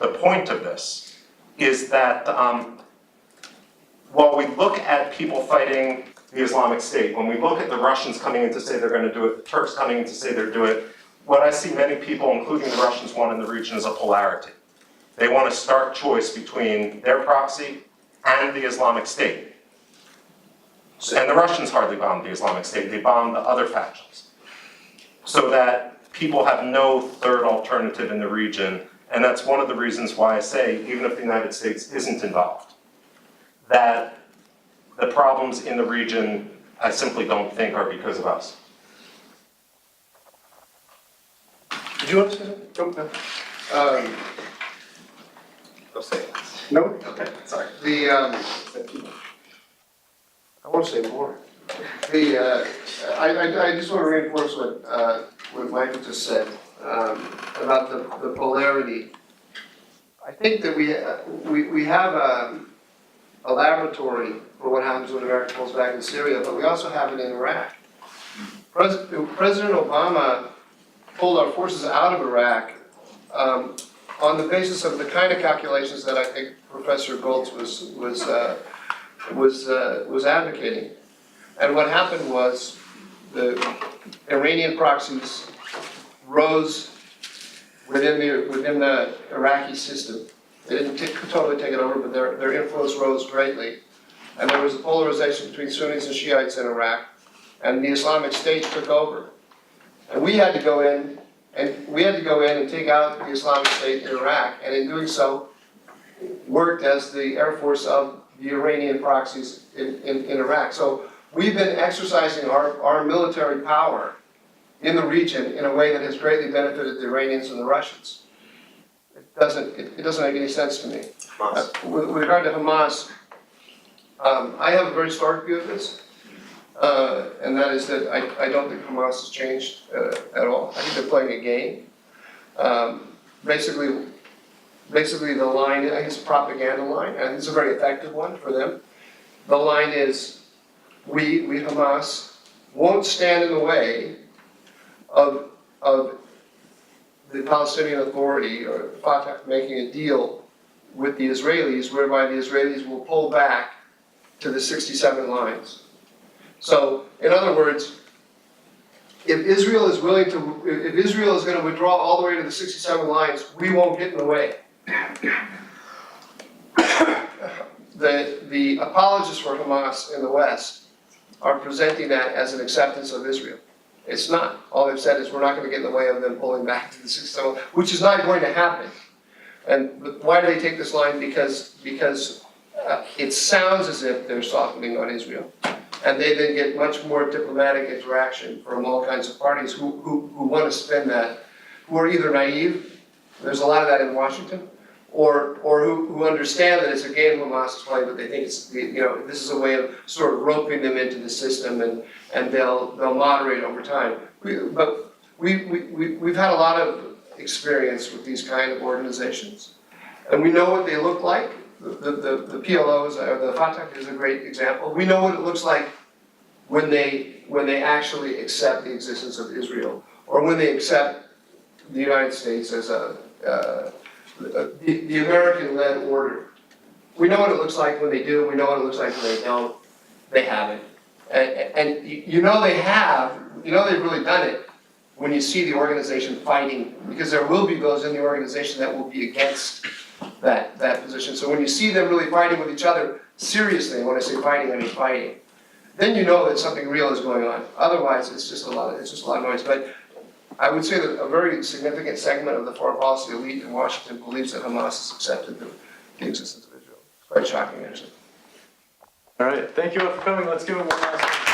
[SPEAKER 3] The point of this is that while we look at people fighting the Islamic State, when we look at the Russians coming in to say they're going to do it, the Turks coming in to say they're doing it, what I see many people, including the Russians, want in the region is a polarity. They want a stark choice between their proxy and the Islamic State. And the Russians hardly bombed the Islamic State, they bombed the other factions. So that people have no third alternative in the region, and that's one of the reasons why I say, even if the United States isn't involved, that the problems in the region, I simply don't think are because of us.
[SPEAKER 5] Did you want to say something? No.
[SPEAKER 3] Go say it.
[SPEAKER 5] No?
[SPEAKER 3] Okay, sorry.
[SPEAKER 5] I want to say more. I just want to reinforce what Michael just said about the polarity. I think that we have a laboratory for what happens when America pulls back in Syria, but we also have it in Iraq. President Obama pulled our forces out of Iraq on the basis of the kind of calculations that I think Professor Gholz was advocating. And what happened was the Iranian proxies rose within the Iraqi system. They didn't totally take it over, but their influence rose greatly. And there was a polarization between Sunnis and Shiites in Iraq, and the Islamic State took over. And we had to go in and take out the Islamic State in Iraq, and in doing so, worked as the Air Force of the Iranian proxies in Iraq. So we've been exercising our military power in the region in a way that has greatly benefited the Iranians and the Russians. It doesn't make any sense to me. With regard to Hamas, I have a very stark view of this, and that is that I don't think Hamas has changed at all. I think they're playing a game. Basically the line, I think it's a propaganda line, and it's a very effective one for them. The line is, we Hamas, won't stand in the way of the Palestinian Authority or Fatah making a deal with the Israelis, whereby the Israelis will pull back to the 67 lines. So, in other words, if Israel is going to withdraw all the way to the 67 lines, we won't get in the way. The apologists for Hamas in the West are presenting that as an acceptance of Israel. It's not. All they've said is we're not going to get in the way of them pulling back to the 67, which is not going to happen. And why do they take this line? Because it sounds as if they're softening on Israel. And they then get much more diplomatic interaction from all kinds of parties who want to spin that, who are either naive, there's a lot of that in Washington, or who understand that it's a game Hamas is playing, but they think it's, this is a way of sort of roping them into the system, and they'll moderate over time. But we've had a lot of experience with these kind of organizations, and we know what they look like. The PLOs, or the Fatah is a great example. We know what it looks like when they actually accept the existence of Israel, or when they accept the United States as the American-led order. We know what it looks like when they do, we know what it looks like when they don't. They haven't. And you know they have, you know they've really done it when you see the organization fighting, because there will be those in the organization that will be against that position. So when you see them really fighting with each other, seriously, and when I say fighting, I mean fighting, then you know that something real is going on. Otherwise, it's just a lot of noise. But I would say that a very significant segment of the foreign policy elite in Washington believes that Hamas has accepted the existence of Israel. It's quite shocking, actually.
[SPEAKER 1] All right, thank you all for coming. Let's give it one last.